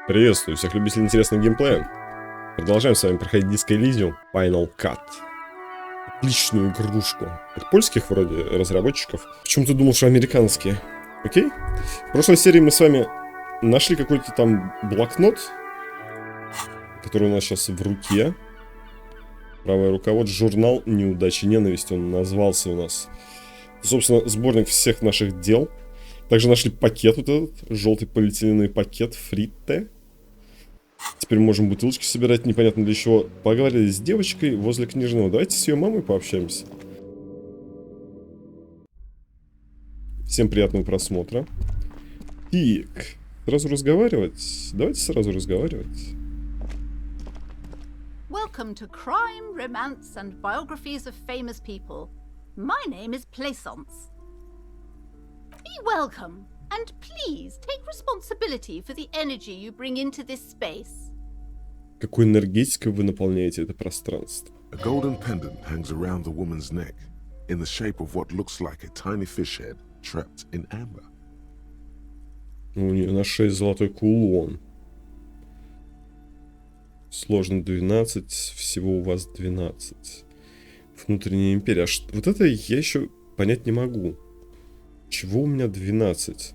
Приветствую всех любителей интересного геймплея. Продолжаем с вами проходить диско Elysium Final Cut. Отличную игрушку. От польских вроде разработчиков. Почему-то думал, что американские. Окей. В прошлой серии мы с вами нашли какой-то там блокнот, который у нас сейчас в руке. Правая рука. Вот журнал неудачи, ненависти он назвался у нас. Собственно, сборник всех наших дел. Также нашли пакет вот этот, желтый полиэтиленовый пакет, фритте. Теперь можем бутылочки собирать, непонятно для чего. Поговорили с девочкой возле книжного. Давайте с ее мамой пообщаемся. Всем приятного просмотра. Так, сразу разговаривать? Давайте сразу разговаривать. Welcome to crime, romance and biographies of famous people. My name is Plaisance. Be welcome, and please take responsibility for the energy you bring into this space. Какой энергетикой вы наполняете это пространство? A golden pendant hangs around the woman's neck, in the shape of what looks like a tiny fish head trapped in amber. У нее на шее золотой кулон. Сложно 12, всего у вас 12. Внутренняя империя. Вот это я еще понять не могу. Чего у меня 12?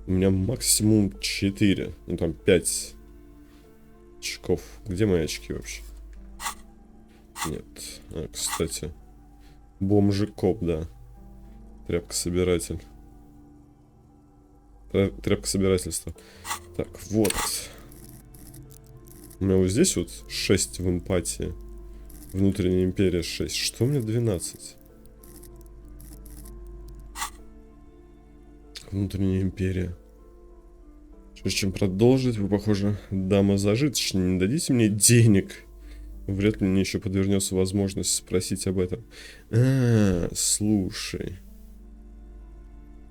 У меня максимум 4. Ну там 5 очков. Где мои очки вообще? Нет. А, кстати. Бомжи-коп, да. Тряпка-собиратель. Тряпка-собирательство. Так, вот. У меня вот здесь вот 6 в эмпатии. Внутренняя империя 6. Что у меня 12? Внутренняя империя. Прежде чем продолжить, вы, похоже, дама зажиточная. Не дадите мне денег? Вряд ли мне еще подвернется возможность спросить об этом. Слушай.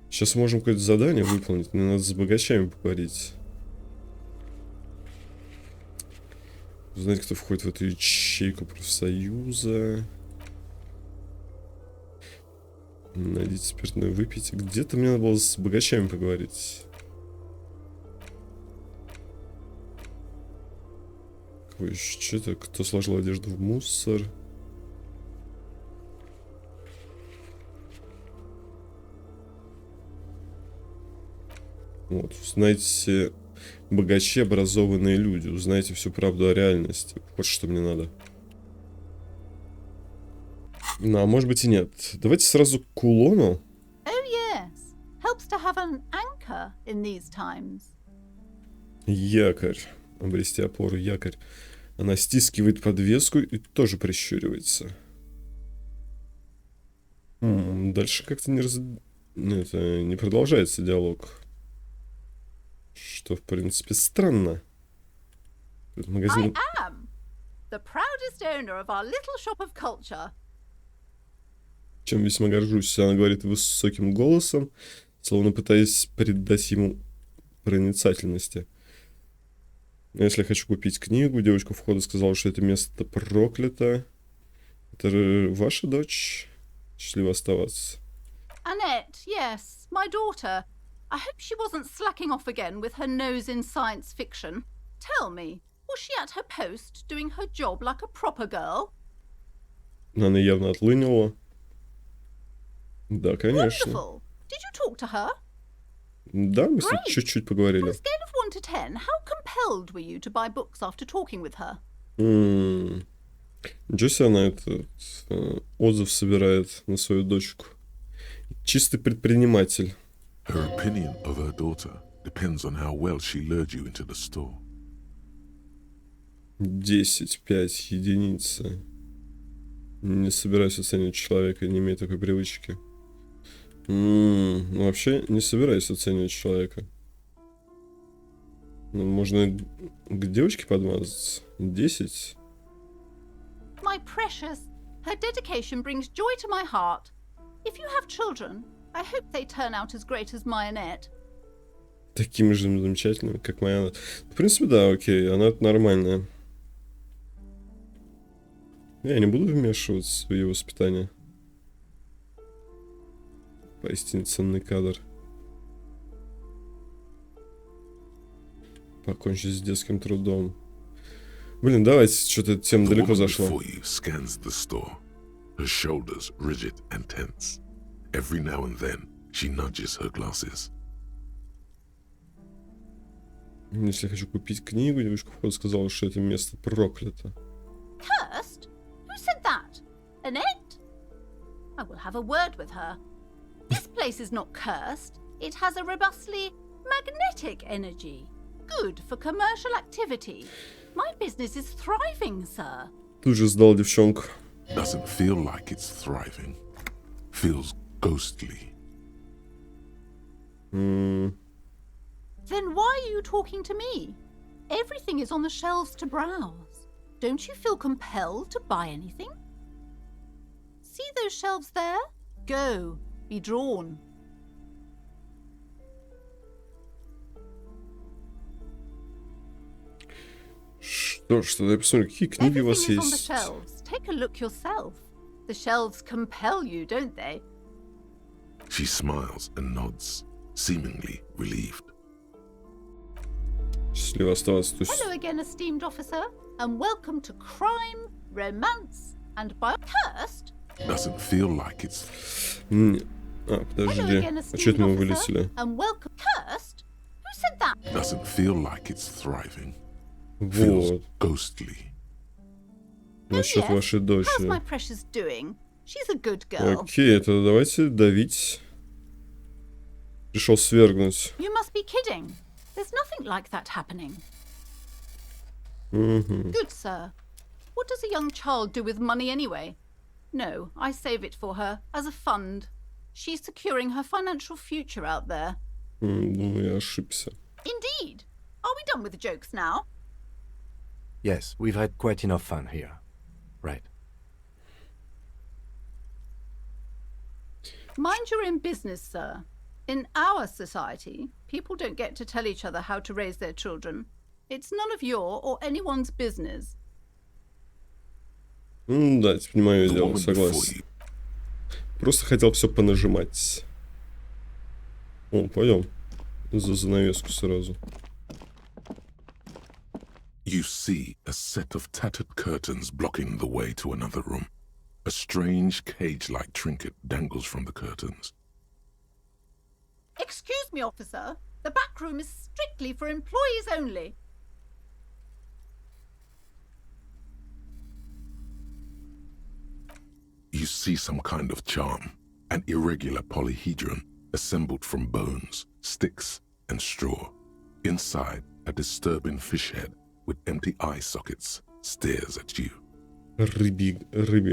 Сейчас можем какое-то задание выполнить. Мне надо с богачами поговорить. Узнать, кто входит в эту ячейку профсоюза. Найдите спиртное, выпейте. Где-то мне надо было с богачами поговорить. Какой еще? Что-то? Кто сложил одежду в мусор? Вот, узнайте, богачи, образованные люди. Узнайте всю правду о реальности. Вот что мне надо. Ну, а может быть и нет. Давайте сразу к кулону. Oh yes, helps to have an anchor in these times. Якорь. Обрести опору, якорь. Она стискивает подвеску и тоже прищуривается. Дальше как-то не продолжается диалог. Что, в принципе, странно. Этот магазин... I am the proudest owner of our little shop of culture. Чем весьма горжусь, она говорит высоким голосом, словно пытаясь придать ему проницательности. Но если я хочу купить книгу, девочка в входа сказала, что это место проклято. Это ваша дочь? Счастливо оставаться. Annette, yes, my daughter. I hope she wasn't slacking off again with her nose in science fiction. Tell me, was she at her post doing her job like a proper girl? Она явно отлынила. Да, конечно. Wonderful. Did you talk to her? Да, мы с ней Great. чуть-чуть On поговорили. a scale of 1 to 10, how compelled were you to buy books after talking with her? Ничего себе она этот отзыв собирает на свою дочку. Чистый предприниматель. Her opinion of her daughter depends on how well she lured you into the store. 10, 5, единицы. Не собираюсь оценивать человека, не имею такой привычки. Вообще не собираюсь оценивать человека. Можно к девочке подмазаться. 10. My precious, her dedication brings joy to my heart. If you have children, I hope they turn out as great as my Annette. Такими же замечательными, как моя. В принципе, да, окей, она нормальная. Я не буду вмешиваться в ее воспитание. Поистине ценный кадр. Покончить с детским трудом. Блин, давайте, что-то эта тема далеко зашла. Scans the store. Her shoulders rigid and tense. Every now and then, she nudges her glasses. Если я хочу купить книгу, девушка входа сказала, что это место проклято. Cursed? Who said that? Annette? I will have a word with her. This place is not cursed. It has a robustly magnetic energy. Good for commercial activity. My business is thriving, sir. Тут же сдал девчонку. Doesn't feel like it's thriving. Feels ghostly. Then why are you talking to me? Everything is on the shelves to browse. Don't you feel compelled to buy anything? See those shelves there? Go. Be drawn. Что ж, тогда я посмотрю, какие книги у вас Everything is on the есть. shelves. Take a look yourself. The shelves compel you, don't they? She smiles and nods, seemingly relieved. Счастливо оставаться. То есть... Hello again, esteemed officer, and welcome to crime, romance, and cursed. Doesn't feel like it's Hello подожди. again, А что esteemed это мы officer, вылетели? and welcome cursed. Who said that? doesn't feel like it's thriving. Вот. Feels ghostly. Насчет yes. вашей How's my дочери. precious doing? She's a good girl. Окей, это давайте давить. Пришел свергнуть. You must be kidding. There's nothing like that happening. Угу. Good, sir. What does a young child do with money anyway? No, I save it for her as a fund. She's securing her financial future out there. Думаю, я ошибся. Indeed. Are we done with the jokes now? Yes, we've had quite enough fun here. Right. Mind your own business, sir. In our society, people don't get to tell each other how to raise their children. It's none of your or anyone's business. Да, теперь мое The дело, woman before согласен. you. Просто хотел все понажимать. О, пойдем. За занавеску сразу. You see a set of tattered curtains blocking the way to another room. A strange cage-like trinket dangles from the curtains. Excuse me, officer. The back room is strictly for employees only. You see some kind of charm, an irregular polyhedron assembled from bones, sticks, and straw. Inside, a disturbing fish head with empty eye sockets stares at you. Рыбий,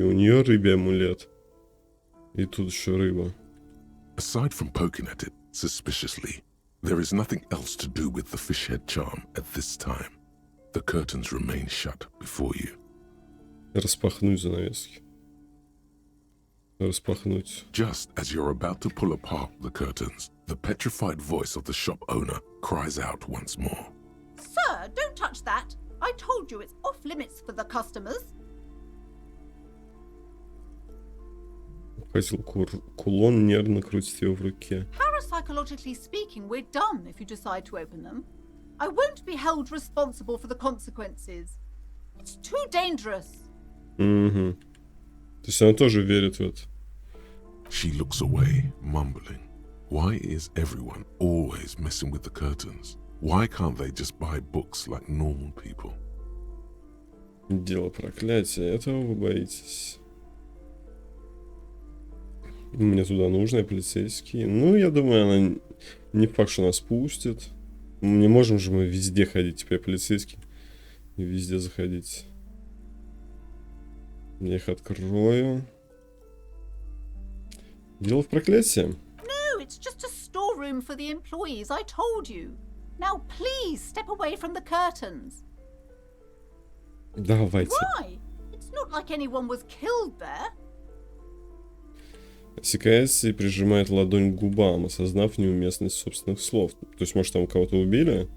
у нее рыбий амулет. И тут еще рыба. Aside from poking at it suspiciously, there is nothing else to do with the fish head charm at this time. The curtains remain shut before you. Распахнуть занавески. Распахнуть. Just as you're about to pull apart the curtains, the petrified voice of the shop owner cries out once more. Sir, don't touch that. I told you it's off limits for the customers. Хотел кулон, нервно крутит его в руке. Parapsychologically speaking, we're done if you decide to open them. I won't be held responsible for the consequences. It's too dangerous. Угу. То есть она тоже верит в это. She looks away, mumbling. Why is everyone always messing with the curtains? Why can't they just buy books like normal people? Дело проклятия. Этого вы боитесь. Мне туда нужно, полицейские. Ну, я думаю, она не факт, что нас пустит. Не можем же мы везде ходить, теперь полицейские. И везде заходить. Я их открою. Дело в проклятии. No, it's just a storeroom for the employees, I told you. Now please step away from the curtains. Давайте. Why? It's not like anyone was killed there. Осекается и прижимает ладонь к губам, осознав неуместность собственных слов. То есть, может, там кого-то убили,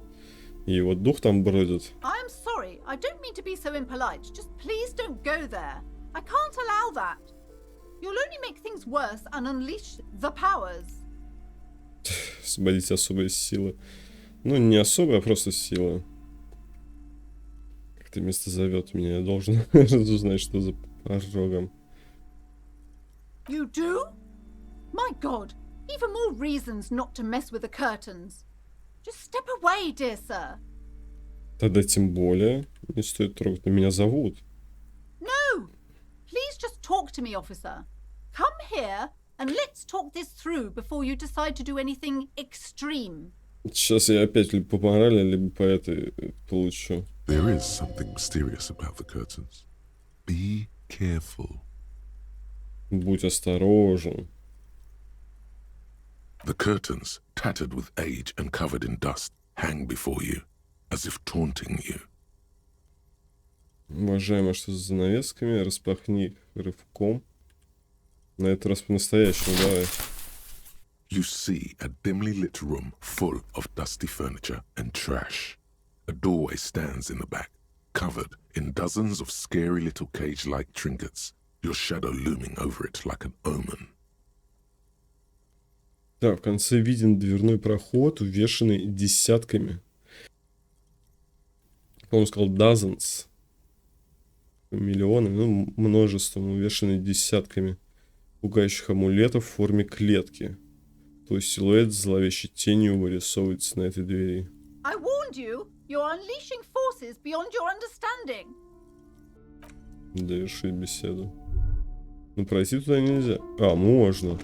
и его дух там бродит. I'm sorry, I don't mean to be so impolite. Just please don't go there. I can't allow that. You'll only make things worse and unleash the powers. Освободить особые силы. Ну, не особая, а просто сила. Как-то место зовет меня, я должен узнать, что за порогом. You do? My God, even more reasons not to mess with the curtains. Just step away, dear sir. Тогда тем более не стоит трогать, но меня зовут. No! Please just talk to me, officer. Come here and let's talk this through before you decide to do anything extreme. Сейчас я опять либо по морали, либо по этой получу. There is something mysterious about the curtains. Be careful. Будь осторожен. The curtains, tattered with age and covered in dust, hang before you, as if taunting you. Уважаемый, что за занавесками? Распахни их рывком. На этот раз по-настоящему, давай. You see a dimly lit room full of dusty furniture and trash. A doorway stands in the back, covered in dozens of scary little cage-like trinkets, your shadow looming over it like an omen. Да, в конце виден дверной проход, увешанный десятками. Он сказал dozens. Миллионами, ну, множеством, увешанный десятками пугающих амулетов в форме клетки. Твой силуэт с зловещей тенью вырисовывается на этой двери. I warned you, you're unleashing forces beyond your understanding. Довершить беседу. Ну, пройти туда нельзя. А, можно.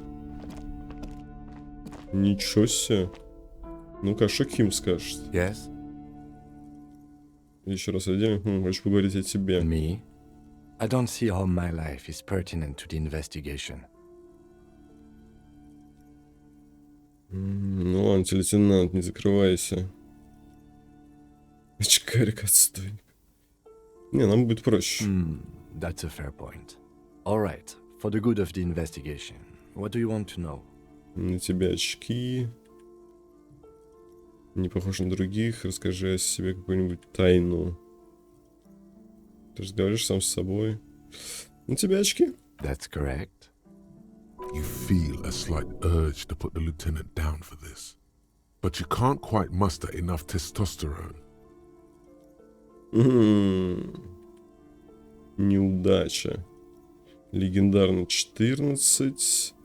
Ничего себе. Ну-ка, что Ким скажет? Yes? Еще раз один. Хочу поговорить о тебе. Me? I don't see how my life is pertinent to the investigation. Ну ладно, лейтенант, не закрывайся. Очкарик отстойник. Не, нам будет проще. That's a fair point. All right, for the good of the investigation, what do you want to know? На тебя очки. Не похож на других. Расскажи о себе какую-нибудь тайну. Ты разговариваешь сам с собой. На тебя очки. That's correct. You feel a slight urge to put the lieutenant down for this, but you can't quite muster enough testosterone. Неудача. Легендарный 14.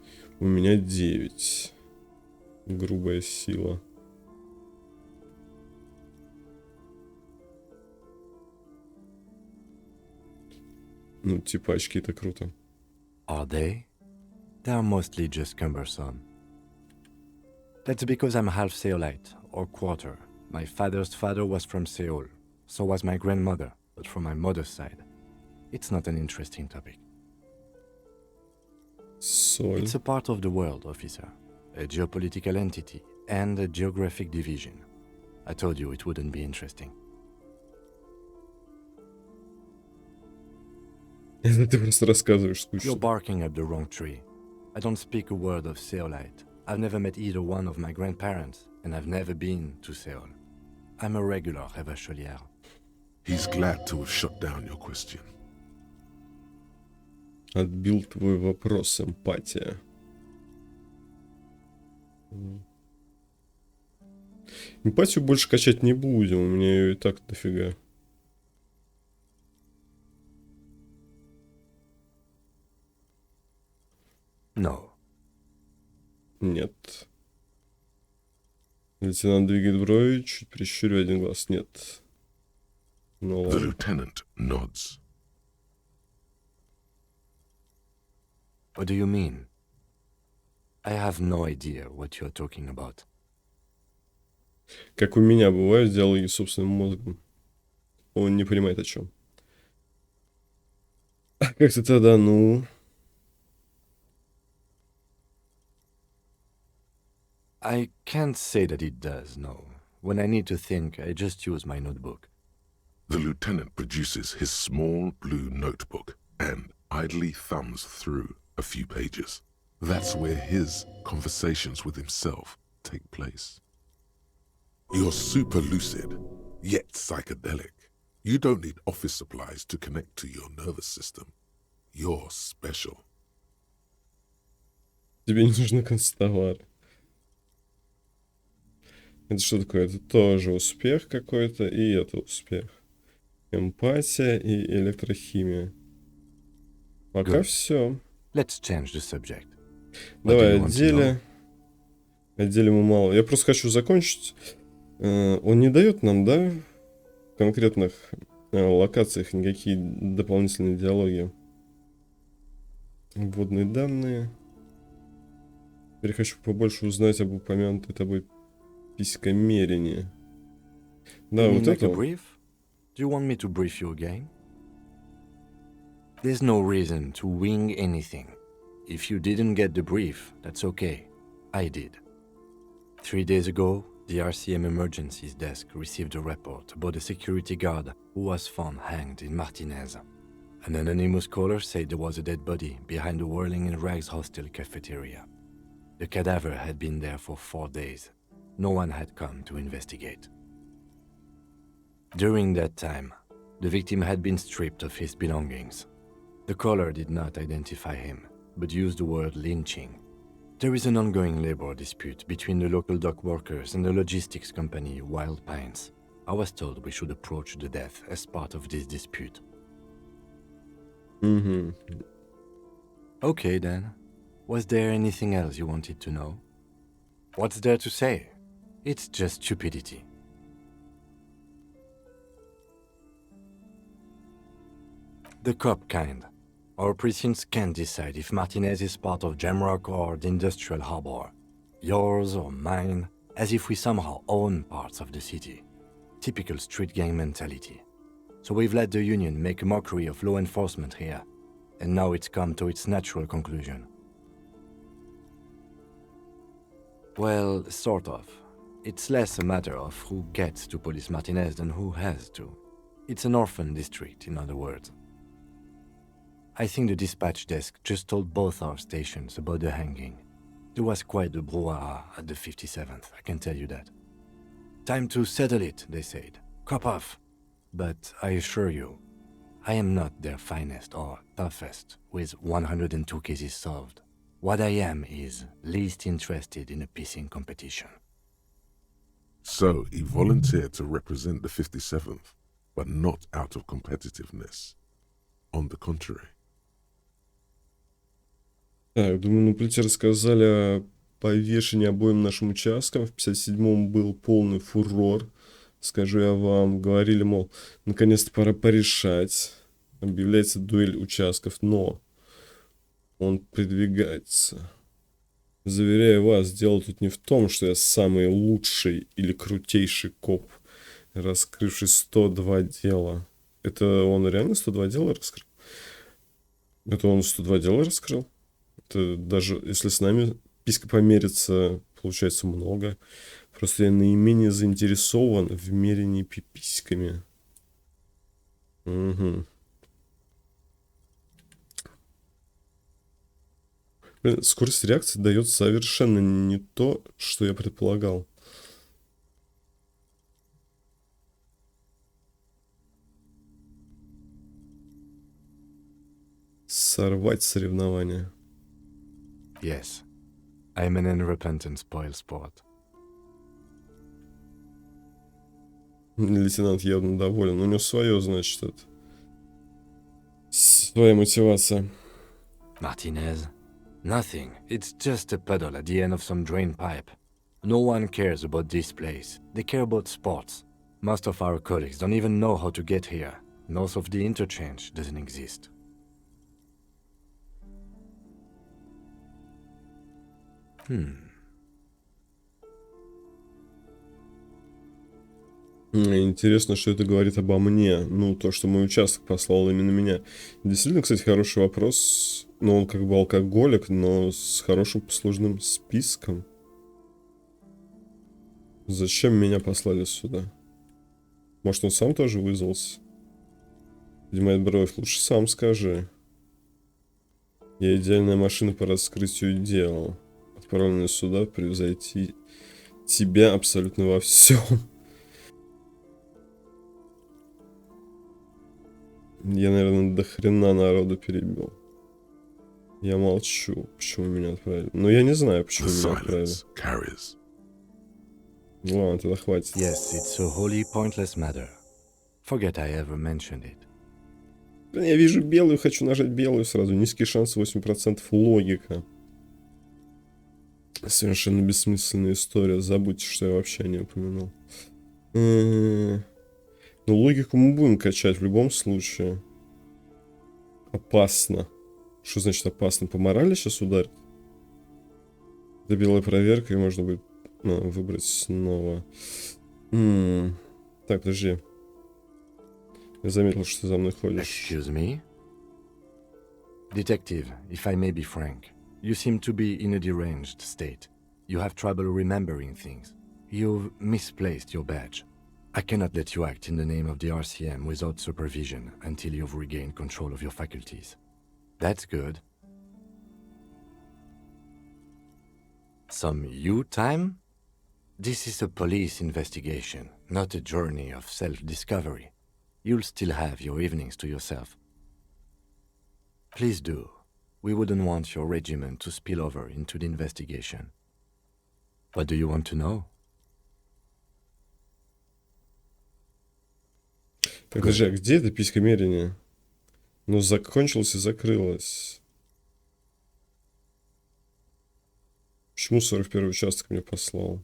У меня 9. Грубая сила. Ну, типа очки-то круто. Are they? They are mostly just cumbersome. That's because I'm half Seolite, or quarter. My father's father was from Seoul. So was my grandmother, but from my mother's side. It's not an interesting topic. Соль. It's a part of the world, officer. A geopolitical entity and a geographic division. I told you it wouldn't be interesting. Это ты просто рассказываешь You're скучно. barking up the wrong tree. I don't speak a word of Seolite. I've never met either one of my grandparents, and I've never been to Seoul. I'm a regular Rêvacholière. He's glad to have shut down your question. Отбил твой вопрос, эмпатия. Эмпатию больше качать не будем, у меня ее и так дофига. No. Нет. Лейтенант двигает брови, чуть прищуривая один глаз. Нет. Ну The ладно. lieutenant nods. What do you mean? I have no idea what you're talking about. Как у меня бывают диалоги с собственным мозгом. Он не понимает о чем. Как-то тогда, ну... I can't say that it does, no. When I need to think, I just use my notebook. The lieutenant produces his small blue notebook and idly thumbs through a few pages. That's where his conversations with himself take place. You're super lucid, yet psychedelic. You don't need office supplies to connect to your nervous system. You're special. Тебе не нужны констовары. Это что такое? Это тоже успех какой-то, и это успех. Эмпатия и электрохимия. Пока Good. все. Let's change the subject. What do Давай you want to know? Отделим ему мало. Я просто хочу закончить. Он не дает нам, да, в конкретных локациях никакие дополнительные диалоги. Вводные данные. Теперь хочу побольше узнать об упомянутой тобой писькомерении. Да, You вот mean like это a он. brief? Do you want me to brief you again? There's no reason to wing anything. If you didn't get the brief, that's okay. I did. 3 days ago, the RCM Emergencies Desk received a report about a security guard who was found hanged in Martinez. An anonymous caller said there was a dead body behind the Whirling in Rags hostel cafeteria. The cadaver had been there for 4 days. No one had come to investigate. During that time, the victim had been stripped of his belongings. The caller did not identify him, but used the word lynching. There is an ongoing labor dispute between the local dock workers and the logistics company Wild Pines. I was told we should approach the death as part of this dispute. Угу. Okay then. Was there anything else you wanted to know? What's there to say? It's just stupidity. The cop kind. Our precincts can't decide if Martinez is part of Jamrock or the Industrial Harbor. Yours or mine, as if we somehow own parts of the city. Typical street gang mentality. So we've let the union make a mockery of law enforcement here. And now it's come to its natural conclusion. Well, sort of. It's less a matter of who gets to police Martinez than who has to. It's an orphan district, in other words. I think the dispatch desk just told both our stations about the hanging. There was quite the brouhaha at the 57th, I can tell you that. Time to settle it, they said. Cop off. But I assure you, I am not their finest or toughest with 102 cases solved. What I am is least interested in a pissing competition. So he volunteered to represent the 57th, but not out of competitiveness. On the contrary. Так, думаю, на плите рассказали о повешении обоим нашим участкам. В 57-м был полный фурор. Скажу я вам, говорили, мол, наконец-то пора порешать. Объявляется дуэль участков, но он придвигается. Заверяю вас, дело тут не в том, что я самый лучший или крутейший коп, раскрывший 102 дела. Это он реально 102 дела раскрыл? Это он 102 дела раскрыл? Это даже если с нами писька померится, получается много. Просто я наименее заинтересован в мерении пиписьками. Угу. Блин, скорость реакции дает совершенно не то, что я предполагал. Сорвать соревнования. Yes, I'm an unrepentant spoilsport. Лейтенант явно доволен. У него свое, значит, это. Своя мотивация. Martinez? Nothing. It's just a puddle at the end of some drain pipe. No one cares about this place. They care about sports. Most of our colleagues don't even know how to get here. North of the interchange doesn't exist. Интересно, что это говорит обо мне. Ну, то, что мой участок послал именно меня. Действительно, кстати, хороший вопрос. Ну, он как бы алкоголик, но с хорошим послужным списком. Зачем меня послали сюда? Может, он сам тоже вызвался? Поднимает бровь. Лучше сам скажи. Я идеальная машина по раскрытию дел. Отправленная сюда превзойти тебя абсолютно во всем. Я, наверное, до хрена народу перебил. Я молчу, почему меня отправили. Но я не знаю, почему The меня отправили. silence carries. Ладно, тогда хватит. Yes, it's a wholly pointless matter. Forget I ever mentioned it. Я вижу белую, хочу нажать белую сразу. Низкий шанс 8%. Логика. Совершенно бессмысленная история. Забудьте, что я вообще не упомянул. Ну, логику мы будем качать в любом случае. Опасно. Что значит опасно? По морали сейчас ударит? Это белая проверка, и можно будет выбрать снова. Так, подожди. Я заметил, что ты за мной ходишь. Excuse me? Detective, if I may be frank, you seem to be in a deranged state. You have trouble remembering things. You've misplaced your badge. I cannot let you act in the name of the RCM without supervision until you've regained control of your faculties. That's good. Some you time? This is a police investigation, not a journey of self-discovery. You'll still have your evenings to yourself. Please do. We wouldn't want your regiment to spill over into the investigation. What do you want to know? Подожди, а где это писькомерение? Ну, закончилось и закрылось. Почему 41-й участок мне послал?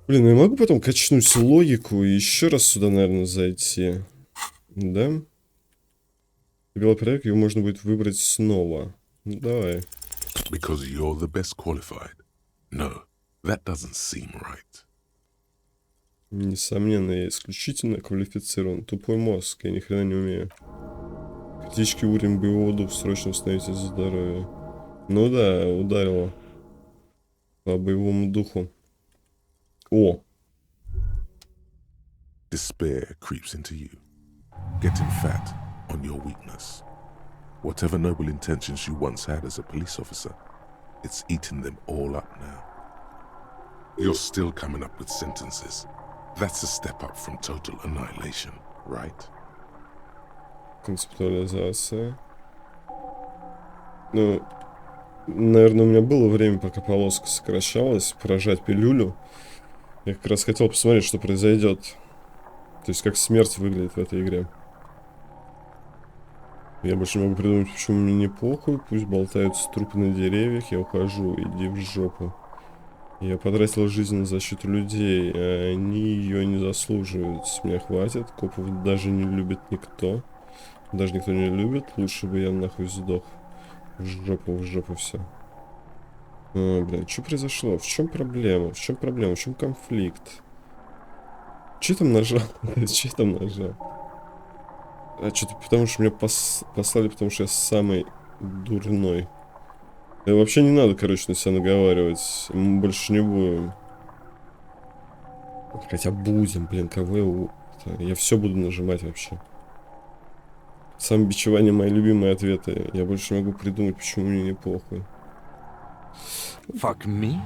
Блин, ну я могу потом качнуть логику и еще раз сюда, наверное, зайти. Да? Белый проект, его можно будет выбрать снова. Ну, давай. Because you're the best qualified. No, that doesn't seem right. Несомненно, я исключительно квалифицирован. Тупой мозг, я ни хрена не умею. Критический уровень боевого духа, срочно восстановите здоровье. Ну да, ударило. По боевому духу. О! Despair creeps into you, getting fat on your weakness. Whatever noble intentions you once had as a police officer, it's eating them all up now. You're still coming up with sentences. That's a step up from total annihilation, right? Концептуализация. Ну, наверное, у меня было время, пока полоска сокращалась, прожать пилюлю. Я как раз хотел посмотреть, что произойдет. То есть, как смерть выглядит в этой игре. Я больше не могу придумать, почему мне не похуй. Пусть болтаются трупы на деревьях. Я ухожу. Иди в жопу. Я потратил жизнь на защиту людей, а они ее не заслуживают. С меня хватит. Копов даже не любит никто. Даже никто не любит. Лучше бы я нахуй сдох. В жопу все. Блядь, что произошло? В чем проблема? В чем проблема? В чем конфликт? Че там нажал? Че там нажал? А что-то потому, что меня послали, потому что я самый дурной. Вообще не надо, короче, на себя наговаривать. Мы больше не будем. Хотя будем, блин, кого я все буду нажимать вообще. Самобичевание — мои любимые ответы. Я больше не могу придумать, почему мне не похуй. Fuck me?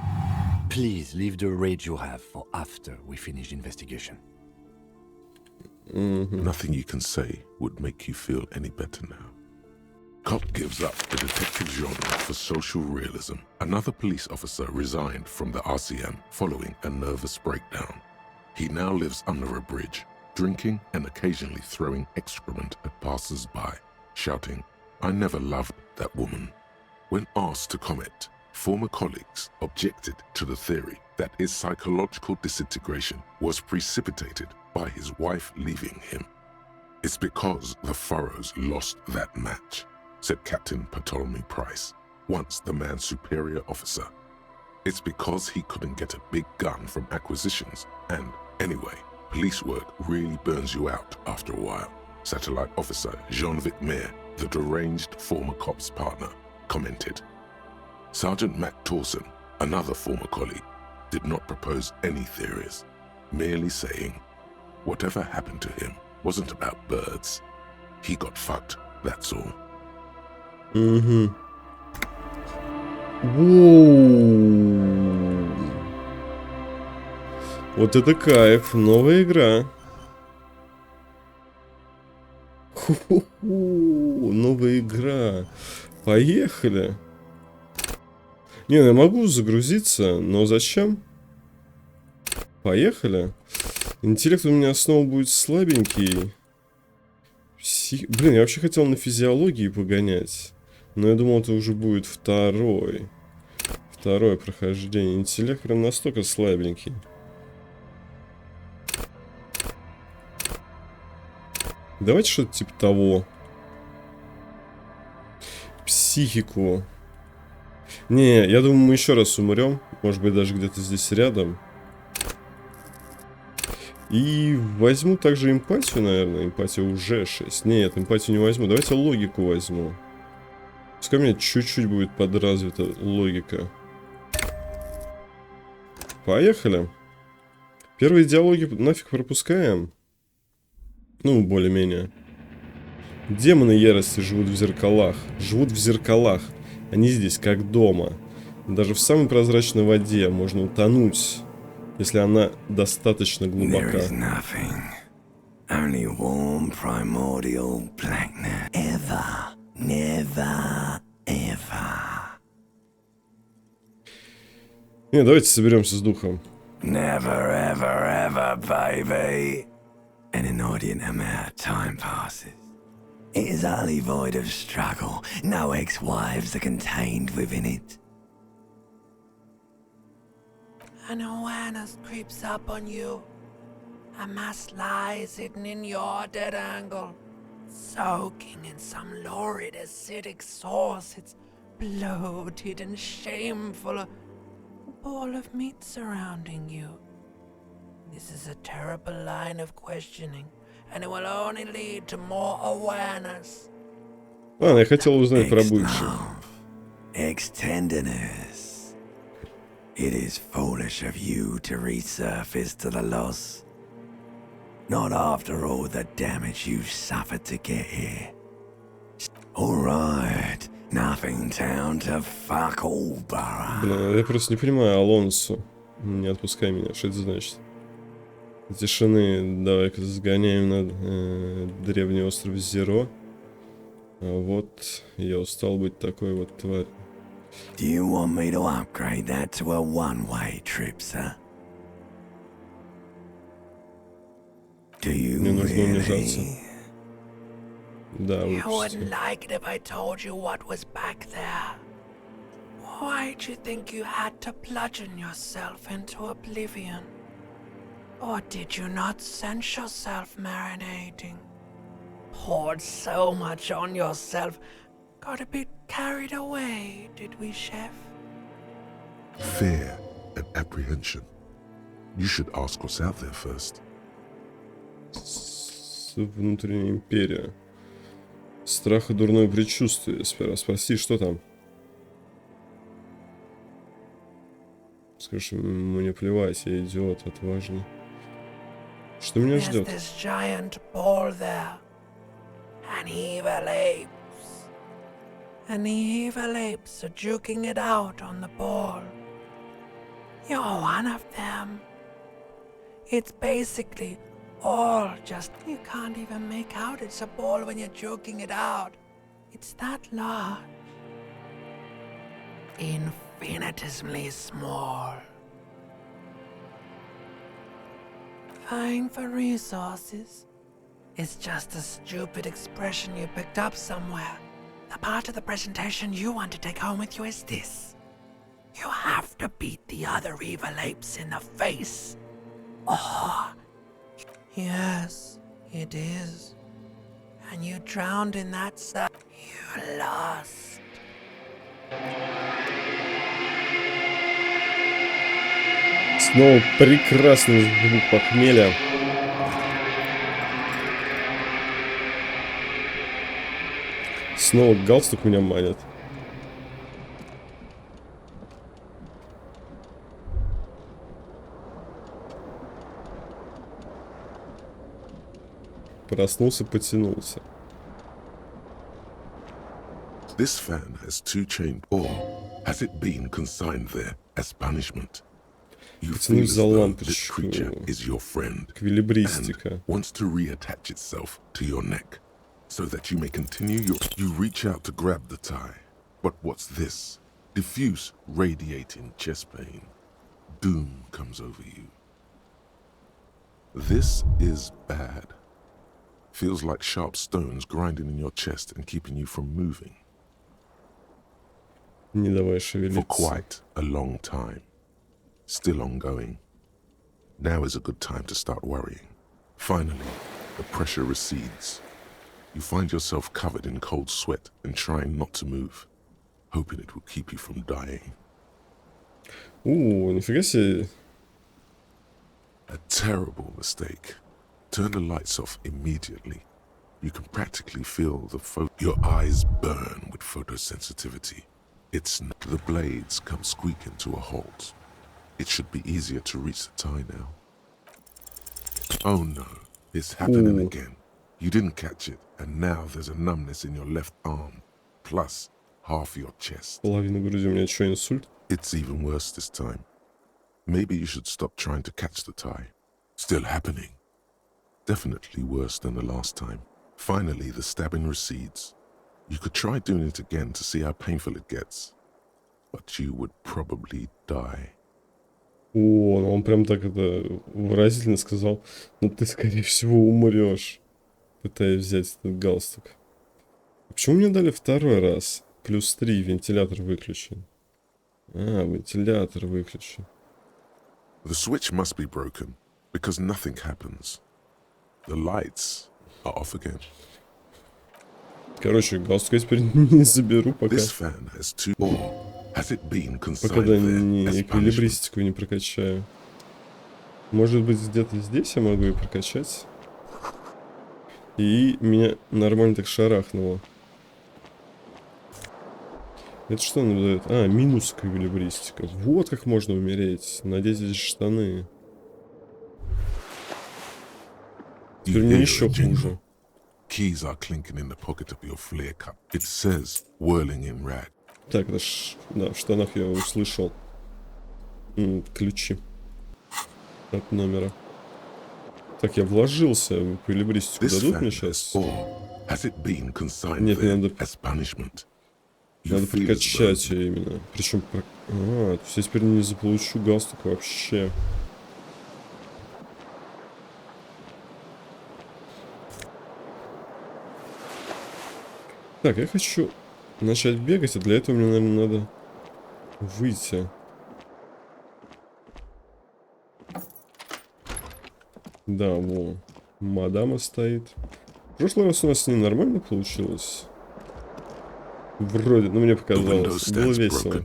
Please leave the rage you have for after we finish investigation. Nothing you can say would make you feel any better now. Cop gives up the detective genre for social realism. Another police officer resigned from the RCM following a nervous breakdown. He now lives under a bridge, drinking and occasionally throwing excrement at passers-by, shouting, "I never loved that woman." When asked to comment, former colleagues objected to the theory that his psychological disintegration was precipitated by his wife leaving him. "It's because the Furrows lost that match," said Captain Ptolemy Price, once the man's superior officer. "It's because he couldn't get a big gun from acquisitions, and anyway, police work really burns you out after a while," Satellite Officer Jean-Vic Mayer, the deranged former cop's partner, commented. Sergeant Matt Torson, another former colleague, did not propose any theories, merely saying, "Whatever happened to him wasn't about birds. He got fucked, that's all." Воу. Вот это кайф, новая игра. Ху-ху-ху. Новая игра. Поехали. Не, я могу загрузиться, но зачем? Поехали. Интеллект у меня снова будет слабенький. Блин, я вообще хотел на физиологии погонять. Но я думал, это уже будет второй. Второе прохождение. Интеллект прям настолько слабенький. Давайте что-то типа того. Психику. Не, я думаю, мы еще раз умрем. Может быть, даже где-то здесь рядом. И возьму также эмпатию, наверное. Эмпатия уже 6. Нет, эмпатию не возьму. Давайте логику возьму. Пускай у меня чуть-чуть будет подразвита логика. Поехали. Первые диалоги нафиг пропускаем. Ну, более-менее. Демоны ярости живут в зеркалах. Живут в зеркалах. Они здесь как дома. Даже в самой прозрачной воде можно утонуть, если она достаточно глубока. Не, давайте соберемся с духом. Never, ever, ever, baby. An inordinate amount of time passes. It is utterly void of struggle. No ex-wives are contained within it. An awareness creeps up on you. A mass lies hidden in your dead angle, soaking in some lurid acidic sauce. It's bloated and shameful. A ball of meat surrounding you. This is a terrible line of questioning, and it will only lead to more awareness. Ладно, я хотел узнать про бывших. Ex-tenderness. It is foolish of you to resurface to the loss. Not after all the damage you've suffered to get here. Alright, nothing down to fuck all, borough. Блин, я просто не понимаю, Алонсо. Не отпускай меня, что это значит? Тишины, давай-ка сгоняем на древний остров Зеро. А вот, я устал быть такой вот тварь. Do you want me to upgrade that to a one-way trip, sir? Do you Мне нужно унижаться. really? Да, You wouldn't выпусти. like it if I told you what was back there. Why'd you think you had to bludgeon yourself into oblivion? Or did you not sense yourself marinating? Poured so much on yourself, got a bit carried away, did we, chef? Fear and apprehension. You should ask what's out there first. Внутренняя империя. Страх и дурное предчувствие. Сперва спроси, что там. Скажешь, мне плевать, я идиот, отважный. Что меня There's ждет? this giant ball there. And evil apes. And the evil apes are juking it out on the ball. You're one of them. It's basically all just... You can't even make out it's a ball when you're joking it out. It's that large. Infinitesimally small. Vying for resources is just a stupid expression you picked up somewhere. The part of the presentation you want to take home with you is this. You have to beat the other evil apes in the face. Oh, yes, it is. And you drowned in that you lost. Снова прекрасный звук похмелья. Снова галстук меня манит. Проснулся, потянулся. This fan has two chained, or has it been consigned there as punishment? You feel Потянусь as за though this лампочку. creature is your friend and Эквилибристика. wants to reattach itself to your neck so that you may continue your... You reach out to grab the tie, but what's this? Diffuse, radiating chest pain. Doom comes over you. This is bad. Feels like sharp stones grinding in your chest and keeping you from moving. Не давай For шевелиться. quite a long time. Still ongoing. Now is a good time to start worrying. Finally, the pressure recedes. You find yourself covered in cold sweat and trying not to move, hoping it will keep you from dying. Нифига себе. A terrible mistake. Turn the lights off immediately. You can practically feel your eyes burn with photosensitivity. The blades come squeaking to a halt. It should be easier to reach the tie now. Oh no, it's happening again. You didn't catch it, and now there's a numbness in your left arm, plus half your chest. Половина груди, у меня что, инсульт? It's even worse this time. Maybe you should stop trying to catch the tie. Still happening. Definitely worse than the last time. Finally, the stabbing recedes. You could try doing it again to see how painful it gets. But you would probably die. Ну он прям так это выразительно сказал. Но ты, скорее всего, умрешь, пытаясь взять этот галстук. А почему мне дали второй раз? +3, вентилятор выключен. Вентилятор выключен. The switch must be broken, because nothing happens. The lights are off again. Короче, галстук я теперь не заберу, пока... This fan has two... Or has it been Пока consigned да there не as punishment? эквилибристику не прокачаю. Может быть, где-то здесь я могу и прокачать. И меня нормально так шарахнуло. Это что нам дает? Минус эквилибристика. Вот как можно умереть. Надеть эти штаны. Теперь мне еще хуже. Keys are clinking in the pocket of your flare cup. It says, whirling in rag. Так, да, в штанах я услышал ключи от номера. Так, я вложился в эквилибристику. Дадут мне сейчас? Нет, мне надо прокачать ее именно. Причем, то есть я теперь не заполучу галстук вообще. Так, я хочу начать бегать, а для этого мне, наверное, надо выйти. Да, во. Мадама стоит. В прошлый раз у нас с ней нормально получилось. Вроде, ну мне показалось. Было весело.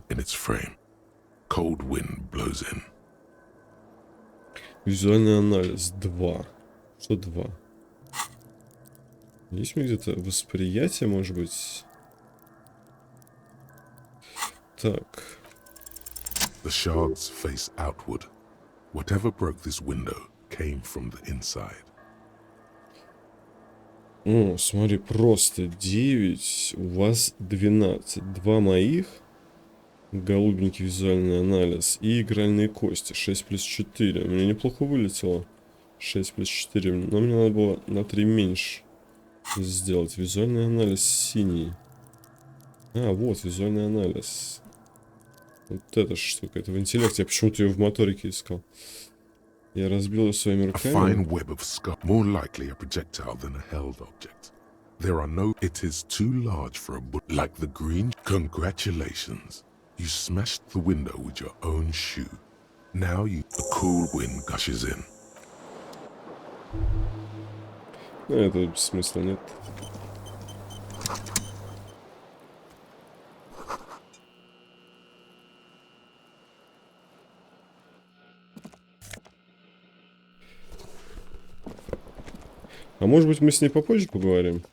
Визуальный анализ 2. Что 2? Есть у меня где-то восприятие, может быть? Так. The shards face outward. Whatever broke this window came from the inside. Смотри, просто 9, у вас 12. 2 моих. Голубенький визуальный анализ. И игральные кости. 6 плюс 4. У меня неплохо вылетело. 6 плюс 4. Но мне надо было на 3 меньше сделать. Визуальный анализ синий. Вот, визуальный анализ. Вот эта штука. Это в интеллекте. Я почему-то ее в моторике искал. Я разбил ее своими руками. More likely a projectile than a held object. There are no... It is too large for a bullet. Like the green... Congratulations. You smashed the window with your own shoe. Now you... A cool wind gushes in. Это смысла нет. А может быть, мы с ней попозже поговорим?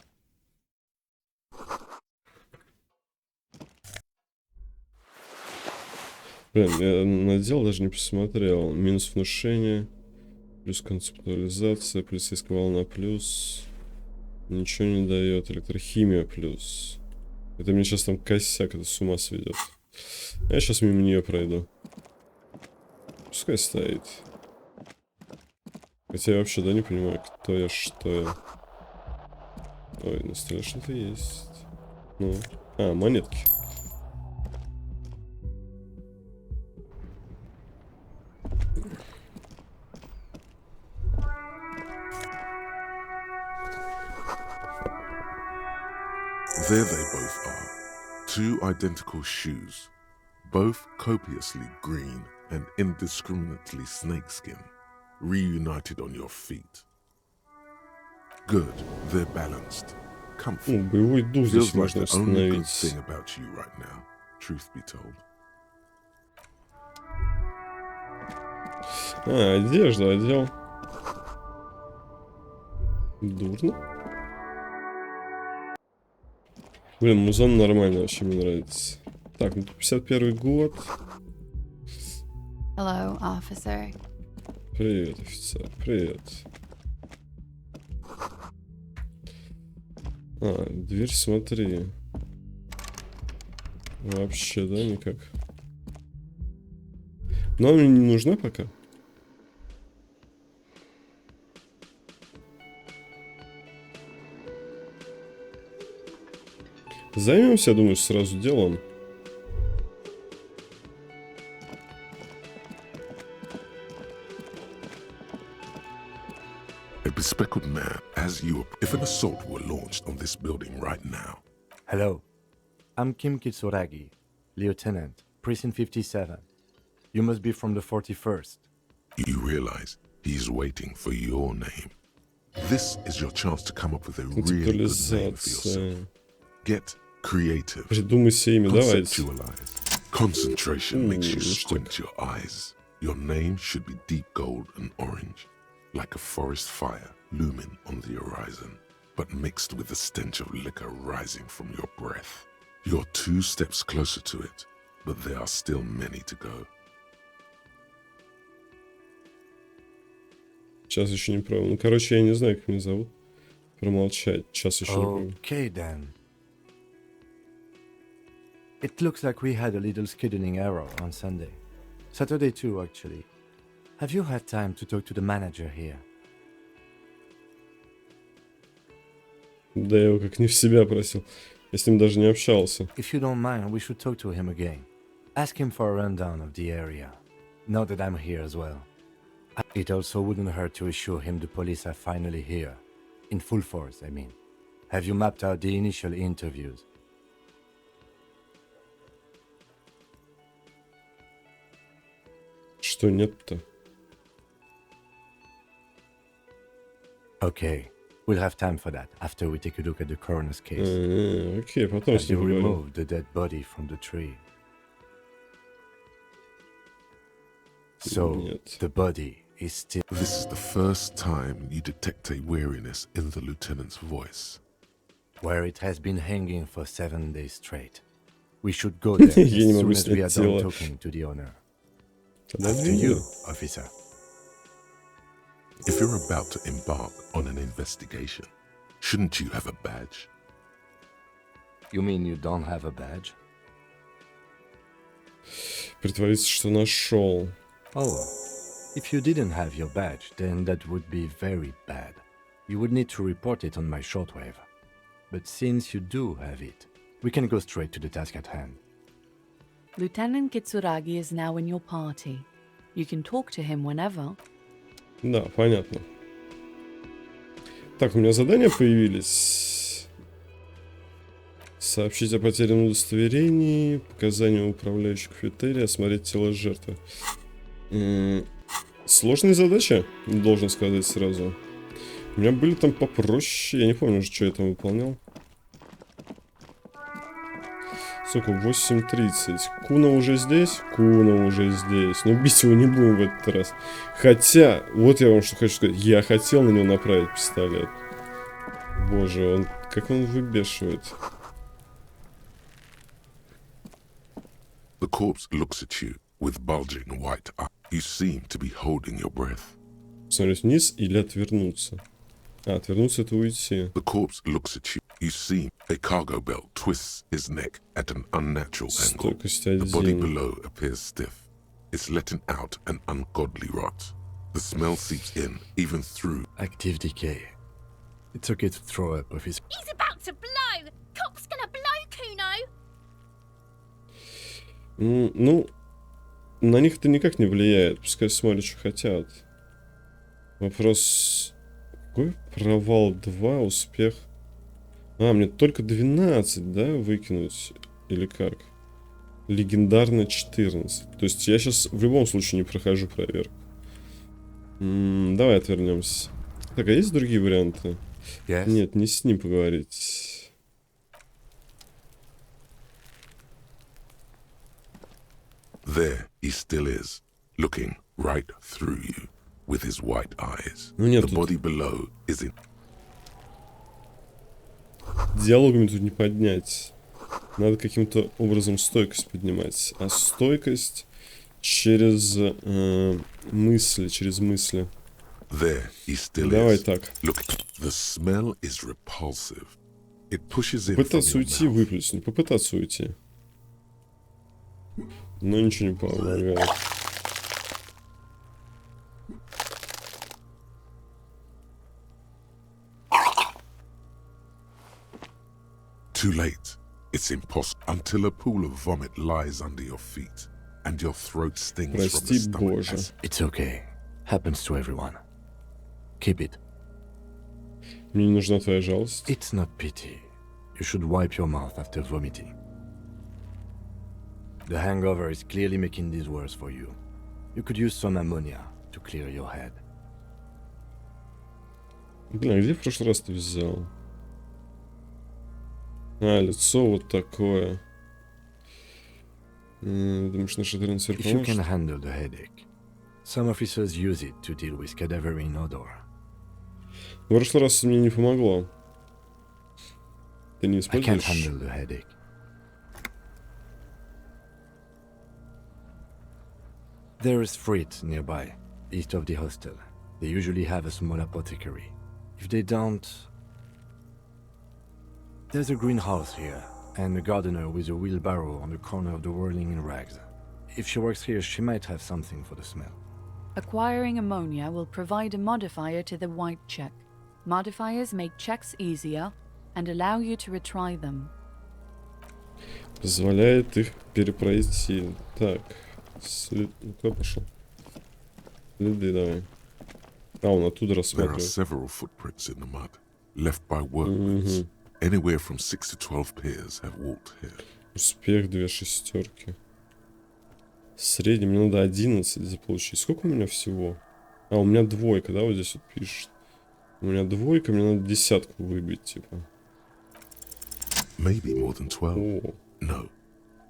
Блин, я надел, даже не посмотрел. Минус внушение, плюс концептуализация, полицейская волна плюс. Ничего не дает. Электрохимия плюс. Это мне сейчас там косяк, это с ума сведет. Я сейчас мимо нее пройду. Пускай стоит. Хотя я вообще, да, не понимаю, кто я, что я. Ой, на столе что-то есть. Ну. Монетки. There they both are, two identical shoes, both copiously green and indiscriminately snakeskin, reunited on your feet. Good, they're balanced, comfy. Боевой дух здесь Feels like можно the only good установить. thing about you right now, truth be told. Одежда, отдел. Дурно. Блин, музон нормально, вообще мне нравится. Так, ну тут 51 год. Hello, officer. Привет, офицер, привет. Дверь смотри. Вообще, да, никак. Но она мне не нужна пока. Займемся, я думаю, сразу делом. A bespectacled man, as you, if an assault were launched on this building right now. Hello, I'm Kim Kitsuragi, Lieutenant, Precinct 57. You must be from the 41st. You realize he's waiting for your name. This is your chance to come up with a really good name for yourself. Get creative. Придумайте имя, давайте. Conceptualize. Concentration makes you squint your eyes. Your name should be deep gold and orange, like a forest fire looming on the horizon, but mixed with the stench of liquor rising from your breath. You're 2 steps closer to it, but there are still many to go. Сейчас еще не пробую. Ну, короче, я не знаю, как меня зовут. Промолчать. Сейчас еще не пробую. Okay then. It looks like we had a little scheduling error on Sunday. Saturday too, actually. Have you had time to talk to the manager here? Да я его как не в себя просил. Я с ним даже не общался. If you don't mind, we should talk to him again. Ask him for a rundown of the area. Now that I'm here as well. It also wouldn't hurt to assure him the police are finally here. In full force, I mean. Have you mapped out the initial interviews? Что нет-то? Okay, we'll have time for that after we take a look at the coroner's case. Окей, потом с Have you ним поговорим. removed the dead body from the tree? So, Нет. the body is still... This is the first time you detect a weariness in the lieutenant's voice. where it has been hanging for 7 days straight. We should go there as Я не soon могу as we are снять done тело. talking to the owner. After Подожди. you, officer. If you're about to embark on an investigation, shouldn't you have a badge? You mean you don't have a badge? Притвориться, что нашел. Oh, if you didn't have your badge, then that would be very bad. You would need to report it on my shortwave. But since you do have it, we can go straight to the task at hand. Lieutenant Kitsuragi is now in your party. You can talk to him whenever. Да, понятно. Так, у меня задания появились. Сообщить о потерянном удостоверении, показания управляющих кафетерия, осмотреть тело жертвы. Сложная задача, должен сказать сразу. У меня были там попроще, я не помню уже, что я там выполнял. Сука, 8:30. Куна уже здесь? Куна уже здесь. Но бить его не будем в этот раз. Хотя, вот я вам что хочу сказать. Я хотел на него направить пистолет. Боже, он как он выбешивает. The corpse looks at you with bulging white eyes. You seem to be holding your breath. Смотреть вниз или отвернуться? А, отвернуться это уйти. The corpse looks at you. You see a cargo belt twists his neck at an unnatural angle. Стойкость The body 1. below appears stiff. It's letting out an ungodly rot. The smell seeps in, even through. Active decay. It's okay to throw up, officer. He's about to blow! Cop's gonna blow, Kuno! Ну, на них это никак не влияет. Пускай смотрят, что хотят. Вопрос... Какой? Провал 2, успех. А, мне только 12, да, выкинуть? Или как? Легендарно 14. То есть я сейчас в любом случае не прохожу проверку. Давай отвернемся. Так, а есть другие варианты? Yes? Нет, не с ним поговорить. There he still is, looking right through you with his white eyes. Ну нет, The тут body below is in диалогами тут не поднять. Надо каким-то образом стойкость поднимать. А стойкость через мысли, через мысли. There he still Давай is. так. Look, the smell is repulsive. It pushes in from Попытаться your уйти, mouth. выплеснуть. Попытаться уйти. Но ничего не помогает. Too late. It's impossible until a pool of vomit lies under your feet and your throat stings from the Прости, stomach. Боже. It's okay. Happens to everyone. Keep it. Мне не нужна твоя жалость. It's not pity. You should wipe your mouth after vomiting. The hangover is clearly making this worse for you. You could use some ammonia to clear your head. Блин, а где в прошлый раз ты взял? А, лицо вот такое. Думаешь, наша трансфер If you can поможет? handle the headache, some officers use it to deal with cadaverine odor. В прошлый раз мне не помогло. Ты не I can't используешь? handle the headache. There is Frit nearby, east of the hostel. They usually have a small apothecary. If they don't... There's a greenhouse here, and a gardener with a wheelbarrow on the corner of the whirling in rags. If she works here, she might have something for the smell. Acquiring ammonia will provide a modifier to the white check. Modifiers make checks easier and allow you to retry them. Позволяет их перепройти. Так. Куда пошел? Следы давай. А, он оттуда There are рассматривает. several footprints in the mud, left by work boots. Anywhere from 6 to 12 pairs have walked here. Успех 2 шестерки. В среднем мне надо 11 заполучить. Сколько у меня всего? А, у меня двойка, да, вот здесь вот пишет. У меня двойка, мне надо десятку выбить, типа. Maybe more than 12. О, No.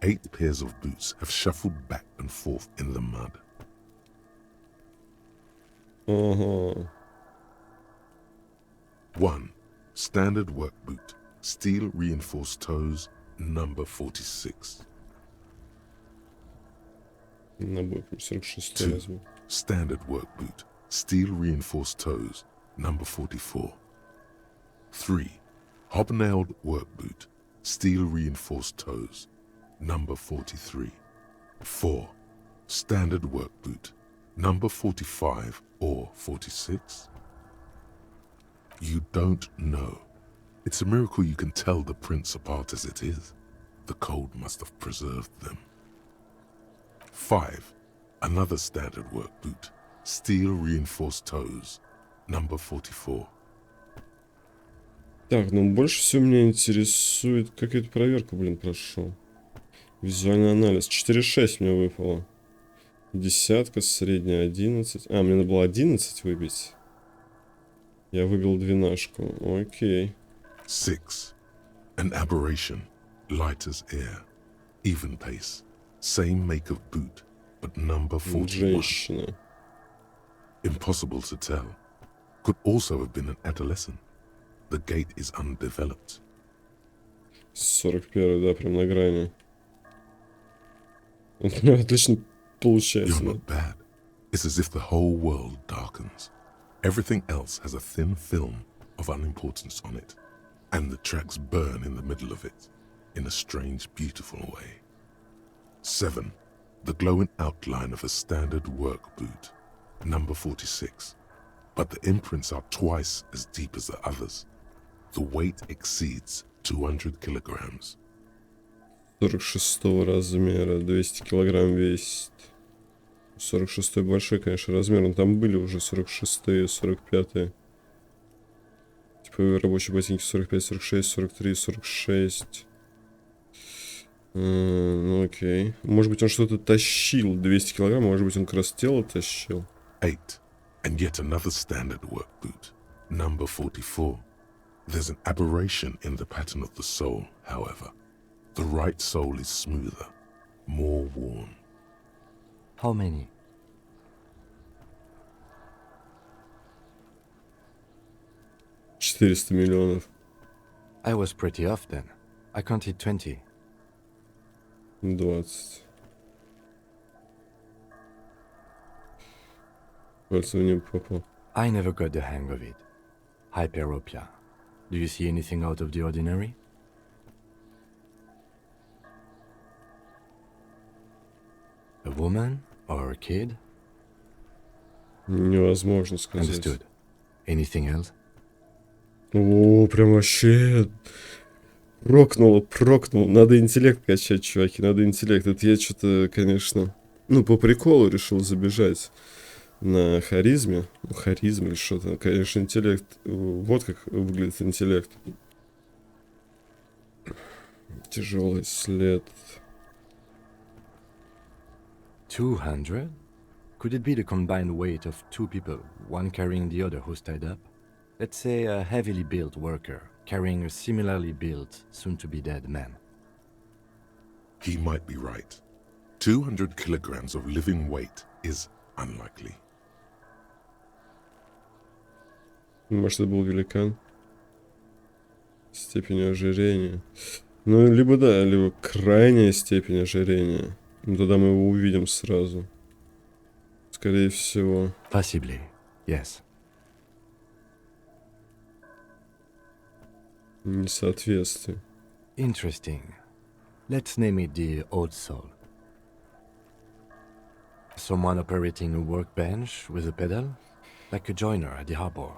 8 pairs of boots have shuffled back and forth in the mud. ага. 1. Standard work boot. Steel reinforced toes. Number 46. Набор 46 2. возьму. Standard work boot. Steel reinforced toes. Number 44. 3. Hobnailed work boot. Steel reinforced toes. Number 43. 4. Standard work boot. Number 45 or 46. You don't know. It's a miracle you can tell the prints apart as it is. The cold must have preserved them. 5. Another standard work boot. Steel reinforced toes. Number 44. Так, ну больше всего меня интересует, как я эту проверку, блин, прошел. Визуальный анализ. 4,6 мне выпало. Десятка, средняя 11. А, мне надо было 11 выбить. Я выбил двенашку. Окей. 6. An aberration. Light as air. Even pace. Same make of boot, but number 41. Женщина. Impossible to tell. Could also have been an adolescent. The gait is undeveloped. 41, да, прям на грани. Отлично получается. You're not bad. It's as if the whole world darkens. Everything else has a thin film of unimportance on it, and the tracks burn in the middle of it, in a strange, beautiful way. 7. The glowing outline of a standard work boot, number 46. But the imprints are twice as deep as the others. The weight exceeds 200 kilograms. 46 размера, 200 килограмм весит. 46 большой, конечно, размер, но там были уже 46-е, 45-е. Типа рабочие ботинки 45, 46, 43, 46. Ну окей. Может быть он что-то тащил 200 килограмм, может быть он как раз тело тащил. 8. And yet another standard work boot. Number 44. There's an aberration in the pattern of the sole, however. The right sole is smoother, more worn. How many? $400 миллионов. I was pretty off then. I counted 20. 20. Пальцем в небо попал. I never got the hang of it. Hyperopia. Do you see anything out of the ordinary? A woman or a kid? Невозможно сказать. Understood. Anything else? О, прям вообще прокнул. Надо интеллект качать, чуваки, надо интеллект. Это я что-то, конечно, по приколу решил забежать на харизме. Харизме или что-то. Конечно, интеллект. Вот как выглядит интеллект. Тяжелый след. 200? Could it be the combined weight of two people, one carrying the other who's tied up? Let's say a heavily built worker carrying a similarly built, soon-to-be-dead man. He might be right. 200 kilograms of living weight is unlikely. Может, это был великан? Степень ожирения. Ну, либо да, либо крайняя степень ожирения. Ну, тогда мы его увидим сразу. Скорее всего. Possibly, yes. Несоответствие. Interesting. Let's name it the odd soul. Someone operating a workbench with a pedal, like a joiner at the harbor.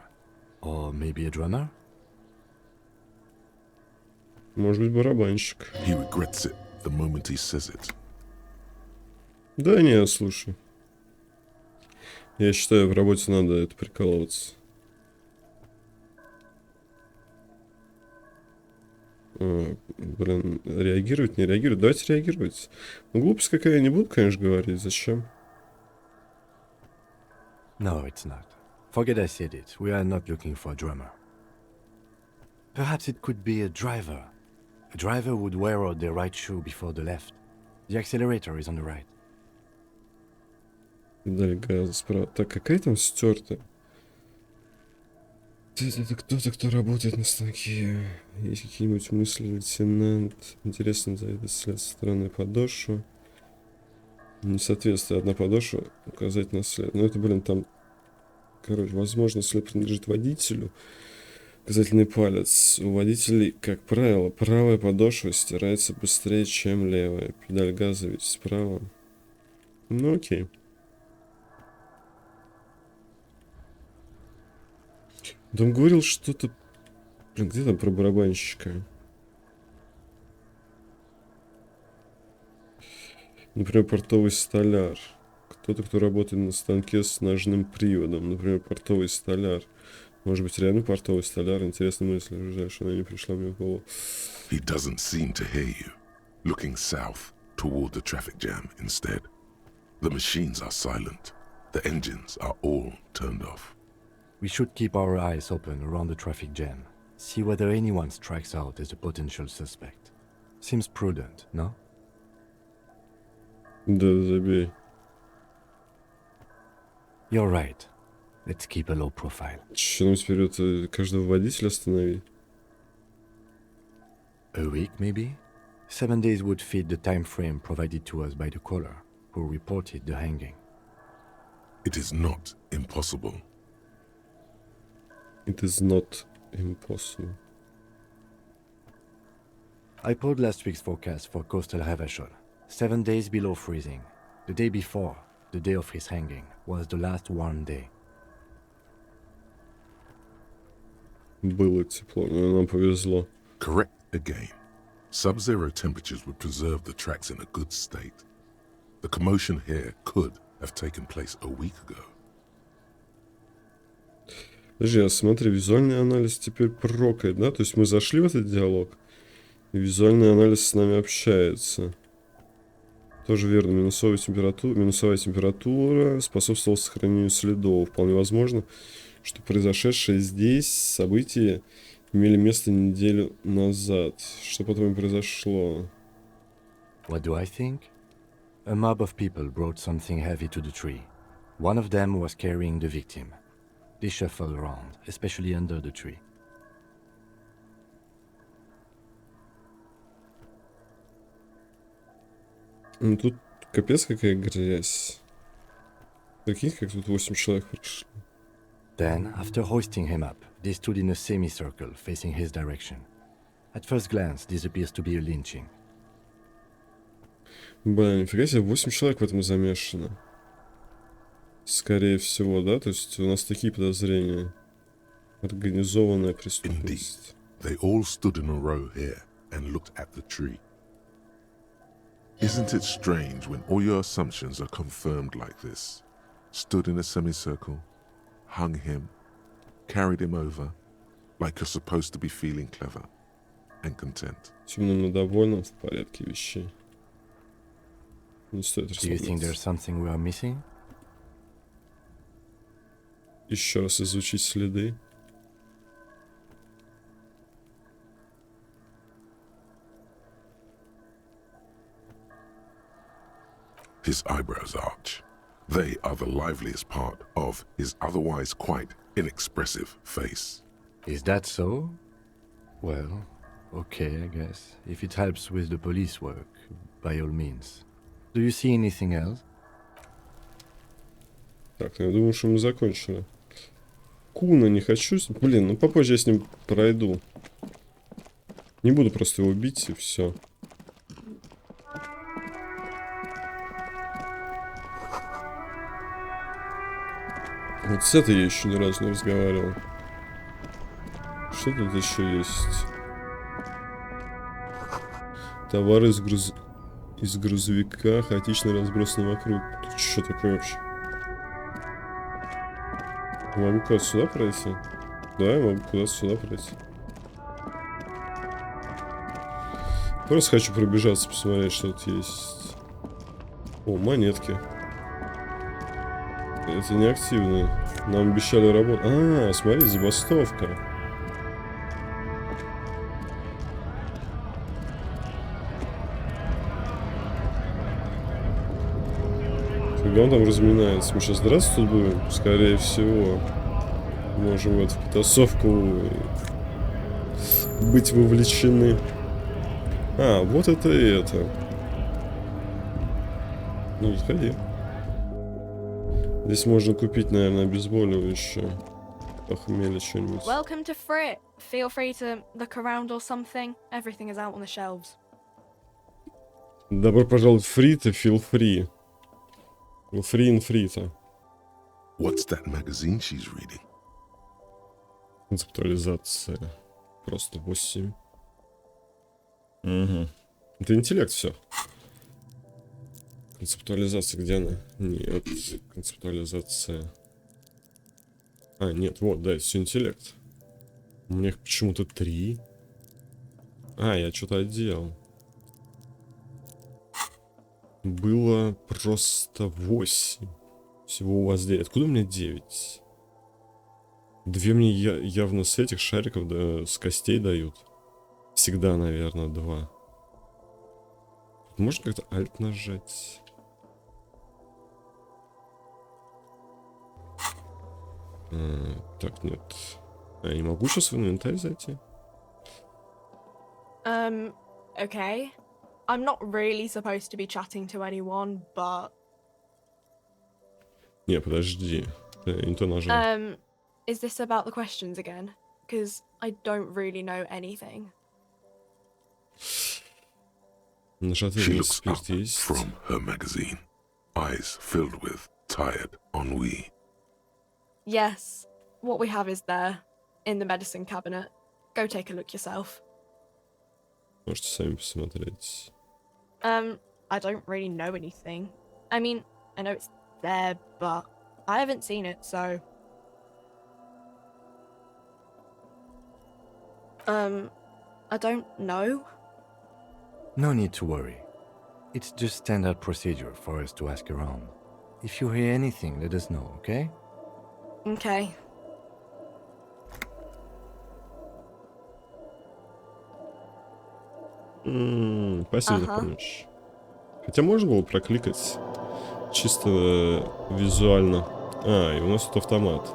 Or maybe a drummer? Может быть, барабанщик. He regrets it the moment he says it. Да не, слушай. Я считаю, в работе надо это прикалываться. Блин, реагировать, не реагировать. Давайте реагировать. Ну, глупость какая, не буду, конечно, говорить. Зачем? No, it's not. Forget I said it. We are not looking for a drummer. Perhaps it could be a driver. A driver would wear out their right shoe before the left. The accelerator is on the right. Педаль газа справа. Так, какая там стертая? Это кто-то, кто работает на станке. Есть какие-нибудь мысли, лейтенант? Интересно, за это след со стороны подошвы. Несоответствие. Одна подошва указать на след. Ну это, блин, там... Короче, возможно, след принадлежит водителю. Указательный палец. У водителей, как правило, правая подошва стирается быстрее, чем левая. Педаль газа ведь справа. Ну окей. Он говорил что-то... Блин, где там про барабанщика? Например, портовый столяр. Кто-то, кто работает на станке с ножным приводом. Например, портовый столяр. Может быть, реально портовый столяр? Интересная мысль, ближайшая, она не пришла мне в голову. He doesn't seem to hear you, looking south toward the traffic jam instead. The machines are silent. The engines are all turned off. We should keep our eyes open around the traffic jam. See whether anyone strikes out as a potential suspect. Seems prudent, no? Да, забей. You're right. Let's keep a low profile. Че, ну теперь это каждого водителя остановить? A week, maybe? 7 days would fit the time frame provided to us by the caller, who reported the hanging. It is not impossible. It is not impossible. I pulled last week's forecast for coastal Havashol. 7 days below freezing. The day before, the day of his hanging, was the last warm day. Было тепло, но нам повезло. Correct again. Sub-zero temperatures would preserve the tracks in a good state. The commotion here could have taken place a week ago. Подожди, а смотри, визуальный анализ теперь прокает, да? То есть мы зашли в этот диалог, и визуальный анализ с нами общается. Тоже верно, минусовая температура способствовала сохранению следов. Вполне возможно, что произошедшее здесь события имели место неделю назад. Что потом произошло? What do I think? A mob of people brought something heavy to the tree. One of them was carrying the victim. They shuffled around, especially under the tree. Ну тут капец какая грязь. Прикинь, как тут 8 человек пришли. Then, after hoisting him up, they stood in a semicircle facing his direction. At first glance, this appears to be a lynching. Блин, нифига себе, 8 человек в этом замешано. Скорее всего, да? То есть у нас такие подозрения. Организованная преступность. They all stood in a row here and looked at the tree. Isn't it strange when all your assumptions are confirmed like this? Stood in a semicircle, hung him, carried him over, like you're supposed to be feeling clever and content. Темным и довольным в порядке вещей. Не стоит Do you think there's расслабляться. something we are missing? Еще раз изучить следы. His eyebrows arch. They are the liveliest part of his otherwise quite inexpressive face. Is that so? Well, okay, I guess. If it helps with the police work, by all means. Do you see anything else? Так, ну я думаю, что мы закончили. Куна не хочу. Блин, ну попозже я с ним пройду. Не буду просто его бить и все. Вот с этой я еще ни разу не разговаривал. Что тут еще есть? Товары из грузовика хаотично разбросаны вокруг. Тут что такое вообще? Могу куда-то сюда пройти? Да, я могу куда-то сюда пройти. Просто хочу пробежаться, посмотреть, что тут есть. О, монетки. Это не активные. Нам обещали работу. А, смотри, забастовка. Когда он там разминается? Мы сейчас здравствуйте будем? Скорее всего. Можем в эту потасовку быть вовлечены. А, вот это и это. Ну, заходи. Здесь можно купить, наверное, обезболивающее. Похмелье что-нибудь. Welcome to Frit. Feel free to look around or something. Everything is out on the shelves. Добро пожаловать в Фрита, feel free. Free in Фрита. What's that magazine she's reading? Концептуализация. Просто 8. Угу. Это интеллект все. Концептуализация, где она? Нет, концептуализация. А, нет, вот, да, это все интеллект. У меня их почему-то 3. А, я что-то отделал. Было просто 8. Всего у вас 9. Откуда у меня 9? 2 мне явно с этих шариков, да, с костей дают. Всегда, наверное, 2. Можно как-то Alt нажать? Так, нет. А я не могу сейчас в инвентарь зайти? Okay. I'm not really supposed to be chatting to anyone, but... Не, подожди. Я не то нажал. Is this about the questions again? Because I don't really know anything. Нажатый She на looks up спирт есть. from her magazine, eyes filled with tired ennui. Yes, what we have is there, in the medicine cabinet. Go take a look yourself. Можете сами посмотреть. I don't really know anything. I mean, I know it's there, but I haven't seen it, so... I don't know. No need to worry. It's just standard procedure for us to ask around. If you hear anything, let us know, okay? Okay. Спасибо за помощь. Хотя можно было прокликать чисто визуально. И у нас тут автомат.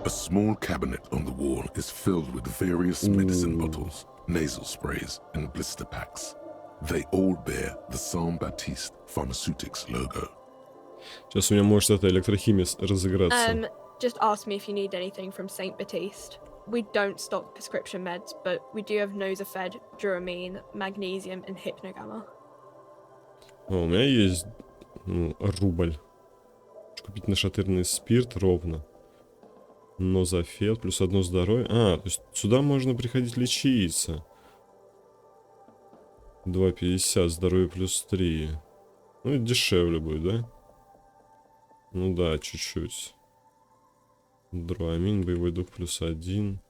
A small cabinet on the wall is filled with various medicine bottles, nasal sprays, and blister packs. They all bear the Saint Baptiste Pharmaceutics logo. Сейчас у меня может эта электрохимия разыграться. Just ask me if you need anything from Saint Baptiste. We don't stock prescription meds, but we do have Nosafed, Duramine, Magnesium, and Hypnogamma. У меня есть рубль. Купить нашатырный спирт ровно. Нозафет плюс 1 здоровье. То есть сюда можно приходить лечиться. 2,50, здоровье плюс 3. Ну и дешевле будет, да? Ну да, чуть-чуть. Драмин, боевой дух плюс 1.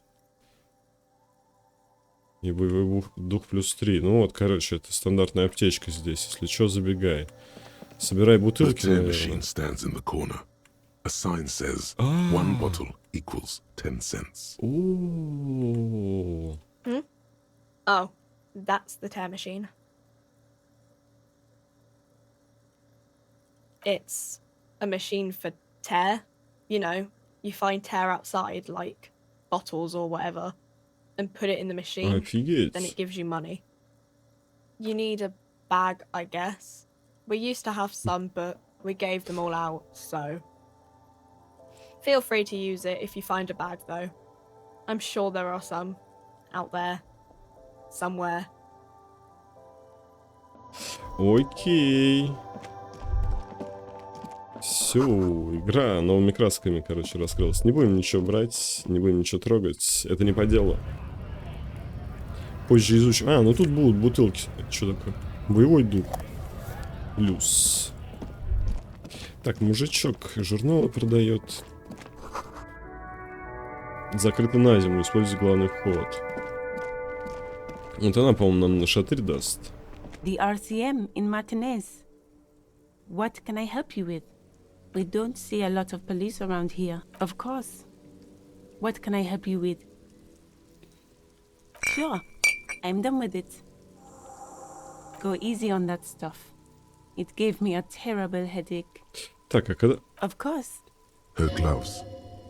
И боевой дух плюс 3. Ну вот, короче, это стандартная аптечка здесь. Если что, забегай. Собирай бутылки, наверное. A sign says 1 bottle equals 10 cents. Oh, that's the tear machine. It's a machine for tear. You know, you find tear outside, like bottles or whatever, and put it in the machine. Офигеть. Then it gives you money. You need a bag, I guess. We used to have some, but we gave them all out, so... Feel free to use it if you find a bag, though. I'm sure there are some out there. Somewhere. Окей. Все, игра новыми красками, короче, раскрылась. Не будем ничего брать, не будем ничего трогать. Это не по делу. Позже изучим. Ну тут будут бутылки. Что такое? Боевой дух. Плюс. Так, мужичок журналы продает. Закрыто на зиму, используй главный вход. Вот она, по-моему, нам на шатырь даст. The RCM in Martinez. What can I help you with? We don't see a lot of police around here. Of course. What can I help you with? Sure, I'm done with it. Go easy on that stuff. It gave me a terrible headache. Так, а когда... Of course. Her gloves.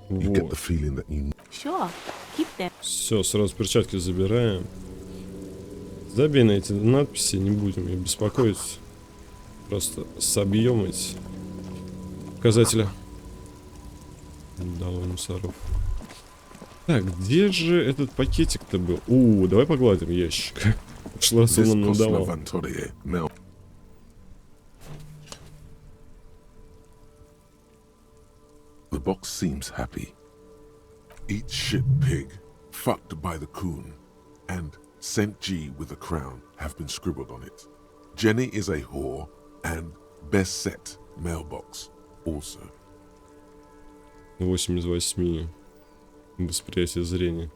You get the feeling that you... Sure, keep them. Все, сразу перчатки забираем. Забей на эти надписи, не будем их беспокоить. Просто собьем эти показателя. Давай, мусоров. Так, где же этот пакетик-то был? Давай погладим ящик. В прошлый раз он нам надавал. The box seems happy. Eat shit pig, fucked by the coon, and St. G with a crown have been scribbled on it. Jenny is a whore, and best set mailbox also. 8 из 8. Восприятие зрения.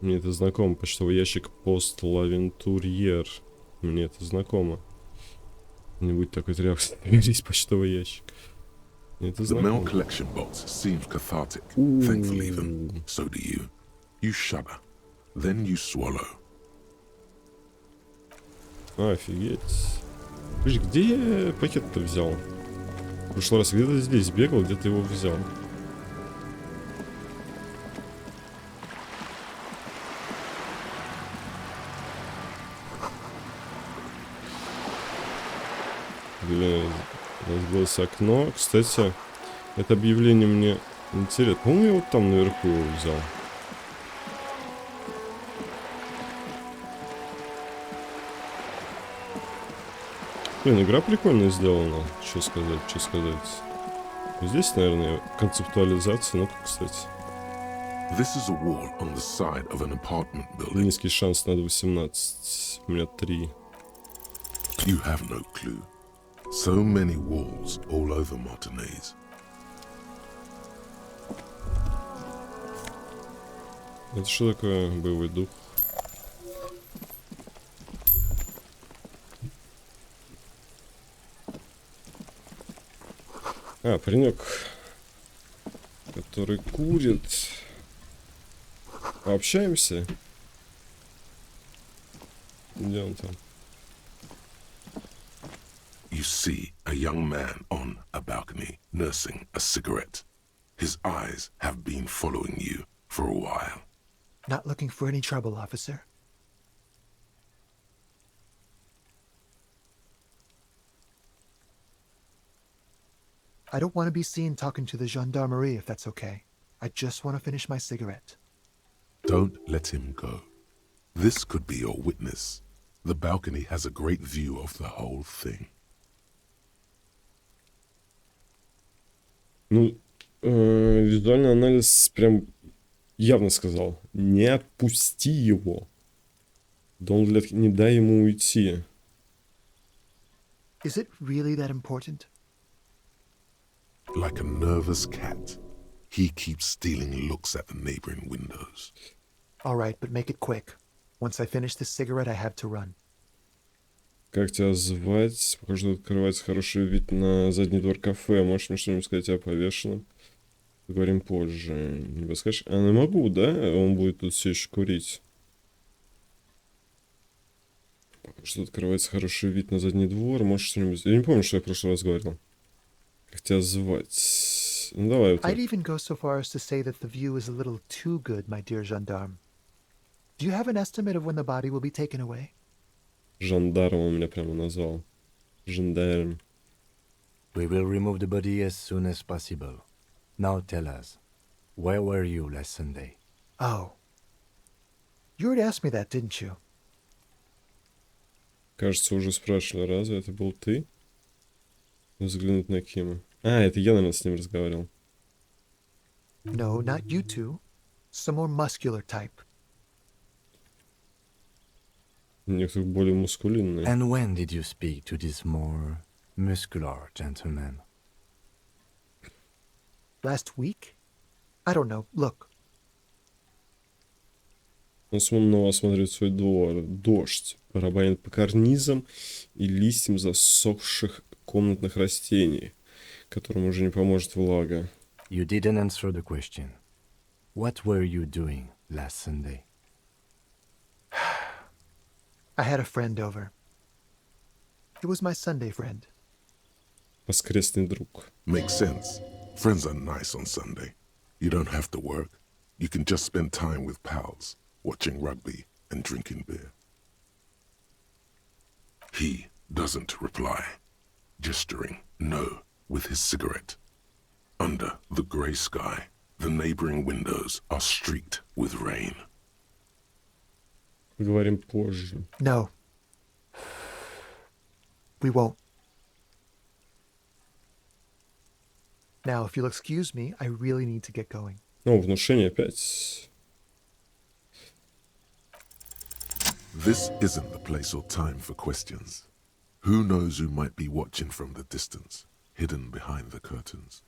Мне это знакомо. Почтовый ящик Пост Лавентурьер. Мне это знакомо. Не будь такой тряпкой. Берись почтовый ящик. The mail collection box seems cathartic. Thankfully even. So do you. You shudder. Then you swallow. Офигеть. Слушай, где я пакет-то взял? В прошлый раз где-то здесь бегал, где-то его взял. Бля, разбилось окно. Кстати, это объявление мне интересно. По-моему, я вот там наверху его взял. Блин, игра прикольно сделана. Что сказать, что сказать. Здесь, наверное, концептуализация. Ну-ка, кстати. This is a wall on the side of an apartment building. Низкий шанс на 18. У меня 3. You have no clue. So many walls all over Martinez. Это что такое боевой дух? А, паренек, который курит. Пообщаемся? Где он там? You see a young man on a balcony nursing a cigarette. His eyes have been following you for a while. Not looking for any trouble, officer. I don't want to be seen talking to the gendarmerie if that's okay. I just want to finish my cigarette. Don't let him go. This could be your witness. The balcony has a great view of the whole thing. Ну, визуальный анализ прям явно сказал. Не отпусти его. Не дай ему уйти. Is it really that important? Like a nervous cat, he keeps stealing looks at the neighboring windows. All right, but make it quick. Once I finish this cigarette, I have to run. Как тебя звать? Похоже, тут открывается хороший вид на задний двор кафе. Можешь мне что-нибудь сказать о повешенном? Поговорим позже. Не подскажешь? А, ну могу, да? Он будет тут все еще курить. Похоже, тут открывается хороший вид на задний двор. Можешь что-нибудь... Я не помню, что я в прошлый раз говорил. Как тебя звать? Ну давай. Вот I'd even go so far as to say that the view is a little too good, my dear gendarme. Do you have an estimate of when the body will be taken away? Жандарм он меня прямо назвал. Жандарм. We will remove the body as soon as possible. Now tell us, where were you last Sunday? Oh. You already asked me that, didn't you? Кажется, уже спрашивали, разве это был ты? Взглянуть на Кима. А, это я, наверное, с ним разговаривал. No, not you two. Some more muscular type. Некоторых более мускулинные. And when did you speak to this more muscular gentleman? Last week? I don't know. Look. Он снова осматривает свой двор. Дождь барабанит по карнизам и листьям засохших комнатных растений, которым уже не поможет влага. You didn't answer the question. What were you doing last Sunday? I had a friend over. It was my Sunday friend. Воскресный друг. Makes sense. Friends are nice on Sunday. You don't have to work. You can just spend time with pals, watching rugby and drinking beer. He doesn't reply, gesturing no with his cigarette. Under the grey sky, the neighboring windows are streaked with rain. Поговорим позже. No. We won't. Now, if you'll excuse me, I really need to get going. Ну, внушение опять. This isn't the place or time for questions. Who knows who might be watching from the distance, hidden behind the curtains.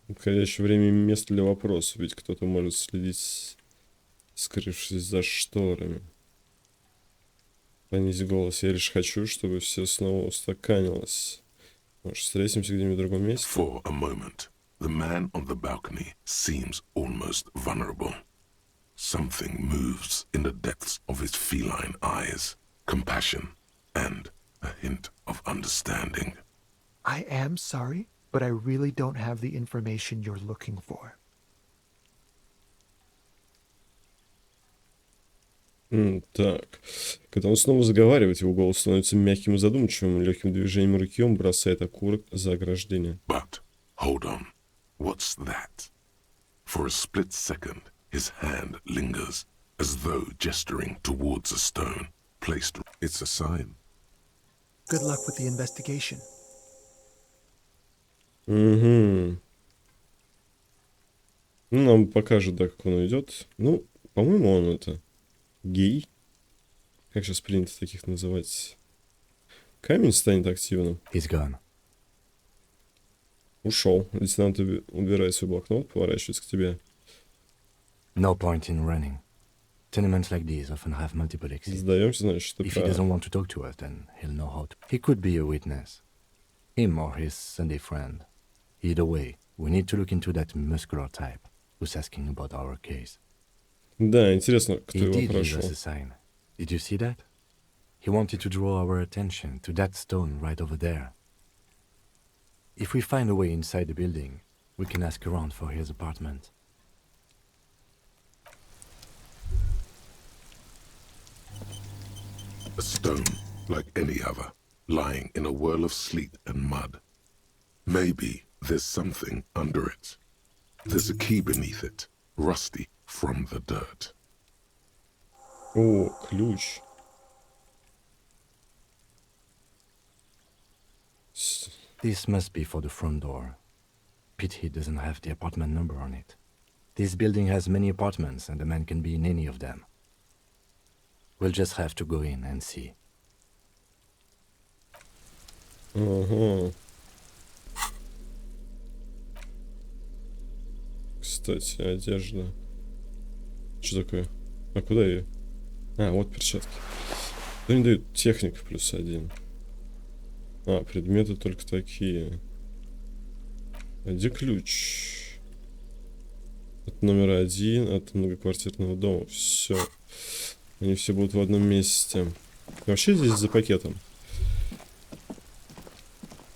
Подходящее время и место для вопросов, ведь кто-то может следить, скрывшись за шторами. Понизь голос. Я лишь хочу, чтобы все снова устаканилось. Может, встретимся где-нибудь в другом месте? For a moment, the man on the balcony seems almost vulnerable. Something moves in the depths of his feline eyes, compassion and a hint of understanding. I am sorry, but I really don't have the information you're looking for. Так. Когда он снова заговаривает, его голос становится мягким и задумчивым. Легким движением руки он бросает окурок за ограждение. But, hold on, what's that? For a split second, his hand lingers, as though gesturing towards a stone placed. It's a sign. Good luck with the investigation. Угу. Ну, нам покажет, да, как он идет. Ну, по-моему, он это... гей? Как сейчас принято таких называть? Камень станет активным. He's gone. Ушел. Лейтенант убирает свой блокнот, поворачивается к тебе. No point in running. Tenements like these often have multiple exits. Сдаемся, значит, If he doesn't want to talk to us, then he'll know how to. He could be a witness. Him or his Sunday friend. Either way, we need to look into that muscular type who's asking about our case. Да, интересно, кто He его did leave прошел. us a sign. Did you see that? He wanted to draw our attention to that stone right over there. If we find a way inside the building, we can ask around for his apartment. A stone like any other, lying in a whirl of sleet and mud. Maybe there's something under it. There's a key beneath it, rusty from the dirt. О, ключ. This must be for the front door. Pity he doesn't have the apartment number on it. This building has many apartments and the man can be in any of them. We'll just have to go in and see. Ага. Кстати, одежда. Что такое? А куда ее? А, вот перчатки. Что не дают? Техника +1. А, предметы только такие. А где ключ? От номера 1, от многоквартирного дома. Все. Они все будут в одном месте. Вообще здесь за пакетом.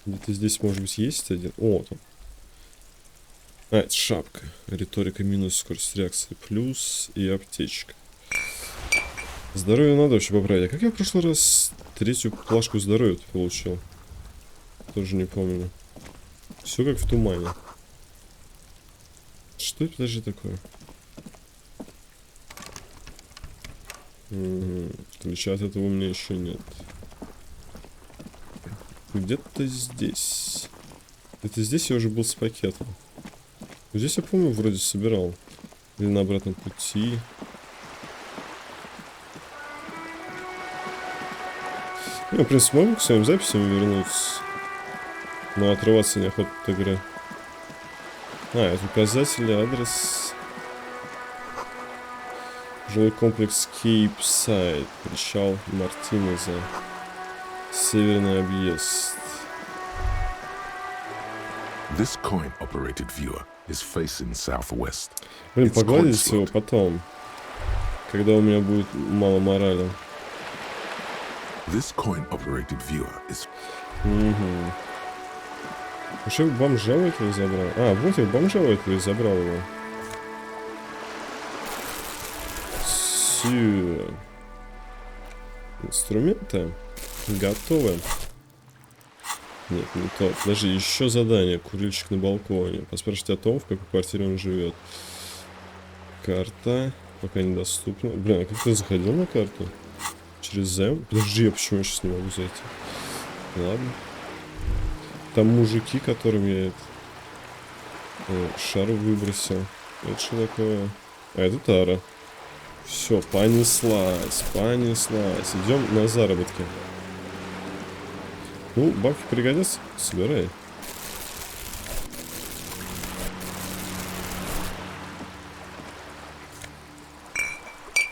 Где-то здесь, может быть, есть один. О, там. А, это шапка. Риторика минус, скорость реакции плюс и аптечка. Здоровье надо вообще поправить. А как я в прошлый раз 3-ю плашку здоровья получил? Тоже не помню. Все как в тумане. Что это даже такое? Ключа от этого у меня еще нет. Где-то здесь. Это здесь я уже был с пакетом. Здесь я помню, вроде собирал. Или на обратном пути. Ну, в принципе, могу к своим записям вернуться. Но отрываться неохота от игры. А, это указатель, адрес. Жилой комплекс Кейпсайд. Причал Мартинеза. Северный объезд. This coin-operated viewer is facing southwest. Блин, It's погладить coin его slot. потом. Когда у меня будет мало морали. This coin-operated viewer is Угу. Уж я бомжа у этого забрал. А, вот я бомжа у этого и забрал его. Все. Инструменты готовы. Нет, не то. Подожди, еще задание. Курильщик на балконе. Поспрашивайте о том, в какой квартире он живет. Карта. Пока недоступна. Блин, а как ты заходил на карту? Через займ? Подожди, я почему сейчас не могу зайти? Ладно. Там мужики, которым я это... шар выбросил. Это что такое? А, это тара. Все, понеслась, понеслась. Идем на заработки. Ну, бабки пригодятся. Собирай.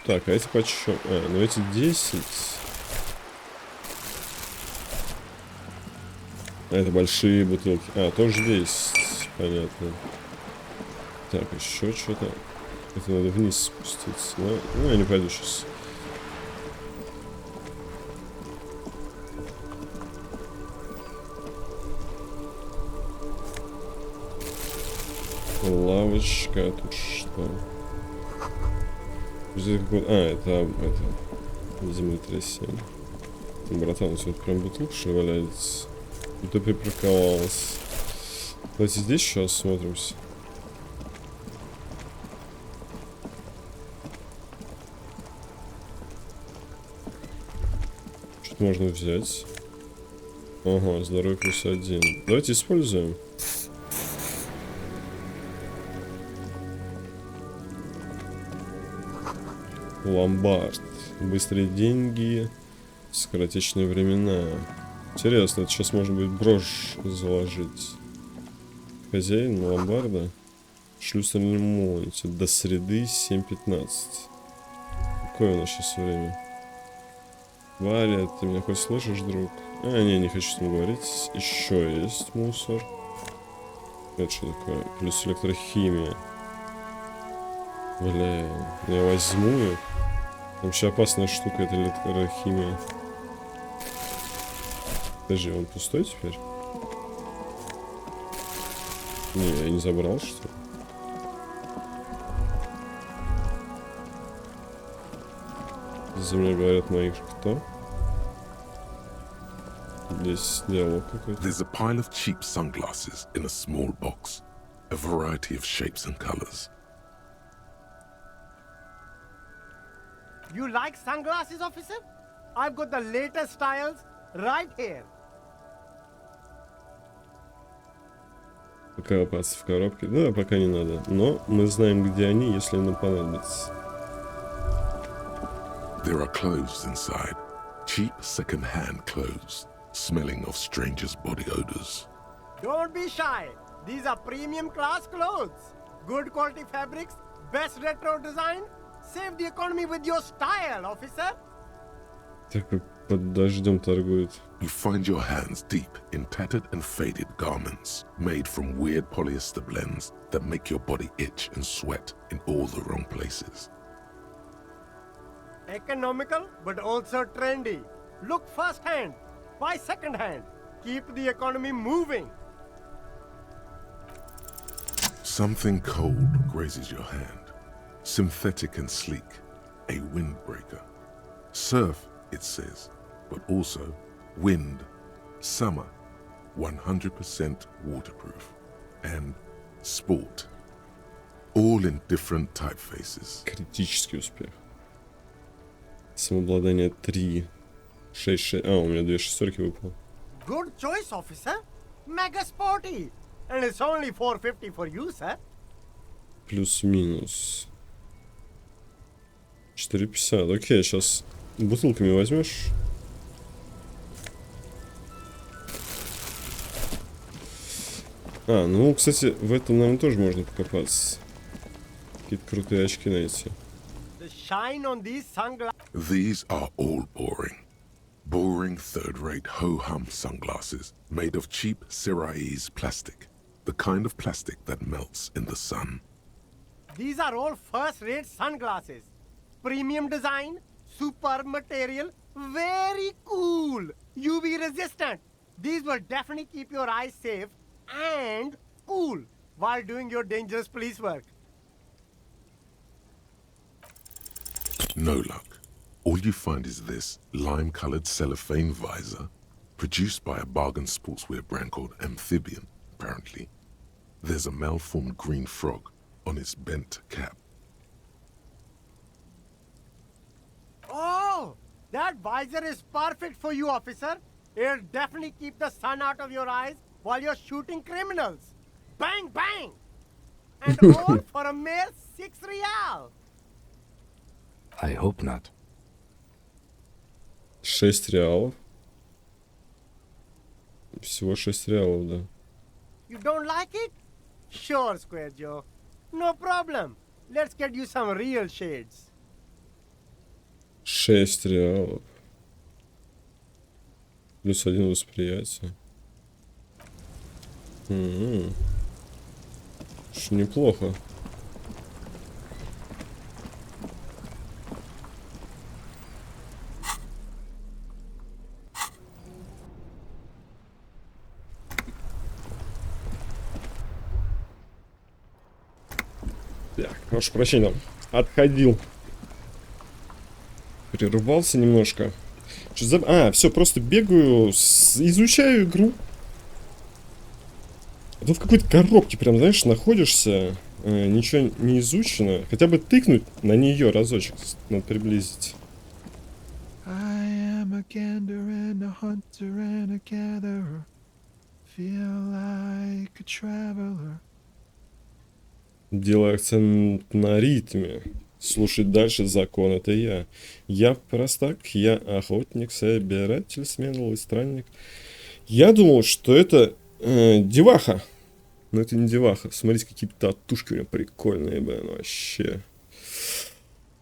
Так, а эти почем? А, ну эти 10. А это большие бутылки. А, тоже 10. Понятно. Так, еще что-то. Это надо вниз спуститься. Ну, я не пойду сейчас. Лавочка, тут что? Здесь какой-то... А, это землетрясение. Братан, у тебя прям бутылка что валяется. Это припарковалась. Давайте здесь еще осмотримся. Что-то можно взять. Ага, здоровье +1. Давайте используем. Ломбард. Быстрые деньги. Скоротечные времена. Интересно, это сейчас можно будет брошь заложить. Хозяин ломбарда. Шлюз на ремонте. До среды 7:15. Какое у нас сейчас время? Варя, ты меня хоть слышишь, друг? Не хочу с ним говорить. Еще есть мусор. Это что такое? Плюс электрохимия. Бля, я возьму ее. Вообще опасная штука, это электрохимия. Подожди, он пустой теперь? Не, я не забрал, что ли? За меня говорят моих кто? Здесь диалог какой-то. There's a pile of cheap sunglasses in a small box, a variety of shapes and colors. You like sunglasses, officer? I've got the latest styles right here. Пока копаться в коробке. Да, пока не надо. Но мы знаем, где они, если нам понадобится. There are clothes inside, cheap second-hand clothes, smelling of strangers' body odors. Don't be shy. These are premium class clothes. Good quality fabrics, best retro design. Save the economy with your style, officer. Так как под дождем торгуют. You find your hands deep in tattered and faded garments made from weird polyester blends that make your body itch and sweat in all the wrong places. Economical, but also trendy. Look first-hand, buy second-hand. Keep the economy moving. Something cold grazes your hand. Synthetic and sleek, a windbreaker. Surf, it says, but also wind, summer, 100% waterproof, and sport. All in different typefaces. Критический успех. Самообладание 3. 6. У меня 2 шестерки выпало. Good choice, officer. Mega sporty. And it's only $4.50 for you, sir. Плюс-минус. 4,50. Окей, сейчас бутылками возьмешь. Ну, кстати, в этом, наверное, тоже можно покопаться. Какие-то крутые очки найти. The shine on these sunglasses. These are all boring. Boring third-rate ho-hum sunglasses made of cheap Syrahese plastic. The kind of plastic that melts in the sun. These are all first-rate sunglasses. Premium design, superb material, very cool. UV resistant. These will definitely keep your eyes safe and cool while doing your dangerous police work. No luck. All you find is this lime-colored cellophane visor, produced by a bargain sportswear brand called Amphibian, apparently. There's a malformed green frog on its bent cap. Oh, that visor is perfect for you, officer. It'll definitely keep the sun out of your eyes while you're shooting criminals. Bang, bang! And all for a mere 6 real. I hope not. 6 реалов. Всего 6 реалов, да. You don't like it? Sure, Square Joe. No problem. Let's get you some real shades. 6 реалов. Плюс 1 восприятие. Что неплохо. Так, прошу прощения, отходил. Прерывался немножко. Все, просто бегаю, изучаю игру. А тут в какой-то коробке прям, знаешь, находишься, ничего не изучено. Хотя бы тыкнуть на нее разочек, надо приблизить. I am a gander and a hunter and a gatherer. Feel like a traveler. Делаю акцент на ритме. Слушать дальше закон — это я. Я простак, я охотник, собиратель, смелый странник. Я думал, что это деваха. Но это не деваха. Смотрите, какие татушки у меня прикольные, блин, вообще.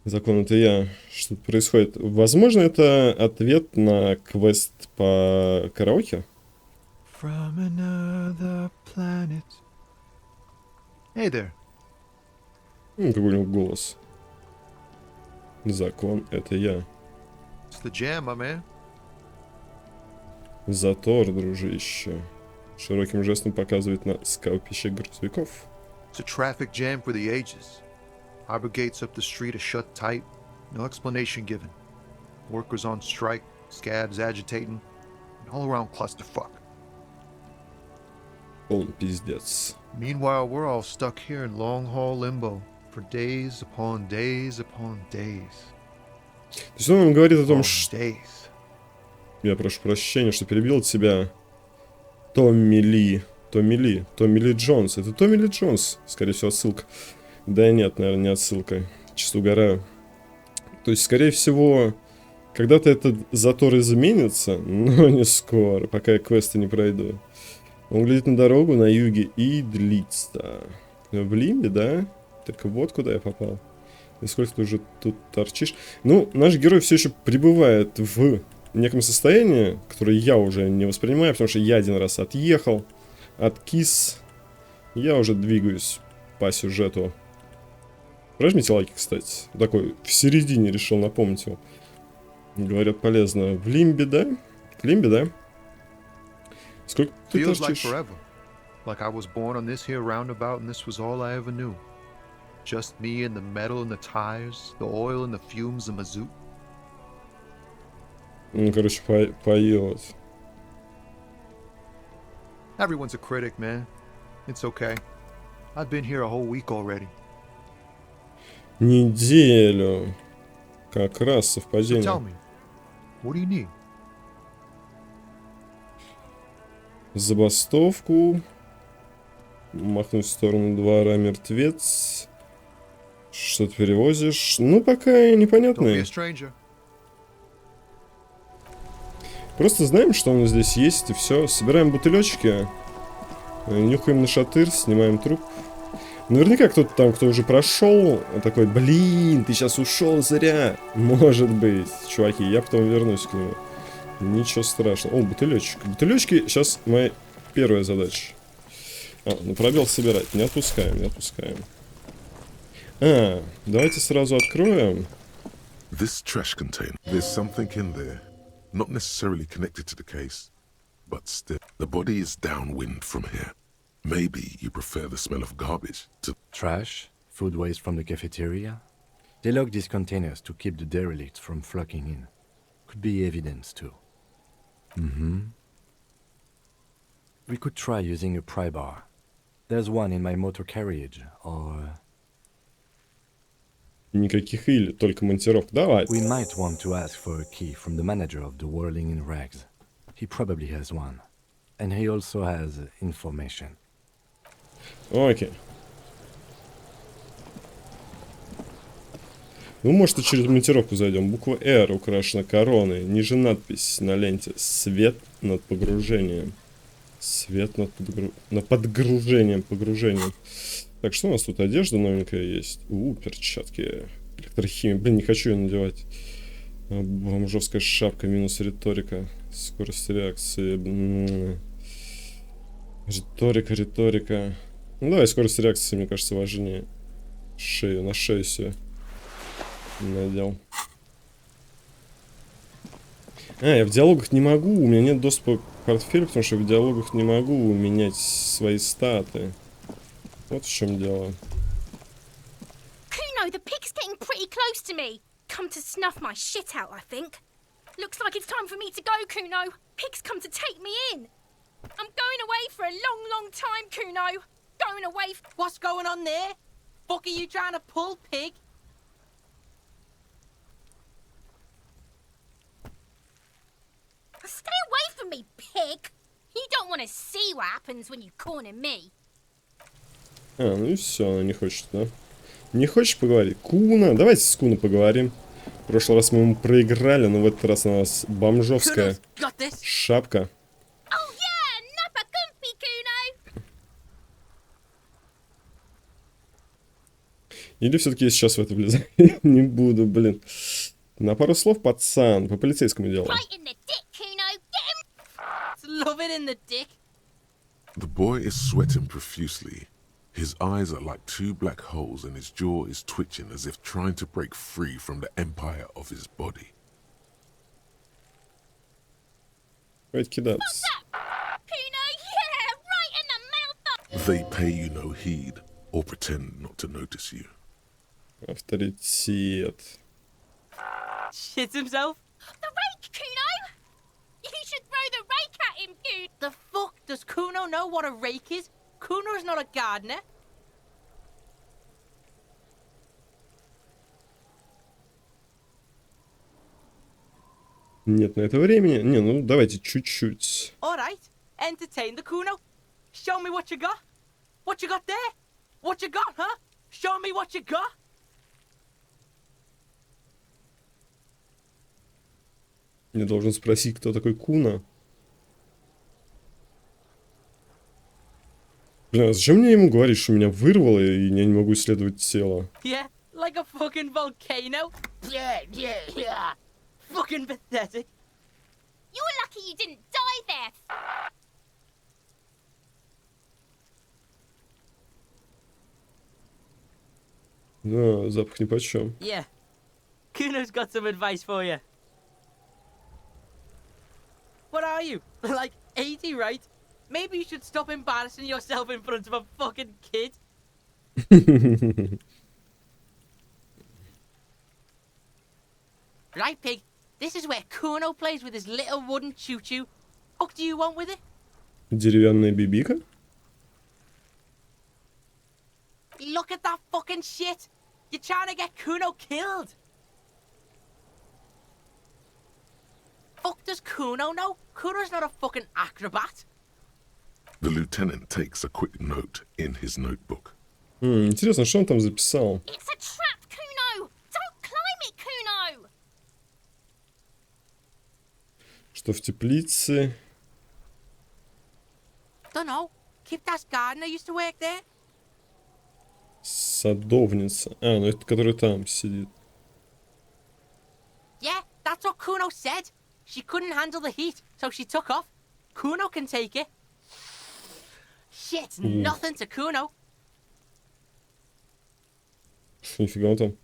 Закон это я. Что происходит? Возможно, это ответ на квест по караоке? From another planet. Hey there. Какой у него голос. Закон это я. It's the jam, my man. Затор, дружище. Широким жестом показывает на скалпище грузовиков. It's a traffic jam for the ages. Harbor gates up the street are shut tight. No explanation given. Workers on strike, scabs agitating, an all-around clusterfuck. Полный пиздец. Meanwhile, we're all stuck here in long-haul limbo for days upon days upon days. То есть он нам говорит о том, что... Days. Я прошу прощения, что перебил тебя. Томми Ли Джонс. Это Томми Ли Джонс. Скорее всего, отсылка. Да нет, наверное, не отсылка. Чисто угораю. То есть, скорее всего, когда-то этот затор изменится, но не скоро, пока я квесты не пройду. Он глядит на дорогу на юге и длится. В Лимбе, да? Так вот куда я попал. И сколько ты уже тут торчишь? Ну, наш герой все еще пребывает в неком состоянии, которое я уже не воспринимаю, потому что я один раз отъехал, откис. Я уже двигаюсь по сюжету. Прожмите лайки, кстати. Такой в середине решил напомнить его. Говорят, полезно. В Лимбе, да? В Лимбе, да? Сколько ты Feels like торчишь? forever. Like I was born on this here roundabout and this was all I ever knew. Just me and the metal and the tires, the oil and the fumes of mazout. Ну, короче, поет. Everyone's a critic, man. It's okay. I've been here a whole week already. Неделю. Как раз So совпадение. tell me, what do you need? Забастовку. Махнуть в сторону двора мертвец. Что ты перевозишь? Ну, пока Don't be a непонятно. stranger. Просто знаем, что у нас здесь есть, и все. Собираем бутылечки. Нюхаем на шатырь, снимаем труп. Наверняка кто-то там, кто уже прошел, такой: блин, ты сейчас ушел зря. Может быть, чуваки, я потом вернусь к нему. Ничего страшного. О, бутылечек. Бутылечки сейчас моя первая задача. Ну пробел собирать. Не отпускаем, не отпускаем. Давайте сразу откроем. This trash container, there's something in there, not necessarily connected to the case, but still. The body is downwind from here. Maybe you prefer the smell of garbage to Trash, food waste from the cafeteria. They lock these containers to keep the derelicts from flocking in. Could be evidence too. We could try using a pry bar. There's one in my motor carriage, or Никаких или, только монтировка. Давай. we might want to ask for a key from the manager of the Whirling in Rags. He probably has one. And he also has information. Окей. Ну, может, и через монтировку зайдем. Буква R украшена короной. Ниже надпись на ленте: свет над погружением. Свет над подгружением, погружением. Так, что у нас тут? Одежда новенькая есть. Перчатки. Электрохимия. Блин, не хочу ее надевать. Бомжовская шапка, минус риторика. Скорость реакции. Риторика. Ну, давай, скорость реакции, мне кажется, важнее. Шею, на шею себе надел. Я в диалогах не могу. У меня нет доступа к портфелю, потому что в диалогах не могу менять свои статы. Вот в чем дело. Kuno, the pig's getting pretty close to me. Come to snuff my shit out, I think. Looks like it's time for me to go, Kuno. Pig's come to take me in. I'm going away for a long, long time, Kuno. Going away. What's going on there? Fuck are you trying to pull, pig? Stay away from me, pig. You don't want to see what happens when you corner me. Ну и все, она не хочет, да? Не хочешь поговорить? Куна, давайте с Куна поговорим. В прошлый раз мы ему проиграли, но в этот раз у нас бомжовская Kuno's got this. шапка. Oh yeah, nappa gumpy, Kuno. Или все-таки я сейчас в это влезаю? Не буду, блин. На пару слов, пацан, по полицейскому делу. Right in the dick, Kuno. Get him. Love it in the dick. The boy is sweating profusely. His eyes are like two black holes and his jaw is twitching as if trying to break free from the empire of his body. Давайте кидаться. Kuno, yeah, right in the mouth. They pay you no heed or pretend not to notice you. Авторитет. Shit himself? The rake, Kuno. You should throw the rake at him, Kuno. The fuck? Does Kuno know what a rake is? Kuno's not a gardener. Нет на это времени. Не, ну давайте чуть-чуть. Alright, entertain the Kuno. Show me what you got. What you got there? What you got, huh? Show me what you got. Я должен спросить, кто такой Куна. Бля, зачем мне ему говорить, что меня вырвало, и я не могу исследовать тело? Yeah, like a fucking volcano. Yeah. Fucking pathetic. You're lucky you didn't die there. Да, запах нипочем. Yeah. Kuno's got some advice for you. What are you? Like 80, right? Maybe you should stop embarrassing yourself in front of a fucking kid. Right, pig. This is where Kuno plays with his little wooden choo-choo. What do you want with it? Деревянная бибика? Look at that fucking shit. You're trying to get Kuno killed. Fuck does Kuno know? Kuno's not a fucking acrobat. The lieutenant takes a quick note in his notebook. Интересно, что он там записал? It's a trap, Kuno. Don't climb it, Kuno. Что в теплице? Dunno. Kipta's gardener used to work there. Садовница. А, ну это который там сидит. Yeah, that's what Kuno said. She couldn't handle the heat, so she took off. Kuno can take it. Shit's nothing to Kuno. Нифига он там.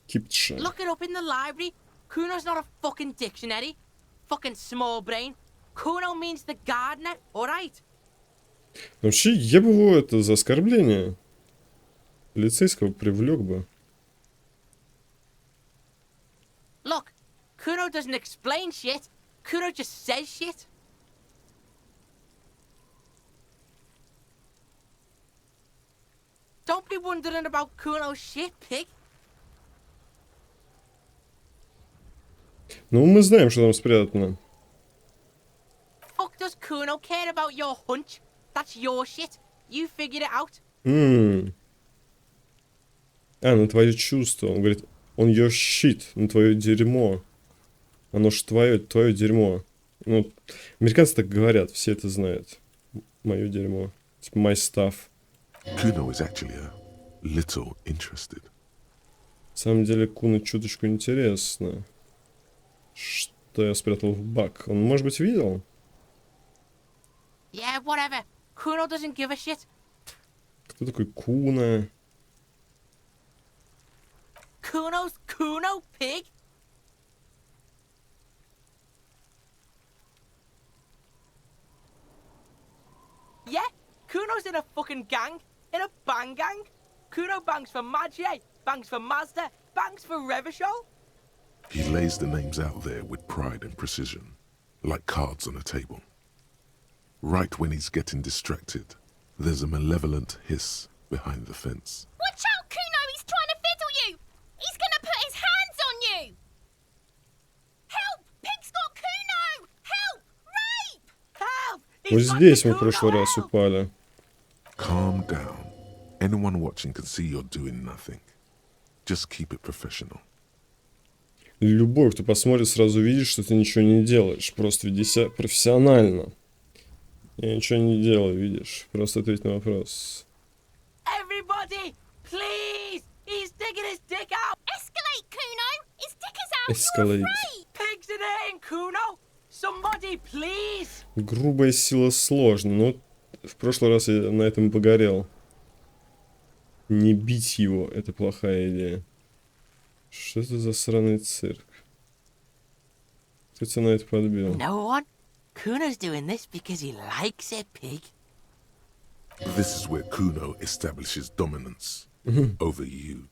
Кипча. Look it up in the library. Kuno's not a fucking dictionary. Fucking small brain. Kuno means the gardener, alright? Вообще, я бы его это за оскорбление полицейского привлек бы. Look, Kuno doesn't explain shit. Kuno just says shit. Don't be wondering about Kuno's shit, pig. Ну, мы знаем, что там спрятано. Fuck does Kuno care about your hunch? That's your shit. You figured it out. А, на твое чувство. Он говорит, on your shit, на твое дерьмо. Оно ж твое дерьмо. Ну, американцы так говорят, все это знают. Мое дерьмо. Типа, my stuff. Kuno is actually a little interested. На самом деле, Куна чуточку интересно. Что я спрятал в бак. Он, может быть, видел? Yeah, whatever. Kuno doesn't give a shit. Кто такой Куна? Kuno's Kuno, pig. Yeah, Kuno's in a fucking gang. In a bang gang. Kuno bangs for Maggie, bangs for Mazda, bangs for Revachol. He lays the names out there with pride and precision, like cards on a table. Right when he's getting distracted, there's a malevolent hiss behind the fence. Watch out, Kuno. He's trying to fiddle you. He's going to put his hands on you. Help! Pig's got Kuno. Help! Rape! Help! Вот здесь мы в прошлый раз упали. Calm down. Anyone watching can see you're doing nothing. Just keep it professional. Любой, кто посмотрит, сразу видит, что ты ничего не делаешь. Просто веди себя профессионально. Я ничего не делаю, видишь. Просто ответь на вопрос. Everybody, please! He's digging his dick out! Escalate, Kuno! His dick is out! Escalate. You're afraid! Pigs in here, Kuno! Somebody, please! Грубая сила сложно, но в прошлый раз я на этом погорел. Не бить его, это плохая идея. Что это за сраный цирк? Кто тебя на это подбил? No one? Kuno's doing this because he likes it, pig. This is where Kuno establishes dominance over you.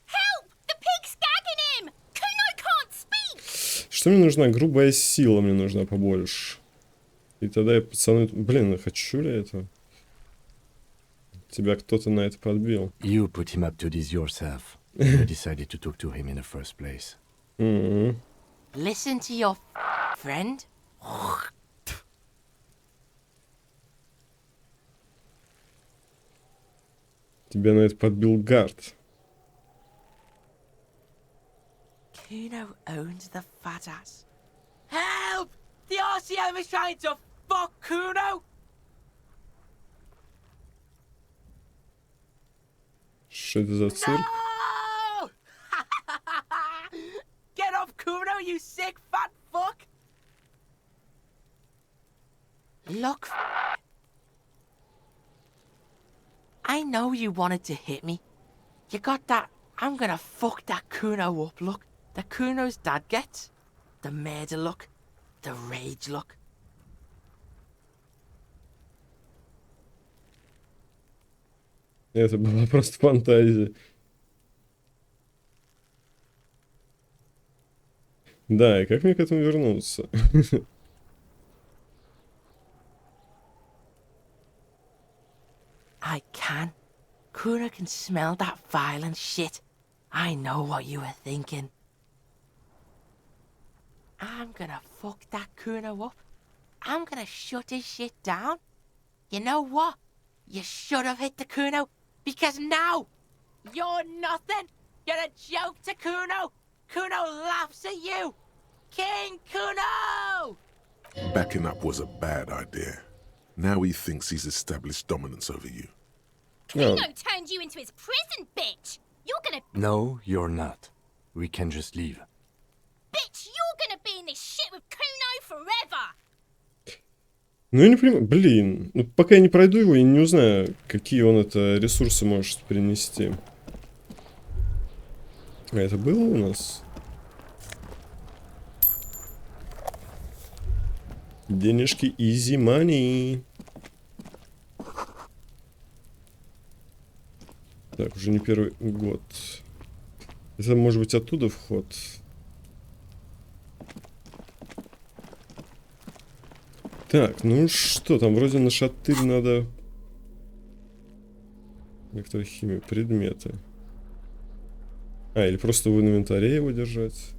Help! The pig's gagging him! Kuno can't speak! Что мне нужна? Грубая сила мне нужна побольше. И тогда я пацаны... Блин, хочу ли это? Тебя кто-то на это подбил. You put him up to this yourself. You decided to talk to him in the first place. Listen to your friend. Тебя на это подбил Гард. Kuno owns the fat ass. Help! The RCM is trying to fuck Kuno! Что это за цирк? No! Get up, Kuno, you sick fat fuck! Look, I know you wanted to hit me. You got that I'm gonna fuck that Kuno up look that Kuno's dad gets. The murder look. The rage look. Это была просто фантазия. Да, и как мне к этому вернуться? I can. Kuno can smell that violent shit. I know what you were thinking. I'm gonna fuck that Kuno up. I'm gonna shut his shit down. You know what? You should have hit the Kuno, because now you're nothing. You're a joke to Kuno. Kuno laughs at you. King Kuno! Backing up was a bad idea. Now he thinks he's established dominance over you. Kuno turned you into his prison, bitch! You're gonna... No, you're not. We can just leave. Bitch, you're gonna be in this shit with Kuno forever! Ну, я не понимаю, блин. Ну, пока я не пройду его, я не узнаю, какие он это ресурсы может принести. А это было у нас? Денежки easy money. Так, уже не первый год. Это может быть оттуда вход. Так, ну что, там вроде на шатырь надо... Некоторые химии, предметы. А, или просто в инвентаре его держать.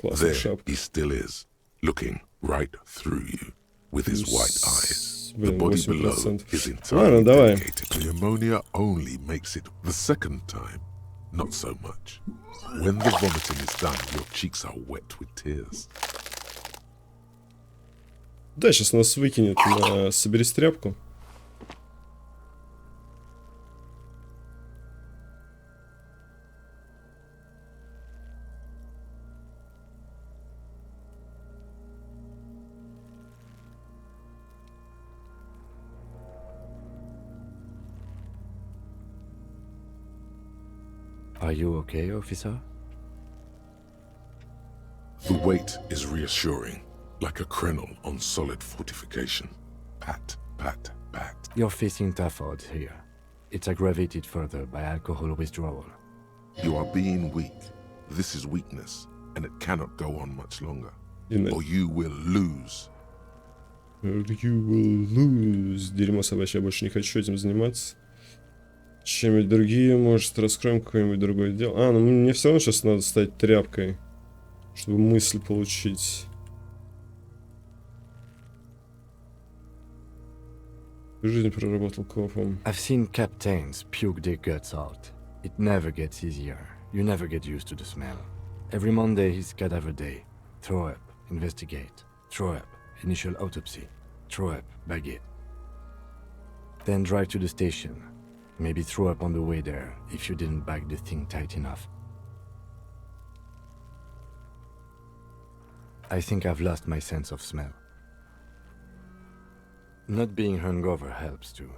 Классная There шапка. he still is, looking right through you with his white eyes. The Блин, body below 8%. is Ладно, entirely давай. dedicated. The ammonia only makes it the second time, not so much. When the vomiting is done, your cheeks are wet with tears. Да, сейчас нас выкинет на собери стряпку. Are you okay, officer? The weight is reassuring, like a crenel on solid fortification. Pat, pat, pat. You're facing tough odds here. It's aggravated further by alcohol withdrawal. You are being weak. This is weakness, and it cannot go on much longer. Or you will lose. You will lose. Дерьмо собачье, я больше не хочу этим заниматься. Чем-нибудь другие, может, раскроем какое-нибудь другое дело. А, ну мне все равно сейчас надо стать тряпкой, чтобы мысль получить. Жизнь проработал копом. I've seen captains puke their guts out. It never gets easier. You never get used to the smell. Every Monday is cadaver day. Throw up, investigate. Throw up, initial autopsy. throw up, bag it. Then drive to the station. Maybe throw up on the way there if you didn't bag the thing tight enough. I think I've lost my sense of smell. Not being hungover helps too.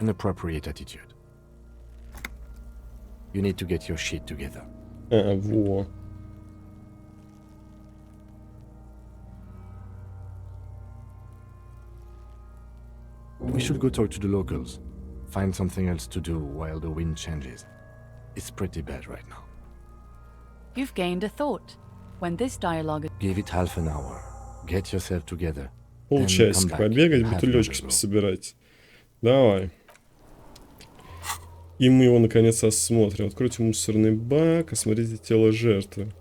An appropriate attitude. You need to get your shit together. Во. We should go talk to the locals. Find something else to do while the wind changes. It's pretty bad right now. You've gained a thought. When this dialogue... Give it half an hour. Get yourself together. Полчасика побегать, бутылечки пособирать. Давай. И мы его наконец осмотрим. Откройте мусорный бак, осмотрите тело жертвы.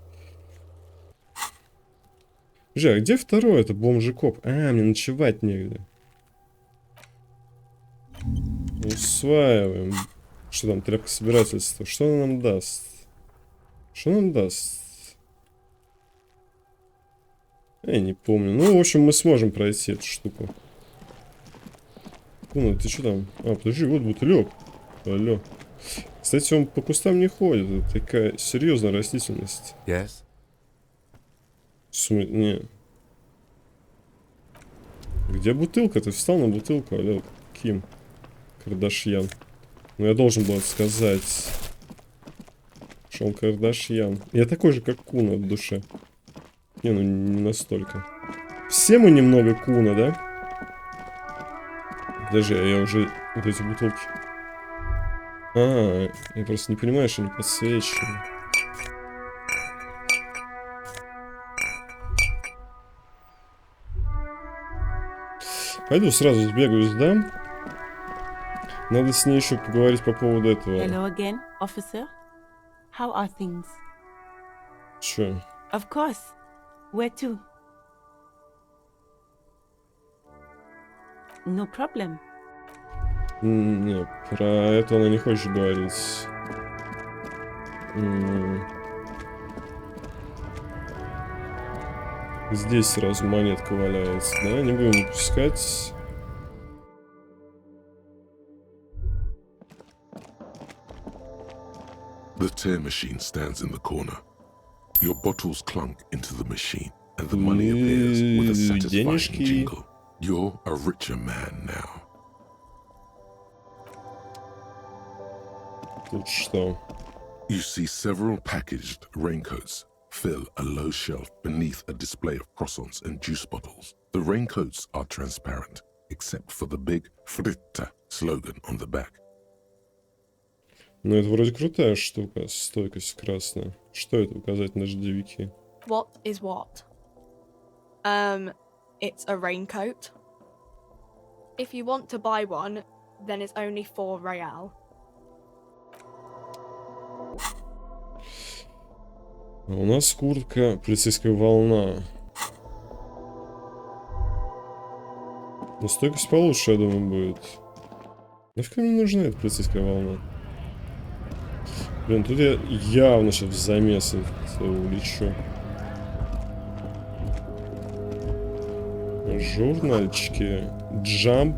Слушай, а где второй? Это бомжи-коп. А, мне ночевать негде. Усваиваем. Что там, тряпка собирательства? Что она нам даст? Что нам даст? Я не помню. Ну, в общем, мы сможем пройти эту штуку. Ну, ты что там? А, подожди, вот бутылек. Алло. Кстати, он по кустам не ходит. Это такая серьезная растительность. Yes. Не. Где бутылка? Ты встал на бутылку, алло, Ким Кардашьян. Ну, я должен был сказать, что он Кардашьян. Я такой же, как Куна в душе. Не, ну не настолько. Все мы немного Куна, да? Подожди, я уже вот эти бутылки. А, я просто не понимаю, что они подсвечены. Пойду сразу сбегаю, сдам. Надо с ней еще поговорить по поводу этого. Hello again, officer. How are things? Че? Of course. Where to? No problem. Не, про это она не хочет говорить. Здесь сразу монетка валяется, да? Не будем выпускать. The tear machine stands in the corner. Your bottles clunk into the machine, and the money appears with a satisfying jingle. You're a richer man now. Тут что? You see several packaged raincoats fill a low shelf beneath a display of croissants and juice bottles. The raincoats are transparent, except for the big Fritta slogan on the back. Ну, это вроде крутая штука, стойкость красная. Что это, указать на ждевики? What is what? It's a raincoat. If you want to buy one, then it's only 4 real. А у нас куртка, полицейская волна. Но стойкость получше, я думаю, будет. Нафиг мне нужна эта полицейская волна? Блин, тут я явно сейчас в замес улечу. Журнальчики. Jump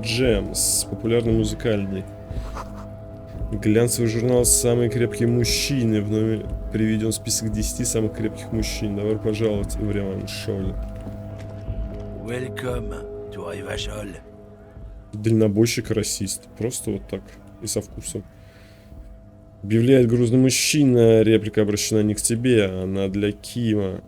Gems. Популярный музыкальный. Глянцевый журнал «Самые крепкие мужчины». В номере приведен список 10 самых крепких мужчин. Добро пожаловать в Реваншоль. Welcome to Реваншоль. Дальнобойщик-расист. Просто вот так. И со вкусом. Объявляет грузный мужчина. Реплика обращена не к тебе, а она для Кима.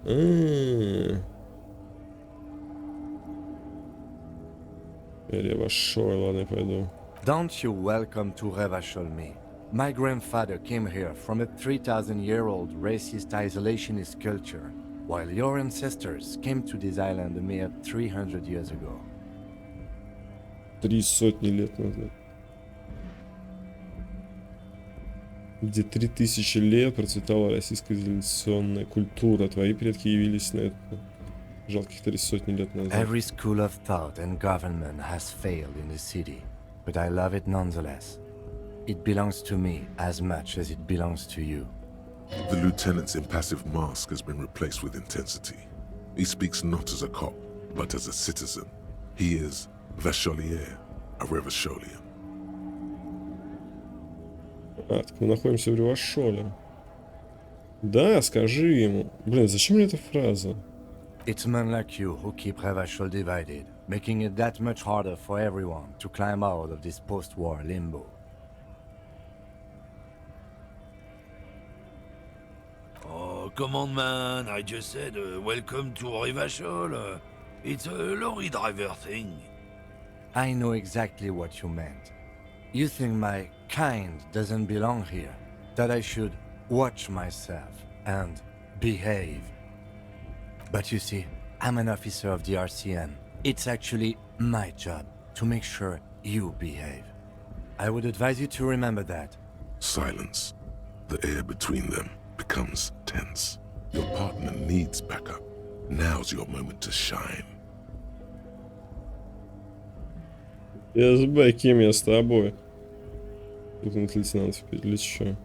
Реваншоль, ладно, я пойду. Don't you welcome to Revachol me. My grandfather came here from a 3,000-year-old racist isolationist culture, while your ancestors came to this island a mere 300 years ago. 300 лет назад. Где 3000 лет процветала российская изоляционная культура. Твои предки явились на это жалких 300 лет назад. Every school of thought and government has failed in the city, but I love it nonetheless. It belongs to me as much as it belongs to you. The lieutenant's impassive mask has been replaced with intensity. He speaks not as a cop, but as a citizen. He is Vacholier, a Revacholian. Так мы находимся в Ревашоле. Да, скажи ему. Блин, зачем мне эта фраза? It's men like you who keep Revachol divided, making it that much harder for everyone to climb out of this post-war limbo. Oh, come on, man. I just said welcome to Revachol. It's a lorry driver thing. I know exactly what you meant. You think my kind doesn't belong here, that I should watch myself and behave. But you see, I'm an officer of the RCM. It's actually my job to make sure you behave. I would advise you to remember that. Silence. The air between them becomes tense. Your partner needs backup. Now's your moment to shine. СБ, кем я с тобой? Лейтенант теперь или что?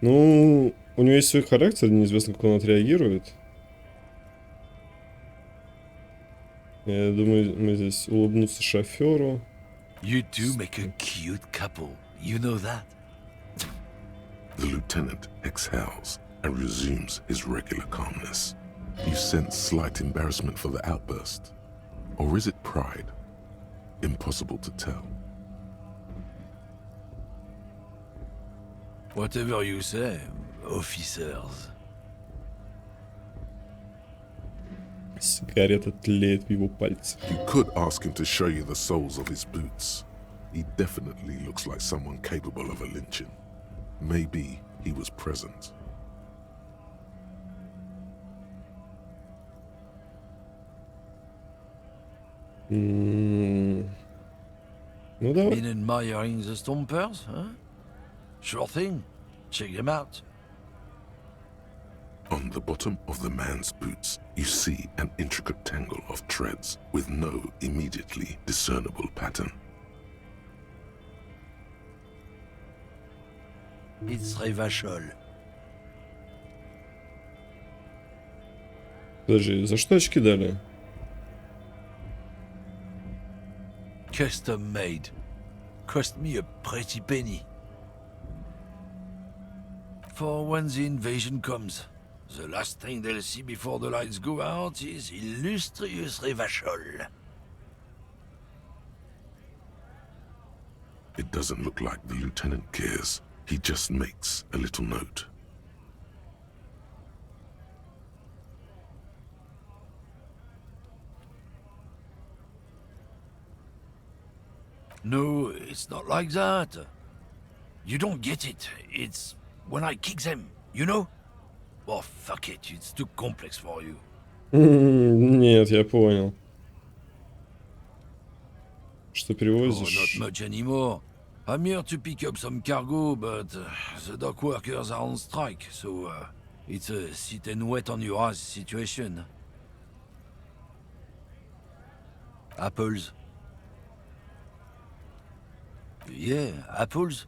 Ну, у него есть свой характер, неизвестно, как он отреагирует. Я думаю, мы здесь улыбнуться шоферу. You two make a cute couple. You know that. The lieutenant exhales and resumes his regular calmness. You sense slight embarrassment for the outburst. Or is it pride? Impossible to tell. Whatever you say, officers. Сигарета тлеет в его пальце. You could ask him to show you the soles of his boots. He definitely looks like someone capable of a lynching. Maybe he was present. Ну давай. Been admiring the stompers, huh? Sure thing. Check them out. On the bottom of the man's boots, you see an intricate tangle of treads with no immediately discernible pattern. It's Revachol. Подожди, за что очки дали? Custom made. Cost me a pretty penny. For when the invasion comes, the last thing they'll see before the lights go out is illustrious Revachol. It doesn't look like the lieutenant cares. He just makes a little note. No, it's not like that. You don't get it. It's when I kick them, you know? Oh, fuck it. It's too complex for you. Нет, я понял. Что Oh, перевозишь? not much anymore. I'm here to pick up some cargo, but the dock workers are on strike, so it's a sit and wait on your ass situation. Apples. Yeah, apples.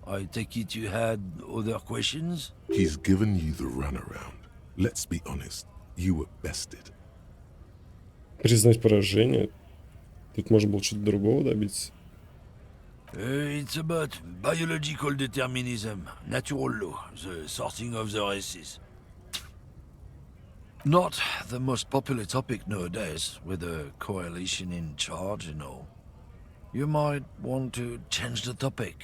I take it you had other questions? He's given you the runaround. Let's be honest, you were bested. Признать поражение. Тут можно было что-то другого добиться. It's about biological determinism, natural law, the sorting of the races. Not the most popular topic nowadays, with a coalition in charge and all. You might want to change the topic.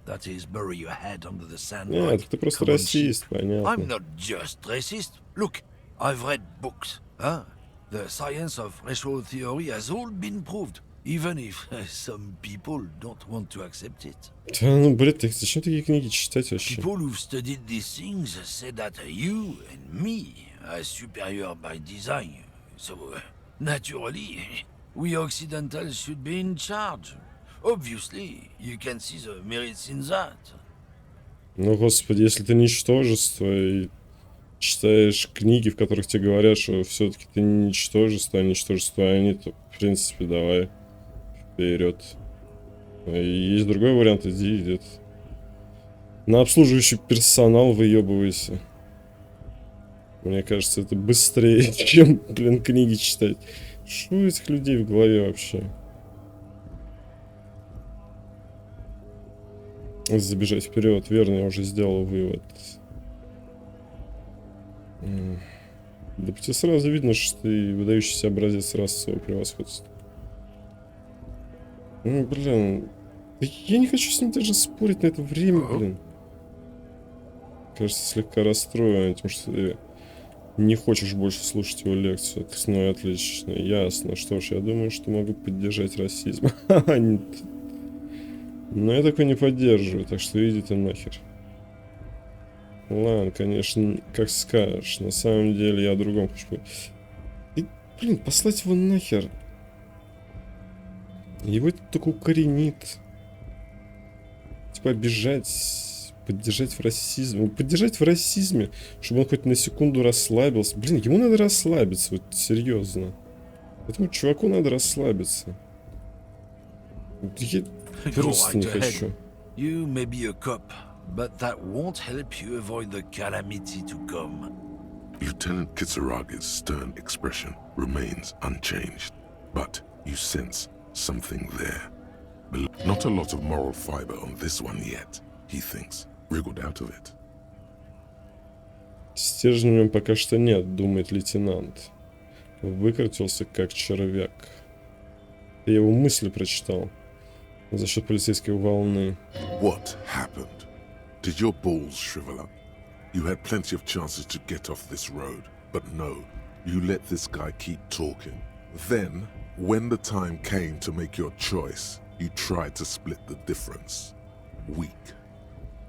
That is, bury your head under the sand. Нет, ты просто расист, понятно. I'm not just racist. Look, I've read books. Huh? The science of racial theory has all been proved, even if some people don't want to accept it. Да ну, блин, ты зачем такие книги читать вообще? People who've studied these things say that you and me are superior by design. So, naturally, we Occidentals should be in charge. Obviously, you can see the merits in that. Ну, господи, если ты ничтожество и читаешь книги, в которых тебе говорят, что все-таки ты не ничтожество, а ничтожество они, то, в принципе, давай вперед. Есть другой вариант, иди, идет. На обслуживающий персонал выебывайся. Мне кажется, это быстрее, чем, блин, книги читать. Что у этих людей в голове вообще? Забежать вперед, верно, я уже сделал вывод. Да по тебе сразу видно, что ты выдающийся образец расового превосходства. Ну, блин. Я не хочу с ним даже спорить на это время, блин. Кажется, слегка расстроен тем, что ты не хочешь больше слушать его лекцию. Ну, отлично, ясно. Что ж, я думаю, что могу поддержать расизм. Но я такой не поддерживаю, так что иди ты нахер. Ладно, конечно, как скажешь. На самом деле я о другом хочу. И, блин, послать его нахер. Его это только укоренит. Типа обижать, поддержать в расизме. Поддержать в расизме, чтобы он хоть на секунду расслабился. Блин, ему надо расслабиться, вот серьезно. Этому чуваку надо расслабиться. Я просто не хочу. You may be a cop, but that won't help you avoid the calamity to come. Lieutenant Kisaraga's stern expression remains unchanged, but you sense something there. Not a lot of moral fiber on this one yet, he thinks, wriggled out of it. Стержня в нем пока что нет, думает лейтенант. Выкрутился как червяк. Я его мысли прочитал. За счет полицейской волны. What happened? Did your balls shrivel up? You had plenty of chances to get off this road, but no, you let this guy keep talking. Then, when the time came to make your choice, you tried to split the difference. Weak.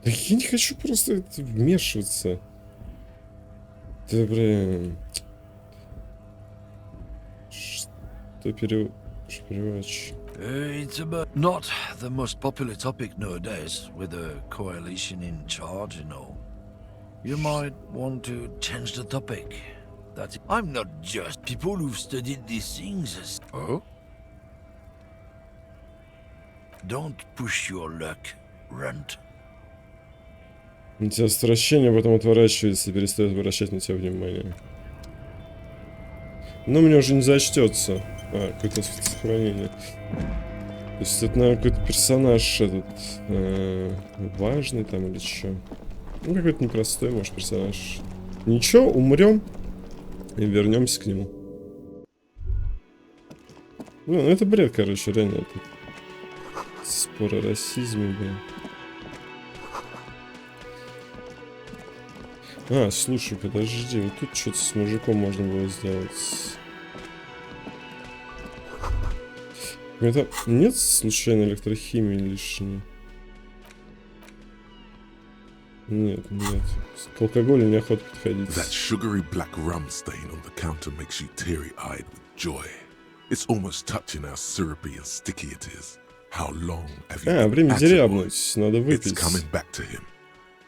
Да я не хочу просто вмешиваться. Да блин. Что переводчик? It's about not the most popular topic nowadays, with a coalition in charge and all. You might want to change the topic. That I'm not just people who've studied these things. Oh? Don't push your luck, Runt. У тебя отвращение, потом отворачивается и перестает обращать на тебя внимание. Но мне уже не зачтется. А, какое-то сохранение. То есть это, наверное, какой-то персонаж этот важный там или что? Ну, какой-то непростой, может, персонаж. Ничего, умрем и вернемся к нему. Ну, это бред, короче, реально. Это спор о расизме, блин. А, слушай, подожди, вот тут что-то с мужиком можно было сделать. Это нет случайно электрохимии лишней? Нет, нет. К алкоголю неохота подходить. That sugary black rum stain on the counter makes you teary-eyed with joy. It's almost touching how syrupy and sticky it is. How long have you been время at it? дерябнуть, надо выпить. It's coming back to him.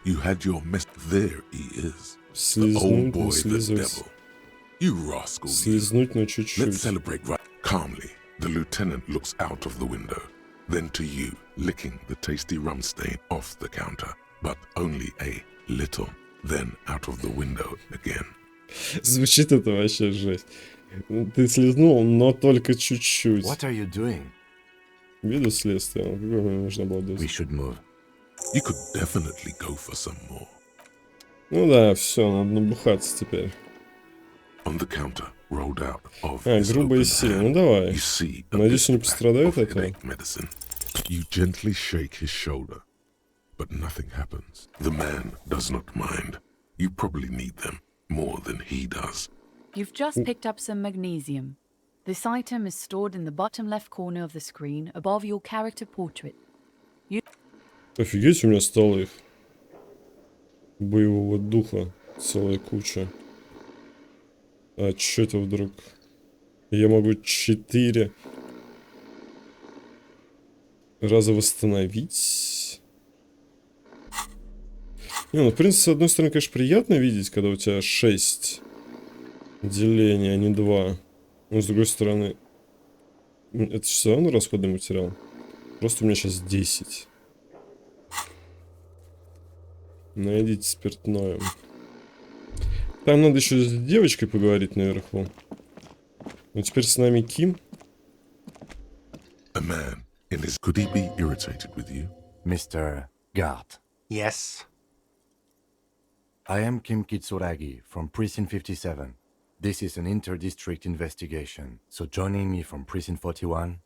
You had your mess. There he is. The old Слизнуть, boy, the слизнуть. devil. You rascal. You. Слизнуть, но Let's чуть-чуть. celebrate right calmly. The lieutenant looks out of the window, then to you, licking the tasty rum stain off the counter, but only a little, then out of the window again. Звучит это вообще жесть. Ты слизнул, но только чуть-чуть. What are you doing? Виду следствие. Какое мне нужно было We делать? should move. You could definitely go for some more. Ну да, все, надо набухаться теперь. On the counter, rolled out of А, his грубо и open сильно. hand, Ну давай. you see a Надеюсь, bit не пострадает of от этого. headache medicine. You gently shake his shoulder, but nothing happens. The man does not mind. You probably need them more than he does. You've just picked up some magnesium. This item is stored in the bottom left corner of the screen above your character portrait. Офигеть, у меня стало их. Боевого духа. Целая куча. А чё это вдруг? Я могу 4 раза восстановить. Не, ну, в принципе, с одной стороны, конечно, приятно видеть, когда у тебя 6 делений, а не 2. Но, с другой стороны, это все равно расходный материал. Просто у меня сейчас 10. Найдите спиртное. Там надо еще с девочкой поговорить наверху. Ну теперь с нами Ким. A man in his... Could he be irritated with you? Mr. Guard. Yes. I am Kim Kitsuragi from Precinct 57. This is an inter-district investigation, so joining me from Precinct 41...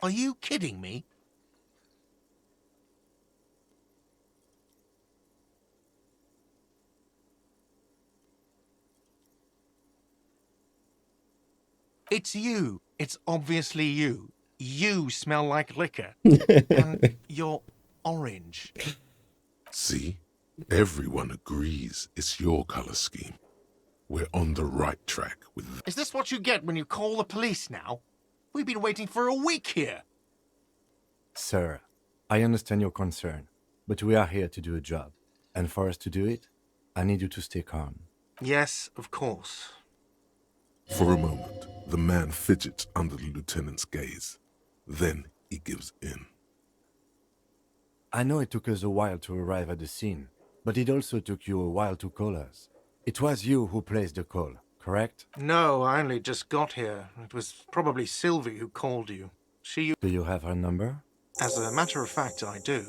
Are you kidding me? It's you. It's obviously you. You smell like liquor. And you're orange. See? Everyone agrees it's your color scheme. We're on the right track with... Is this what you get when you call the police now? We've been waiting for a week here. Sir, I understand your concern, but we are here to do a job. And for us to do it, I need you to stay calm. Yes, of course. For a moment, the man fidgets under the lieutenant's gaze. Then he gives in. I know it took us a while to arrive at the scene, but it also took you a while to call us. It was you who placed the call, correct? No, I only just got here. It was probably Sylvie who called you. Do you have her number? As a matter of fact, I do.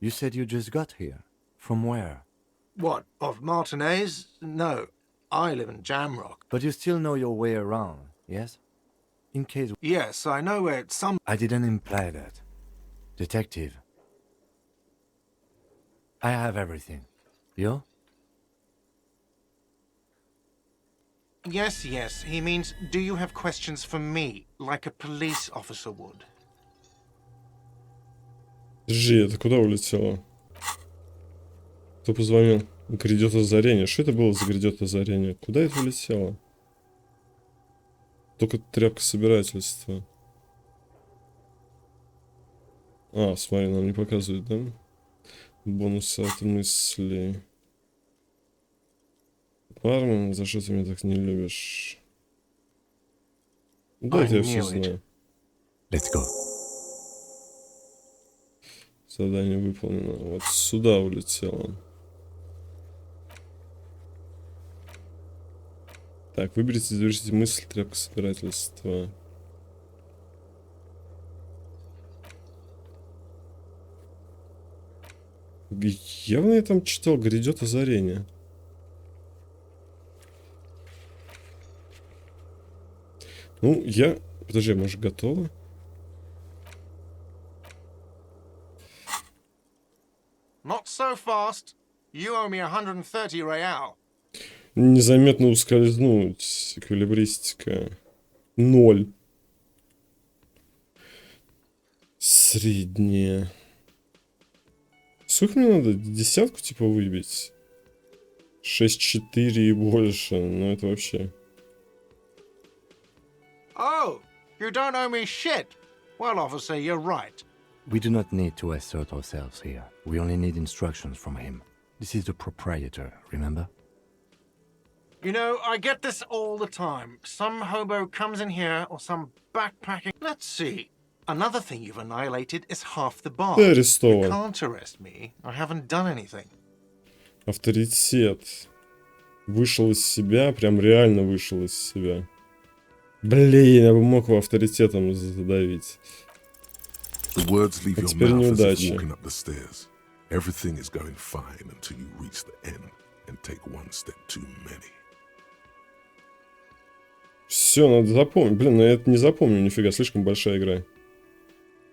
You said you just got here. From where? What, of Martinez? No, I live in Jamrock. But you still know your way around, yes? In case... Yes, I know where some... I didn't imply that. Detective. I have everything. You? Yes, he means, do you have questions for me, like a police officer would? Жи, это куда улетело? Кто позвонил? Грядет озарение. Что это было за грядет озарение? Куда это улетело? Только тряпка собирательства. А, смотри, нам не показывают, да? Бонусы от мыслей. Бармен, за что ты меня так не любишь? Да, это я все знаю. Let's go. Задание выполнено. Вот сюда улетело. Так, выберите и завершите мысль, тряпка собирательства. Явно я там читал, грядет озарение. Ну, я... Подожди, может, готово? Not so fast. You owe me 130 real. Незаметно ускользнуть. Эквилибристика. 0. Средняя. Сколько мне надо? Десятку типа выбить? 6-4 и больше. Ну это вообще... Oh, you don't owe me shit. Well, officer, you're right. We do not need to assert ourselves here. We only need instructions from him. This is the proprietor, remember? You know, I get this all the time. Some hobo comes in here, or some backpacking... Let's see. Another thing you've annihilated is half the bar. Ты You арестован. can't arrest me. I haven't done anything. Авторитет. Вышел из себя, прям реально вышел из себя. Блин, я бы мог его авторитетом задавить. The words leave your теперь mouth as if неудача. walking up the stairs. Everything is going fine until you reach the end and take one step too many. Все, надо запомнить. Блин, ну я это не запомню, нифига, слишком большая игра.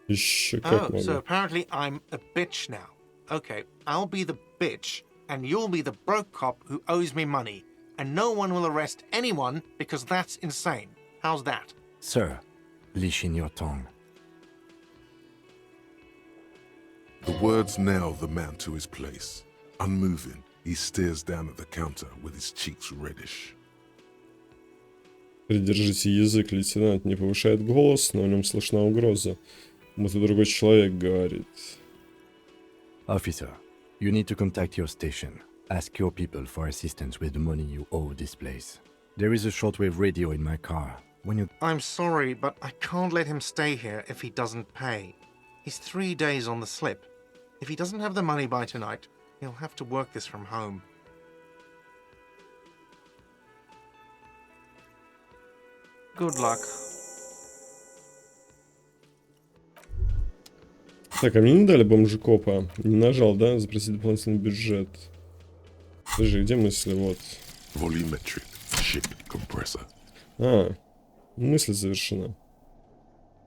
Еще как Oh, so могу. apparently I'm a bitch now. Okay, I'll be the bitch, and you'll be the broke cop who owes me money. And no one will arrest anyone because that's insane. How's that? Sir, leash in your tongue. The words nail the man to his place. Unmoving, he stares down at the counter with his cheeks reddish. Придержите язык, лейтенант не повышает голос, но в нем слышна угроза. Будто другой человек говорит. Officer, you need to contact your station. Ask your people for assistance with the money you owe this place. There is a shortwave radio in my car. When you... I'm sorry, but I can't let him stay here if he doesn't pay. He's 3 days on the slip. If he doesn't have the money by tonight, he'll have to work this from home. Good luck. Так, а мне не дали бомжекопа. Не нажал, да? Запросить дополнительный бюджет. Подожди, где мысли? Вот. Volumetric ship compressor. А, мысль завершена.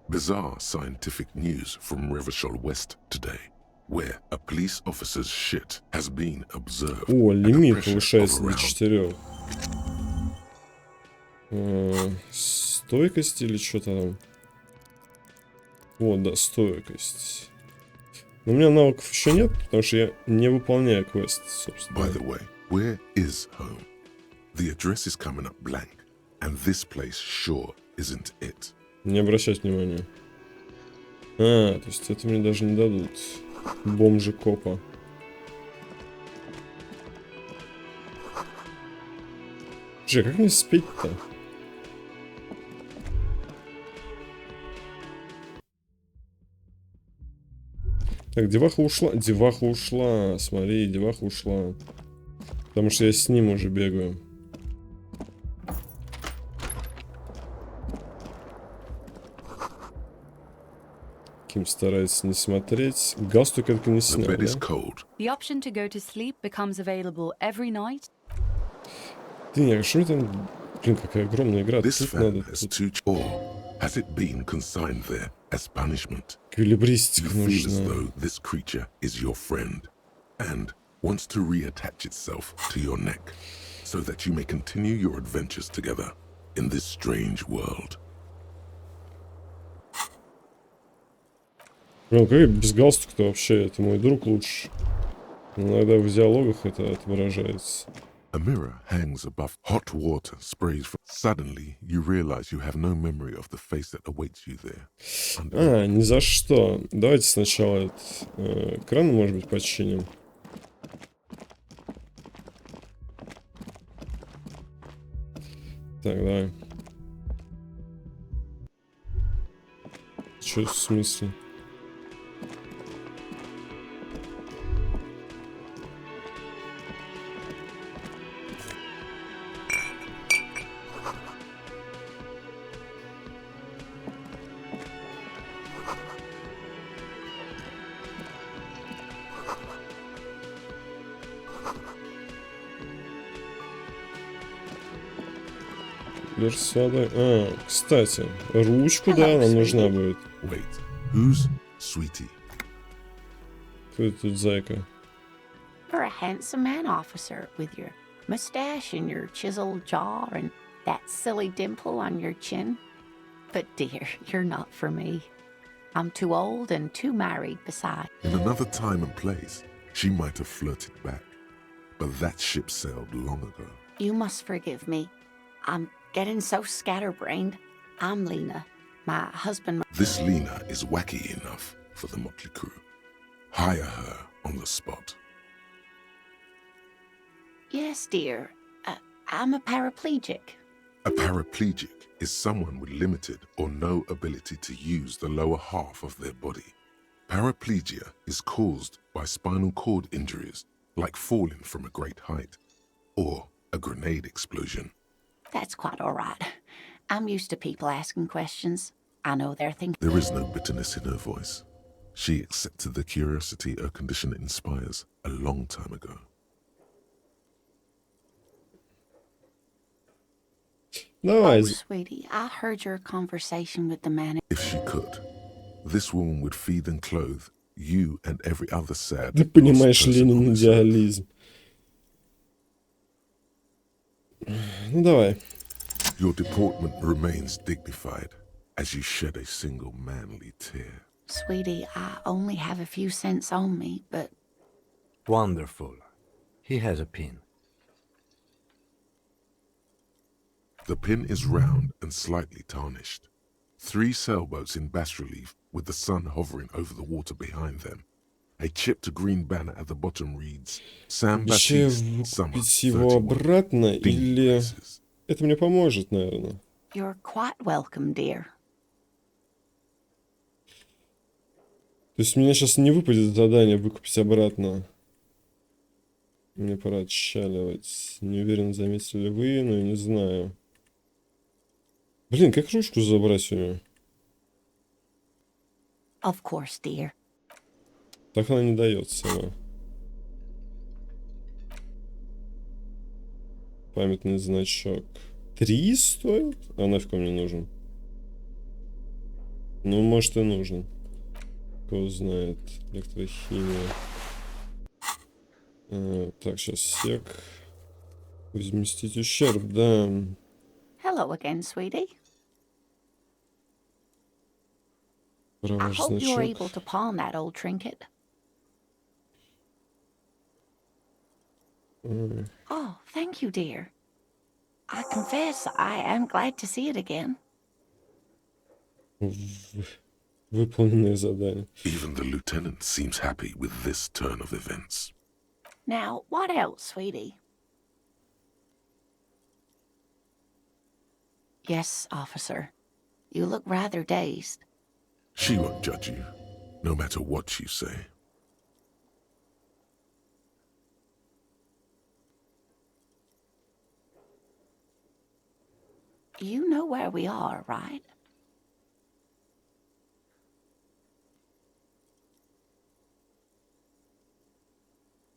Bizarre scientific news from Revachol West today, where a police officer's shit has been observed. О, at a лимит pressure повышается of до around 4. Стойкость или что-то там? Вот, да, стойкость. Но у меня навыков еще нет, потому что я не выполняю квест, собственно. By the way, where is home? The address is coming up blank, and this place sure isn't it. Не обращать внимания. А, то есть это мне даже не дадут. Бомжекопа. Слушай, как мне спеть-то? Так, деваха ушла. Деваха ушла. Смотри, деваха ушла. Потому что я с ним уже бегаю. Ким старается не смотреть. Галстук это не снял, да? The option to go to sleep becomes available every night. Ты, а что там... Блин, какая огромная игра. This Тут fan надо... has two has it been consigned there as punishment? Эквилибристика You feel as нужна. though this creature is your friend and wants to reattach itself to your neck so that you may continue your adventures together in this strange world. Блин, как без галстука-то вообще? Это мой друг лучше. Иногда в диалогах это отображается. A mirror hangs above hot water sprays from... Suddenly, you realize you have no memory of the face that awaits you there. А, ни за что. Давайте сначала кран, может быть, починим. Так, давай. Чё в смысле? С водой. А, кстати, ручку, да, нам нужна будет. Wait, who's Sweetie? Кто это тут зайка? You're a handsome man, officer, with your mustache and your chiseled jaw and that silly dimple on your chin. But dear, you're not for me. I'm too old and too married beside. In another time and place, she might have flirted back. But that ship sailed long ago. You must forgive me. I'm getting so scatterbrained. I'm Lena. My husband... This Lena is wacky enough for the motley crew. Hire her on the spot. Yes, dear. I'm a paraplegic. A paraplegic is someone with limited or no ability to use the lower half of their body. Paraplegia is caused by spinal cord injuries, like falling from a great height, or a grenade explosion. That's quite all right. I'm used to people asking questions. I know they're thinking... There is no bitterness in her voice. She accepted the curiosity her condition inspires a long time ago. Давай. Oh, sweetie, I heard your conversation with the man. If she could, this woman would feed and clothe you and every other sad... Ты понимаешь, Ленин идеализм. Ну давай. Your deportment remains dignified as you shed a single manly tear. Sweetie, I only have a few cents on me, but... Wonderful. He has a pin. The pin is round and slightly tarnished. 3 sailboats in bas-relief with the sun hovering over the water behind them. A chipped green banner at the bottom reads San Вообще Baptiste Summer купить его 31. обратно или Это мне поможет, наверное. You're quite welcome, dear. То есть мне сейчас не выпадет задание выкупить обратно. Мне пора отчаливать. Не уверен, заметили ли вы, но я не знаю. Блин, как ручку забрать у нее? Of course, dear. Так она не дается сама. Памятный значок. 3 стоит? А нафиг он мне нужен? Ну, может и нужен. Кто знает. Электрохимия. Так, сейчас сек. Возместить ущерб, да. Hello again, sweetie. I Ваш hope you're значок. able to pawn that old trinket. Oh, thank you, dear. I confess I am glad to see it again. Выполненное задание. Even the lieutenant seems happy with this turn of events. Now, what else, sweetie? Yes, officer. You look rather dazed. She won't judge you, no matter what you say. You know where we are, right?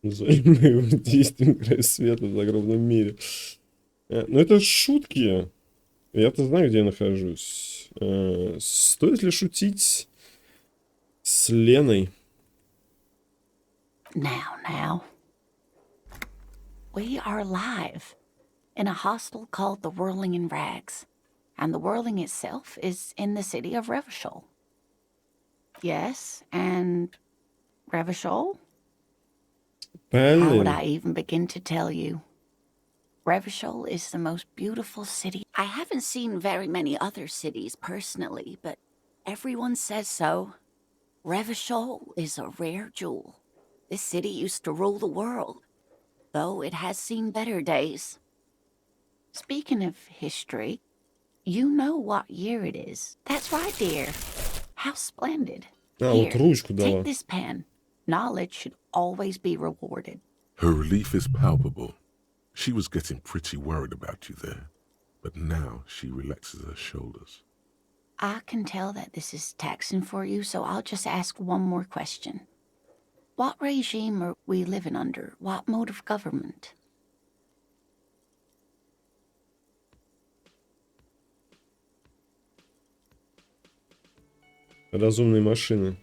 Взаимные действия край света в загробном мире. Ну это шутки. Я-то знаю, где я нахожусь. Стоит ли шутить с Леной? Now. We are live in a hostel called the Whirling in Rags, and the Whirling itself is in the city of Revachol. Yes, and Revachol? How would I even begin to tell you? Revachol is the most beautiful city. I haven't seen very many other cities personally, but everyone says so. Revachol is a rare jewel. This city used to rule the world, though it has seen better days. Speaking of history, you know what year it is. That's right, dear. How splendid. Вот ручку дала. Take this pen. Knowledge should always be rewarded. Her relief is palpable. She was getting pretty worried about you there, but now she relaxes her shoulders. I can tell that this is taxing for you, so I'll just ask one more question. What regime are we living under? What mode of government? Разумные машины.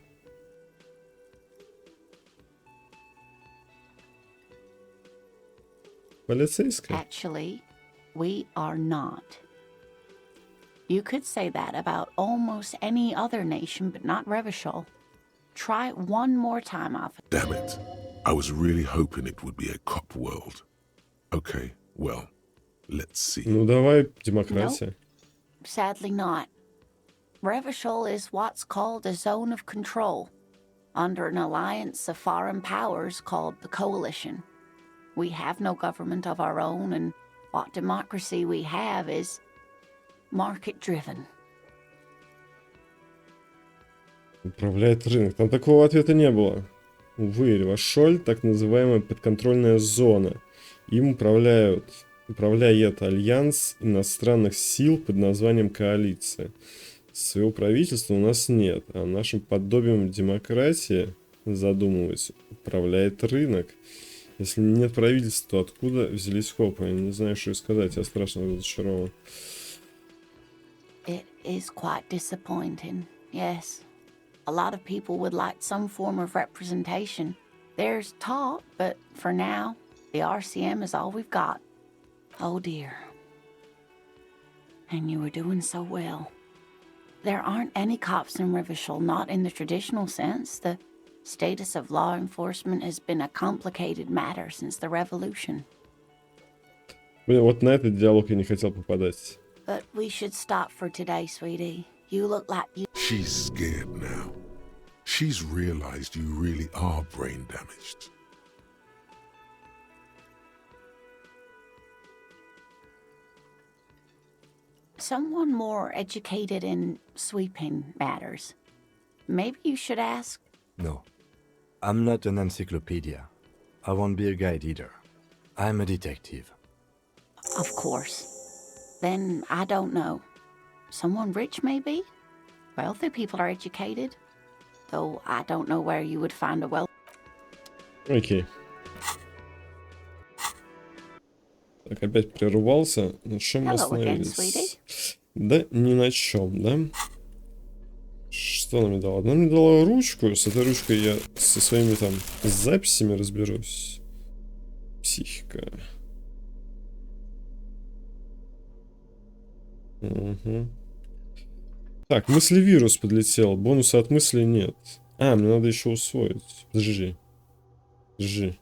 Полицейская. Actually, we are not. You could say that about almost any other nation, but not Revachol. Try one more time, officer. Damn it. I was really hoping it would be a cop world. Okay, well, let's see. Ну давай, демократия. Nope. Sadly not. Revachol is what's called a zone of control, under an alliance of foreign powers called the Coalition. We have no government of our own, and what democracy we have is market-driven. Управляет рынок. Там такого ответа не было. Увы, Ревашоль, так называемая подконтрольная зона. Им управляет альянс иностранных сил под названием коалиция. Своего правительства у нас нет, а нашим подобием демократии, задумываясь, управляет рынок. Если нет правительства, то откуда взялись хопы? Я не знаю, что и сказать, я страшно разочарован. It is quite disappointing, yes. A lot of people would like some form of representation. There's talk, but for now, the RCM is all we've got. Oh dear. And you were doing so well. There aren't any cops in Revachol, not in the traditional sense. The status of law enforcement has been a complicated matter since the revolution. Блин, вот на этот диалог я не хотел попадать. But we should stop for today, sweetie. You look like you... She's scared now. She's realized you really are brain damaged. Someone more educated in sweeping matters. Maybe you should ask. No. I'm not an encyclopedia. I won't be a guide either. I'm a detective. Of course. Then I don't know. Someone rich, maybe? Wealthy people are educated. Though I don't know where you would find a wealthy. Окей. Так, опять прервался. На чем мы остановились? Да ни на чем, да? Что она мне дала? Она мне дала ручку. С этой ручкой я со своими там записями разберусь. Психика. Угу. Так, мыслевирус подлетел. Бонуса от мысли нет. А, мне надо еще усвоить. Подожди. Подожди.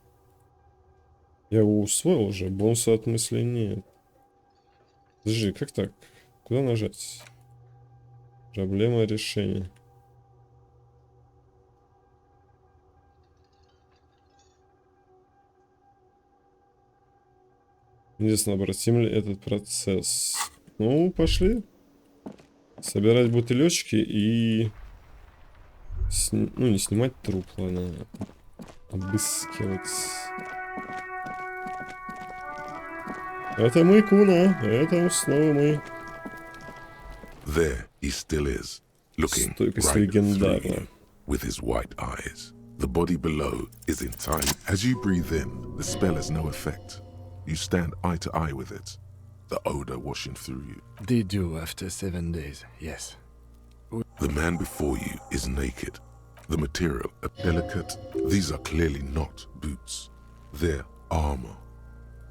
Я его усвоил уже. Бонуса от мысли нет. Подожди, как так? Куда нажать? Проблема решения. Интересно, обратим ли этот процесс? Ну, пошли. Собирать бутылечки и... Ну, не снимать труп, ладно. Обыскивать. Это мы, Куна. Это снова мы. There he still is, looking right through you with his white eyes. The body below is entirely... As you breathe in, the spell has no effect. You stand eye to eye with it, the odor washing through you. They do after 7 days, yes. The man before you is naked. The material, delicate. These are clearly not boots. They're armor.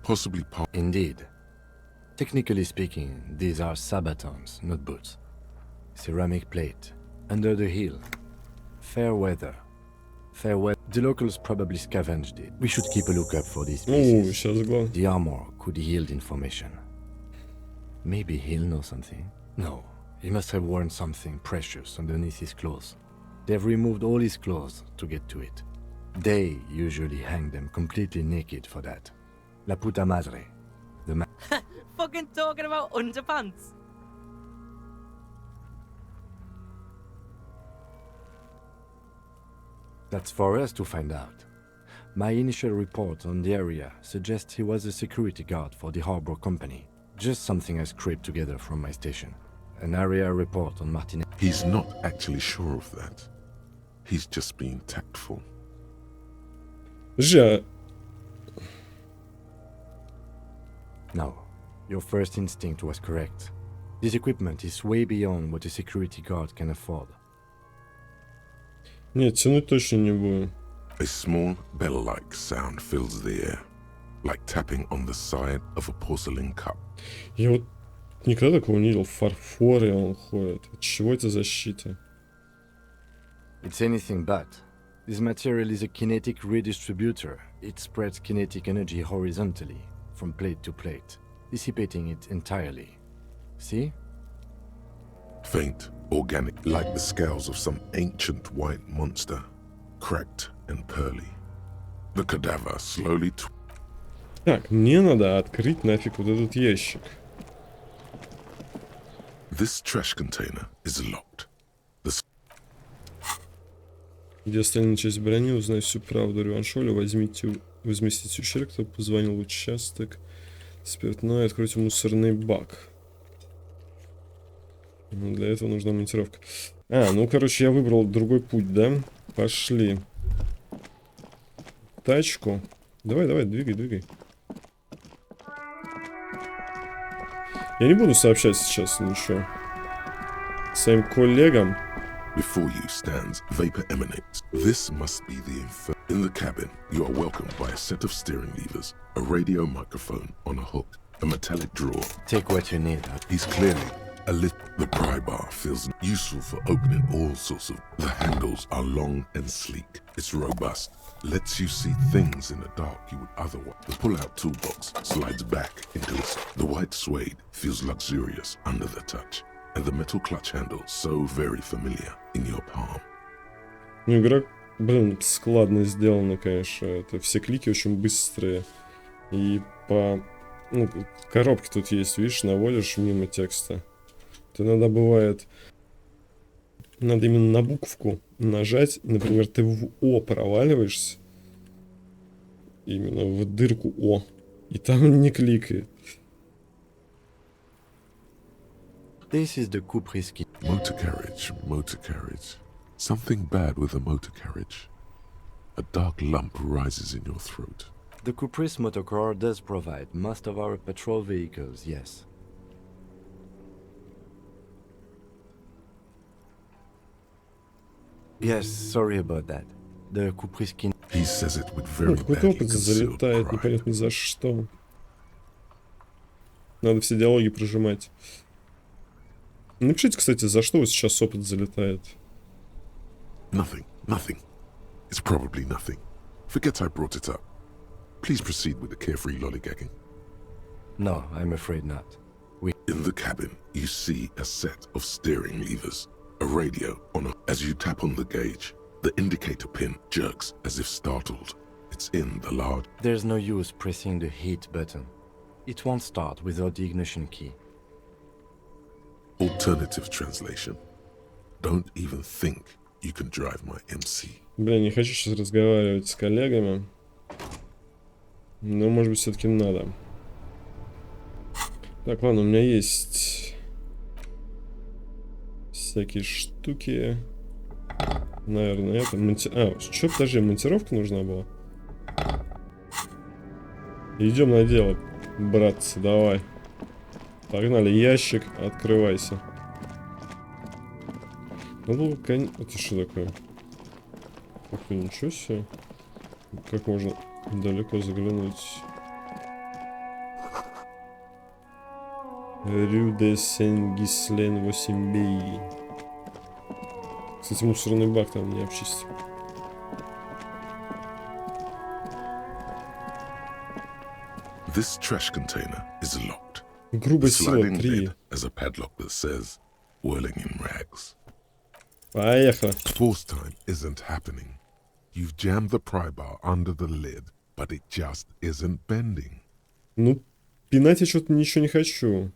Possibly part... Indeed. Technically speaking, these are sabatons, not boots. Ceramic plate, under the heel. Fair weather. Fair weather. The locals probably scavenged it. We should keep a lookout for these pieces. The armor could yield information. Maybe he'll know something. No, he must have worn something precious underneath his clothes. They've removed all his clothes to get to it. They usually hang them completely naked for that. La puta madre. The Fucking talking about underpants. That's for us to find out. My initial report on the area suggests he was a security guard for the harbor company. Just something I scraped together from my station. An area report on Martinez. He's not actually sure of that. He's just being tactful. No, your first instinct was correct. This equipment is way beyond what a security guard can afford. Нет, тянуть точно не буду. A small bell-like sound fills the air, like tapping on the side of a porcelain cup. Я вот никогда такого не видел. В фарфоре он ходит. От чего это защита? It's anything but. This material is a kinetic redistributor. It spreads kinetic energy horizontally, from plate to plate, dissipating it entirely. See? Faint, organic, like the scales of some ancient white monster, cracked and pearly. The cadaver slowly... Так, мне надо открыть нафиг вот этот ящик. This trash container is locked. Где остальная часть брони, узнать всю правду Реваншоля, возместите ущерб, кто позвонил в участок, спиртное, откройте мусорный бак. Ну, для этого нужна монтировка. Ну, короче, я выбрал другой путь, да? Пошли. Тачку. Давай, двигай. Я не буду сообщать сейчас ничего своим коллегам. Before you stands, vapor emanates. This must be the In the cabin, you are welcomed by a set of steering levers, a radio microphone on a hook, a metallic drawer. Take what you need. He's clearly a The pry bar feels useful for opening all sorts of... The handles are long and sleek. It's robust. Lets you see things in the dark you would otherwise... The pull-out toolbox slides back into it. The white suede feels luxurious under the touch. And the metal clutch handle so very familiar in your palm. Ну, игра, блин, складно сделана, конечно. Это все клики очень быстрые. И по... Ну, коробки тут есть, видишь, наводишь мимо текста. То иногда бывает, надо именно на букву нажать. Например, ты в О проваливаешься. Именно в дырку О. И там не кликает. This is the coupe risky. Motor carriage. Something bad with a motor carriage. A dark lump rises in your throat. The Caprice motorcar does provide most of our patrol vehicles, yes. Yes, sorry about that. The Caprice can... He says it with very Какой-то badly опыт concealed залетает, pride. непонятно за что. Надо все диалоги прожимать. Напишите, кстати, за что сейчас опыт залетает. Nothing. It's probably nothing. Forget I brought it up. Please proceed with the carefree lollygagging. No, I'm afraid not. In the cabin, you see a set of steering levers, a radio on a... As you tap on the gauge, the indicator pin jerks as if startled. It's in the large... There's no use pressing the heat button. It won't start without the ignition key. Alternative translation. Don't even think you can drive my MC. Бля, не хочу сейчас разговаривать с коллегами. Но, может быть, все-таки надо. Так, ладно, у меня есть всякие штуки. Наверное, это... что, подожди, монтировка нужна была? Идем на дело, братцы, давай. Погнали, ящик, открывайся. Ну, это что такое? Ничего себе. Как можно далеко заглянуть? Рю де Сен-Гислен 8B. Кстати, мусорный бак там не обчистил. This trash container is locked. Грубая сила 3. As a padlock that says, whirling in rags. Поехали. Force time isn't happening. You've jammed the pry bar under the lid, but it just isn't bending. Ну, пинать я что-то ничего не хочу.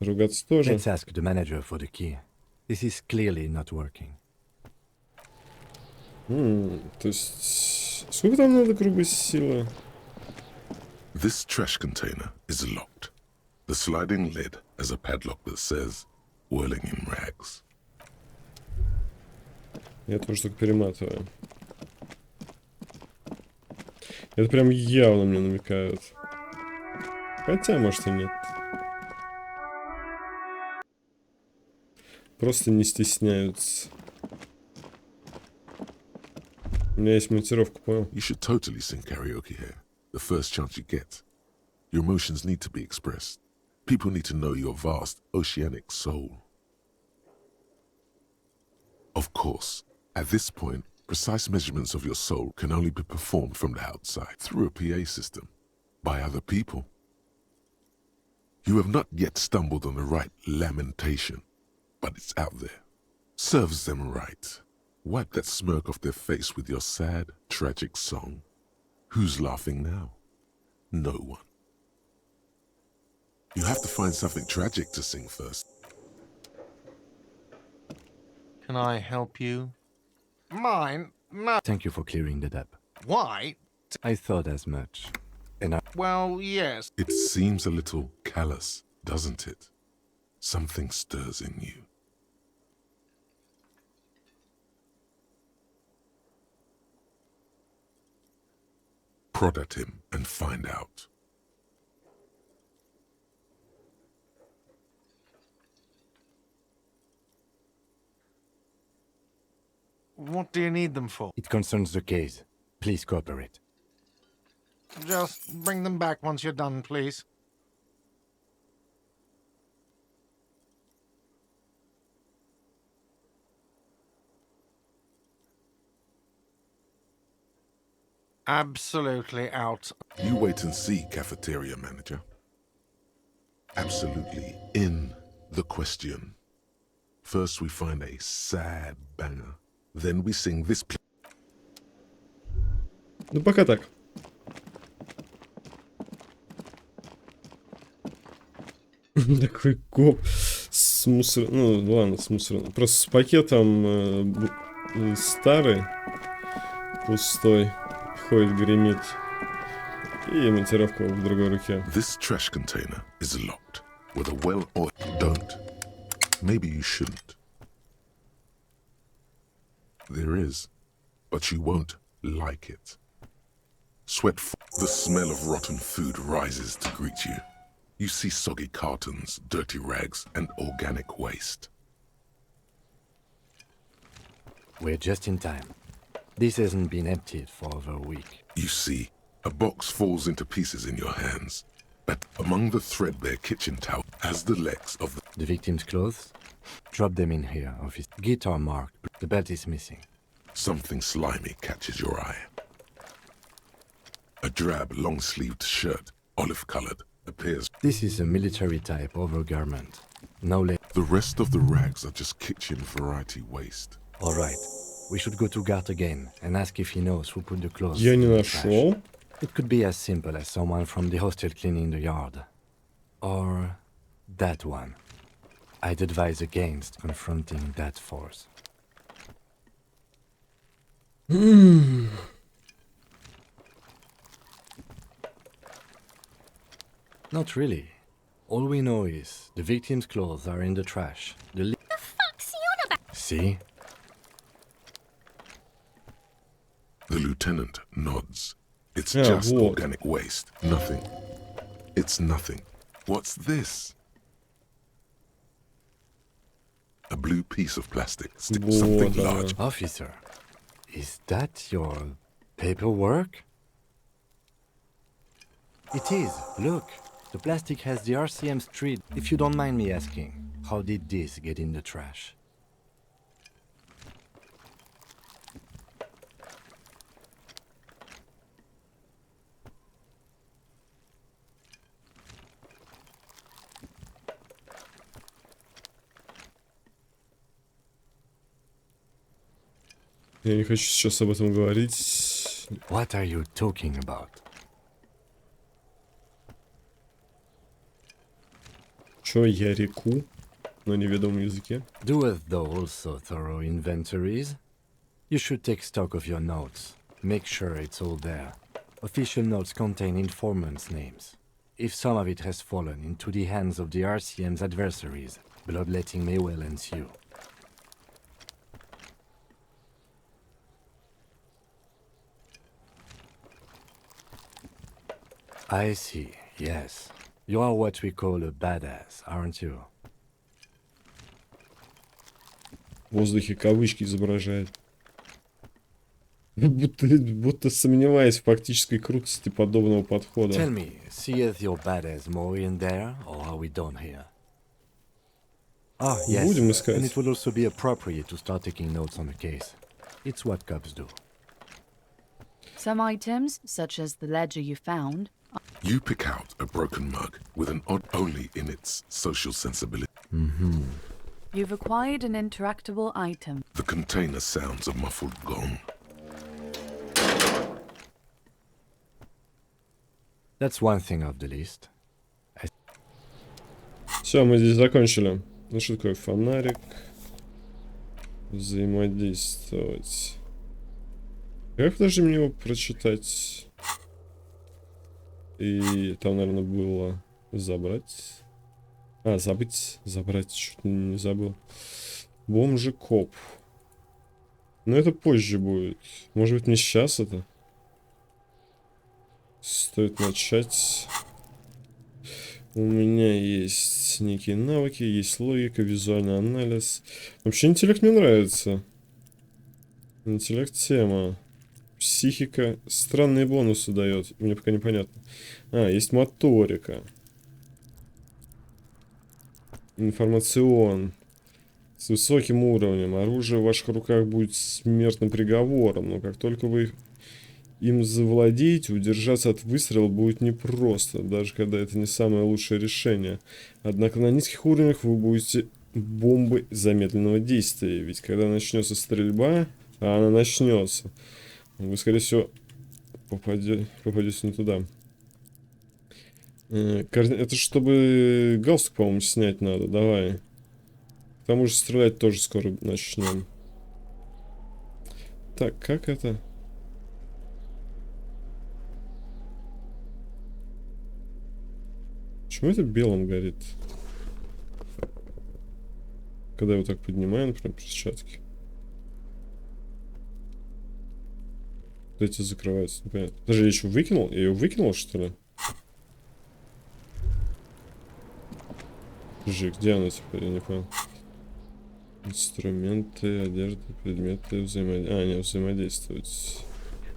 Ругаться тоже. Let's ask the manager for the key. This is clearly not working. То есть... Сколько там надо грубой силы? This trash container is locked. The sliding lid has a padlock that says, whirling in rags. Я тоже только перематываю. Это прям явно мне намекают. Хотя, может, и нет. Просто не стесняются. У меня есть монтировка, понял? You should totally sing karaoke here. The first chance you get. Your emotions need to be expressed. People need to know your vast oceanic soul. Of course, at this point, precise measurements of your soul can only be performed from the outside through a PA system by other people. You have not yet stumbled on the right lamentation, but it's out there. Serves them right. Wipe that smirk off their face with your sad, tragic song. Who's laughing now? No one. You have to find something tragic to sing first. Can I help you? Mine? No. Thank you for clearing that up. Why? I thought as much. And Well, yes. It seems a little callous, doesn't it? Something stirs in you. Prod at him and find out. What do you need them for? It concerns the case. Please cooperate. Just bring them back once you're done, please. Absolutely out. You wait and see, cafeteria manager. Absolutely in the question. First we find a sad banger. Then we sing this. Ну, пока так. Такой коп с мусором. Ну, ладно, с мусором. Просто с пакетом старый, пустой, ходит, гремит. И монтировка в другой руке. This trash container is locked with a well-oiled. Don't. Maybe you shouldn't. There is, but you won't like it. The smell of rotten food rises to greet you. You see soggy cartons, dirty rags, and organic waste. We're just in time. This hasn't been emptied for over a week. You see, a box falls into pieces in your hands, but among the threadbare kitchen towel as the legs of the victim's clothes. Drop them in here, office. Guitar marked. The belt is missing. Something slimy catches your eye. A drab, long-sleeved shirt, olive-colored, appears. This is a military type overgarment. No The rest of the rags are just kitchen variety waste. All right. We should go to Gart again and ask if he knows who put the clothes Я не in the нашел. trash. It could be as simple as someone from the hostel cleaning the yard. Or that one. I'd advise against confronting that force. Not really. All we know is the victim's clothes are in the trash. The fuck's he on about? See? The lieutenant nods. It's Yeah, just what? organic waste. Nothing. It's nothing. What's this? A blue piece of plastic. Something large. Officer, is that your paperwork? It is. Look, the plastic has the RCM street. If you don't mind me asking, how did this get in the trash? Я не хочу сейчас об этом говорить. What are you talking about? Чё я реку на неведомом языке? Doeth thou also thorough inventories? You should take stock of your notes. Make sure it's all there. Official notes contain informants' names. If some of it has fallen into the hands of the RCM's adversaries, bloodletting may well ensue. I see, yes. You are what we call a badass, aren't you? В воздухе кавычки изображает. Будто сомневаясь в практической крутости подобного подхода. Tell me, seeth your badass more in there, or are we done here? Ah, yes, Будем искать. and it would also be appropriate to start taking notes on the case. It's what cops do. Some items, such as the ledger you found, You pick out a broken mug with an odd only in its social sensibility. you've acquired an interactable item. The container sounds a muffled gong. That's one thing off the list. Все, мы здесь закончили. Ну что такое фонарик? Взаимодействовать. Как подожди мне его прочитать? И там, наверное, было забрать. А, забыть. Забрать. Чуть не забыл. Бомжи коп. Но это позже будет. Может быть, не сейчас это? Стоит начать. У меня есть некие навыки, есть логика, визуальный анализ. Вообще интеллект мне нравится. Интеллект тема. Психика. Странные бонусы дает. Мне пока непонятно. А, есть моторика. Информацион. С высоким уровнем. Оружие в ваших руках будет смертным приговором. Но как только вы им завладеете, удержаться от выстрела будет непросто. Даже когда это не самое лучшее решение. Однако на низких уровнях вы будете бомбой замедленного действия. Ведь когда начнется стрельба, а она начнется, вы, скорее всего, попадете не туда. Это чтобы галстук, по-моему, снять надо. Давай. К тому же стрелять тоже скоро начнем. Так, как это? Почему это белым горит? Когда его так поднимаю, например, перчатки. Эти закрываются, непонятно. Даже я еще выкинул? Я ее выкинул, что ли? Подожди, где она теперь? Я не понял. Инструменты, одежда, предметы, взаимодействие. Не, взаимодействовать.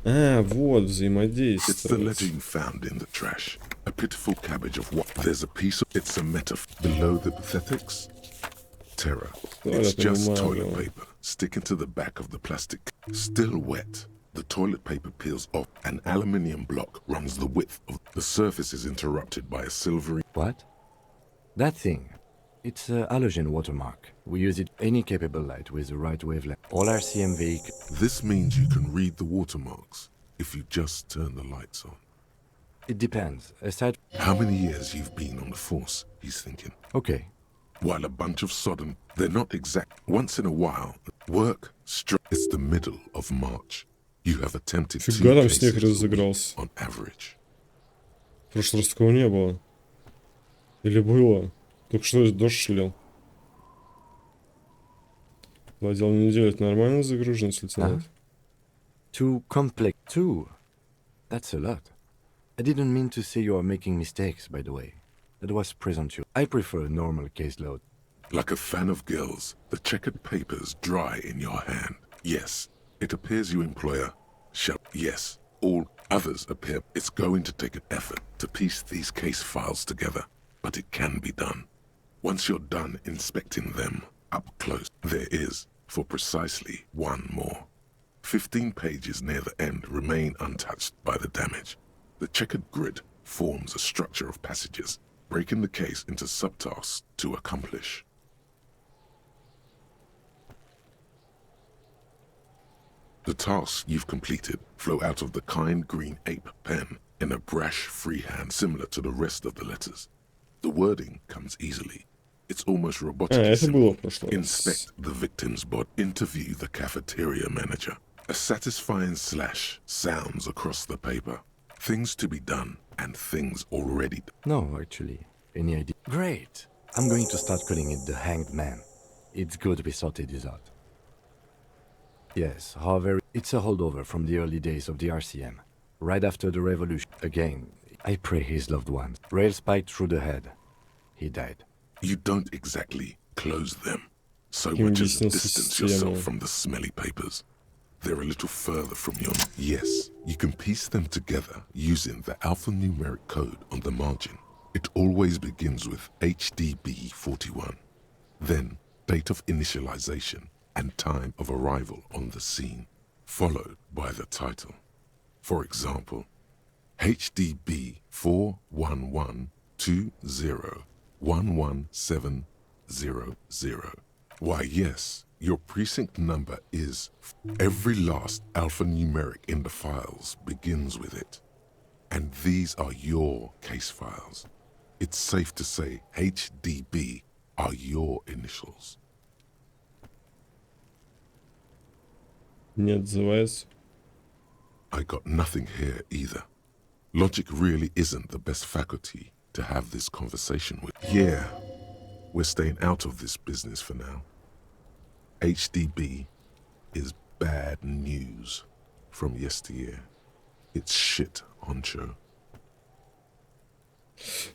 Вот, взаимодействовать. It's the legend found in the trash. A pitiful cabbage of what? There's a piece of... It's a metaphor. Below the pathetics? Terror. It's just toilet paper sticking to the back of the plastic. Still wet. The toilet paper peels off. An aluminium block runs the width of the surface is interrupted by a silvery... What? That thing. It's a halogen watermark. We use it any capable light with the right wavelength. All RCM vehicles. This means you can read the watermarks if you just turn the lights on. It depends. Aside... How many years you've been on the force, he's thinking. Okay. While a bunch of sodden, they're not exact. Once in a while, work, it's the middle of March. You have attempted 2 cases on average. В прошлый раз такого не было. Или было? Только что дождь шалил. 2 дела на неделю, это нормальная загруженность, лейтенант? Too complex. 2? That's a lot. I didn't mean to say you are making mistakes, by the way. That was presumptuous. I prefer a normal caseload. Like a fan of girls, the checkered papers dry in your hand. Yes, it appears you employer shall. Yes, all others appear. It's going to take an effort to piece these case files together, but it can be done. Once you're done inspecting them up close, there is, for precisely 1 more. 15 pages near the end remain untouched by the damage. The checkered grid forms a structure of passages, breaking the case into subtasks to accomplish. The tasks you've completed flow out of the kind green ape pen in a brash freehand similar to the rest of the letters. The wording comes easily. It's almost robotic. Inspect the victim's body. Interview the cafeteria manager. A satisfying slash sounds across the paper. Things to be done and things already done. No, actually. Any idea? Great. I'm going to start calling it the Hanged Man. It's good we sorted this out. Yes, however, it's a holdover from the early days of the RCM. Right after the revolution. Again, I pray his loved ones. Rail spiked through the head. He died. You don't exactly close them so much as distance yourself from the smelly papers. They're a little further from your... Yes, you can piece them together using the alphanumeric code on the margin. It always begins with HDB 41, then date of initialization and time of arrival on the scene, followed by the title. For example, HDB 41120111700. Why, yes, your precinct number is... Every last alphanumeric in the files begins with it. And these are your case files. It's safe to say HDB are your initials. Не отзывается. I got nothing here either. Logic really isn't the best faculty to have this conversation with. Yeah, we're staying out of this business for now. HDB is bad news from yesteryear. It's shit, honcho.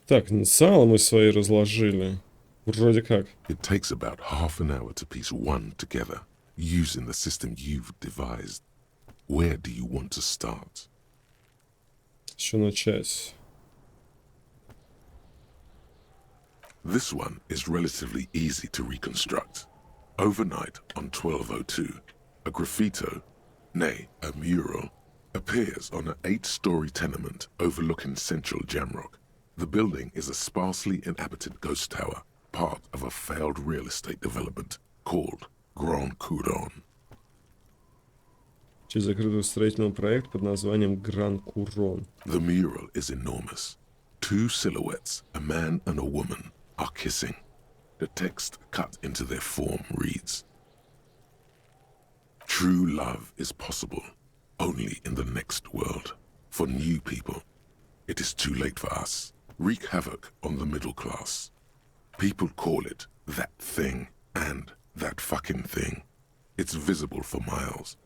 Так, сало мы свои разложили. Вроде как. It takes about half an hour to piece one together, using the system you've devised. Where do you want to start? Еще начать. This one is relatively easy to reconstruct. Overnight on 1202, a graffito, nay, a mural, appears on an 8-story tenement overlooking central Jamrock. The building is a sparsely inhabited ghost tower, part of a failed real estate development called Grand Couronne. Через закрытый строительный проект под названием Гран Курон. The mural is enormous, Two silhouettes, a man and a woman, are kissing. The text cut into their form reads, "True love is possible only in the next world. For new people, it is too late for us. Wreak havoc on the middle class. People call it that thing and that fucking thing. It's visible for miles.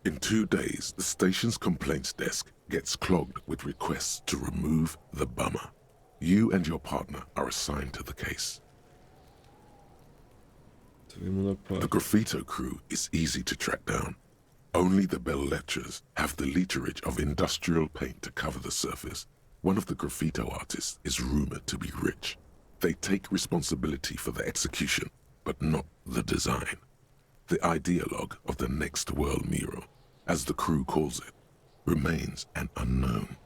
In 2 days, the station's complaints desk gets clogged with requests to remove the bummer. You and your partner are assigned to the case. The graffito crew is easy to track down. Only the belles-lettres have the literage of industrial paint to cover the surface. One of the graffito artists is rumored to be rich. They take responsibility for the execution, but not the design. The ideologue of the next world mural, as the crew calls it, remains an unknown.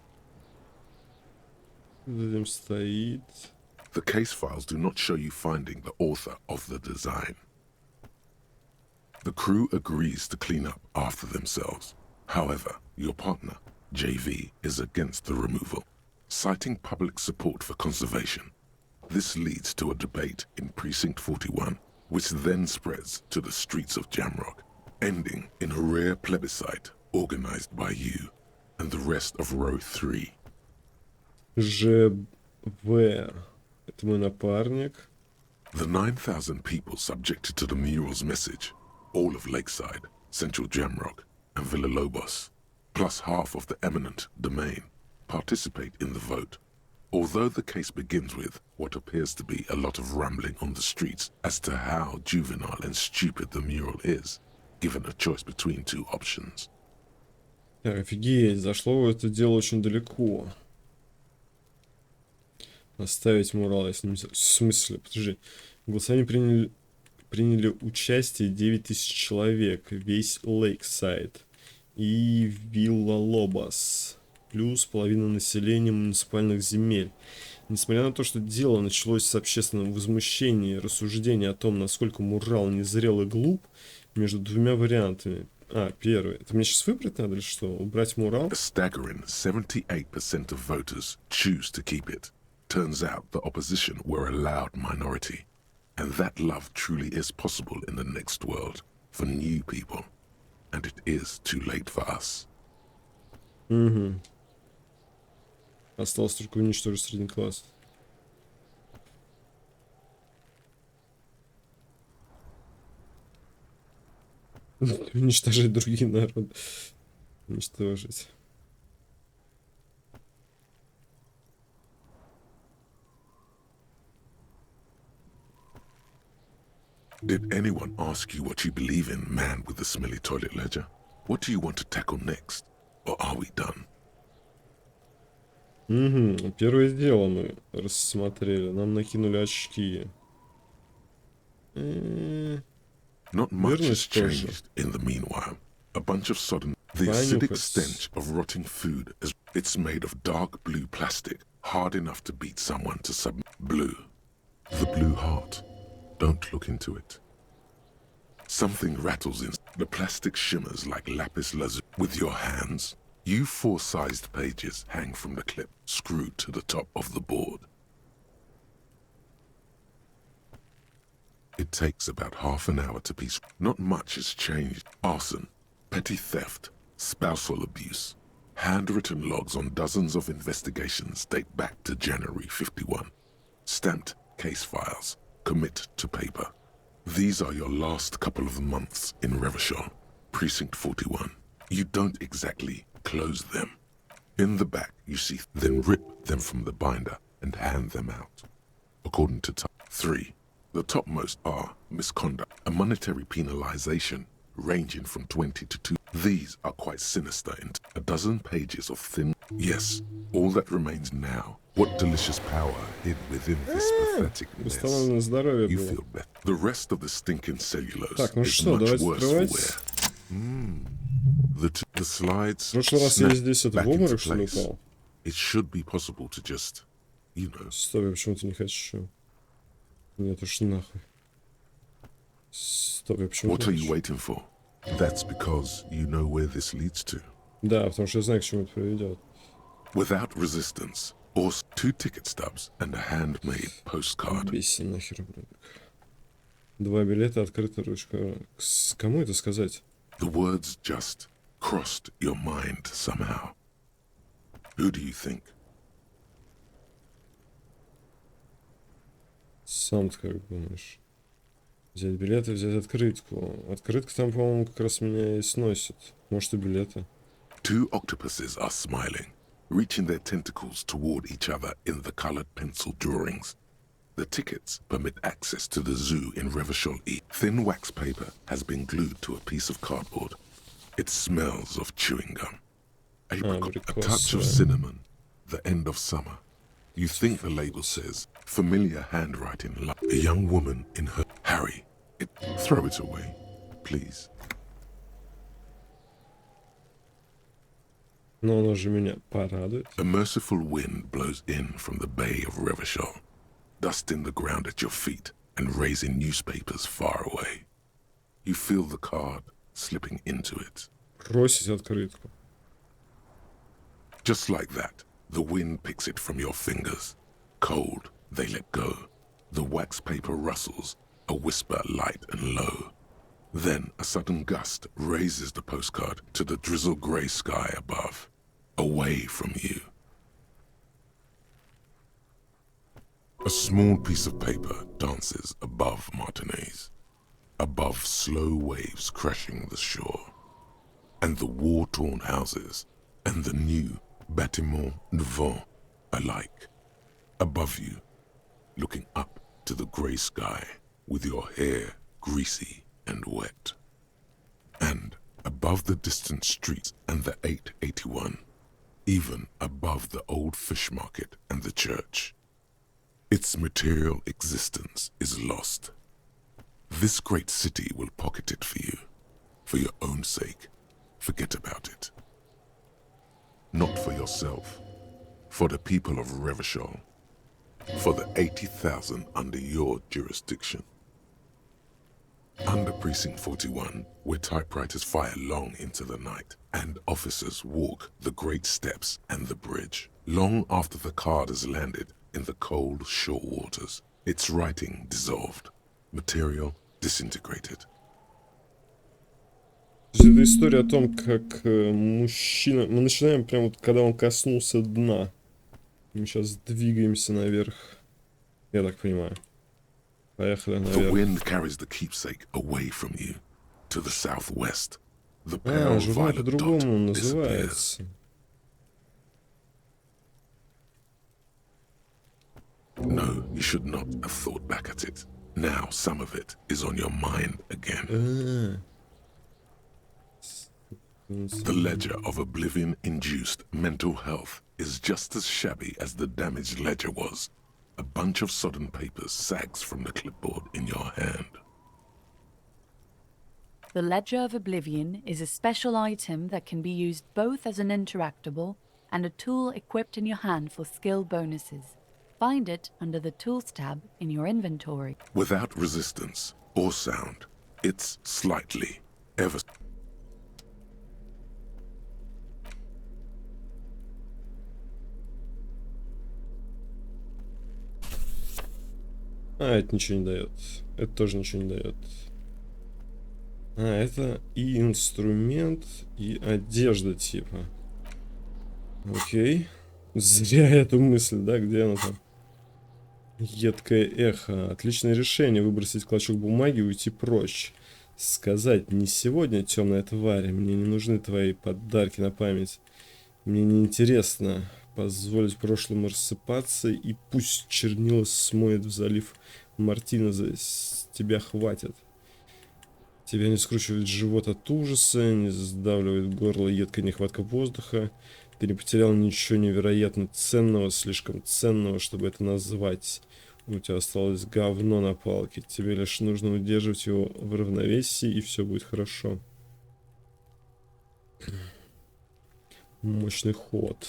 The case files do not show you finding the author of the design. The crew agrees to clean up after themselves. However, your partner, JV, is against the removal, citing public support for conservation. This leads to a debate in Precinct 41, which then spreads to the streets of Jamrock, ending in a rare plebiscite organized by you and the rest of Row 3. ЖВ. Это мой напарник. The 9,000 people subjected to the mural's message, all of Lakeside, Central Jamrock, and Villalobos, plus half of the eminent domain, participate in the vote. Although the case begins with what appears to be a lot of rambling on the streets as to how juvenile and stupid the mural is, given a choice between two options. Так, офигеть, зашло это дело очень далеко. Оставить мурал, если не... В смысле? Подожди. В голосовании приняли участие 9000 человек. Весь Лейксайд. И Вилла-Лобос. Плюс половина населения муниципальных земель. Несмотря на то, что дело началось с общественного возмущения и рассуждения о том, насколько мурал незрел и глуп, между двумя вариантами. Первый. Это мне сейчас выбрать надо или что? Убрать мурал? A staggering 78% of voters choose to keep it. Turns out the opposition were a loud minority. And that love truly is possible in the next world for new people. And it is too late for us. Угу. Осталось только уничтожить средний класс. Уничтожить другие народы. Уничтожить. Did anyone ask you what you believe in, man with the smelly toilet ledger? What do you want to tackle next? Or are we done? Угу. Первое дело мы рассмотрели. Нам накинули очки. Not much has changed in the meanwhile. A bunch of sodden... The acidic stench of rotting food is... It's made of dark blue plastic, hard enough to beat someone to blue. The blue heart. Don't look into it. Something rattles in. The plastic shimmers like lapis lazuli. With your hands, you 4-sized pages hang from the clip, screwed to the top of the board. It takes about half an hour to piece. Not much has changed. Arson, petty theft, spousal abuse. Handwritten logs on dozens of investigations date back to January 51. Stamped case files. Commit to paper. These are your last couple of months in Revachol, Precinct 41. You don't exactly close them. In the back, you see, then rip them from the binder and hand them out. According to type 3, the topmost are misconduct, a monetary penalization ranging from 20 to 2. These are quite sinister in a dozen pages of thin. Yes, all that remains now. What delicious power hid within this pathetic mess. You feel better. The rest of the stinking cellulose is much worse for wear. The slides snap back into place. It should be possible to just, you know. Стоп, я почему-то не хочу. Нет уж нахуй. Стоп, я почему-то. What are you waiting for? That's because you know where this leads to. Да, потому что я знаю, к чему это приведет. Without resistance, or 2 ticket stubs and a handmade postcard. Бесценен нахер, блин. 2 билета, открытая ручка. Кому это сказать? The words just crossed your mind somehow. Who do you think? Сам-то как думаешь? Взять билеты, взять открытку. Открытка там, по-моему, как раз меня и сносит. Может, и билеты. 2 octopuses are smiling, reaching their tentacles toward each other in the colored pencil drawings. The tickets permit access to the zoo in Revachol-E. Thin wax paper has been glued to a piece of cardboard. It smells of chewing gum. Apricot, a touch of cinnamon, the end of summer. You think the label says, familiar handwriting, a young woman in her... Harry, throw it away, please. Но оно же меня порадует. A merciful wind blows in from the bay of Revachol, dusting the ground at your feet and raising newspapers far away. You feel the card slipping into it. Бросить открытку. Just like that, the wind picks it from your fingers. Cold, they let go. The wax paper rustles, a whisper light and low. Then a sudden gust raises the postcard to the drizzle grey sky above, away from you. A small piece of paper dances above Martinez, above slow waves crashing the shore, and the war-torn houses, and the new bâtiments devant alike. Above you, looking up to the grey sky, with your hair greasy and wet. And above the distant streets and the 881, even above the old fish market and the church, its material existence is lost. This great city will pocket it for your own sake. Forget about it. Not for yourself, for the people of Revachol, for the 80,000 under your jurisdiction. Under Precinct 41, where typewriters fire long into the night, and officers walk the great steps and the bridge, long after the card has landed in the cold shore waters, its writing dissolved, material disintegrated. Это история о том, как мужчина... Мы начинаем прямо вот, когда он коснулся дна. Мы сейчас двигаемся наверх. Я так понимаю. Поехали наверх. The wind carries the keepsake away from you to the southwest. The pale журнал violet по-другому dot disappears. называется. No, you should not have thought back at it. Now some of it is on your mind again. The ledger of oblivion-induced mental health is just as shabby as the damaged ledger was. A bunch of sodden papers sags from the clipboard in your hand. The Ledger of Oblivion is a special item that can be used both as an interactable and a tool equipped in your hand for skill bonuses. Find it under the Tools tab in your inventory. Without resistance or sound, it's slightly, ever... Это ничего не дает. Это тоже ничего не дает. Это и инструмент, и одежда типа. Окей. Зря эту мысль, да? Где она там? Едкое эхо. Отличное решение. Выбросить клочок бумаги и уйти прочь. Сказать: не сегодня, темная тварь. Мне не нужны твои подарки на память. Мне не интересно. Позволить прошлому рассыпаться, и пусть чернила смоет в залив Мартинеза. С тебя хватит. Тебя не скручивает живот от ужаса, не сдавливает горло едкая нехватка воздуха. Ты не потерял ничего невероятно ценного, слишком ценного, чтобы это назвать. У тебя осталось говно на палке. Тебе лишь нужно удерживать его в равновесии, и все будет хорошо. Мощный ход.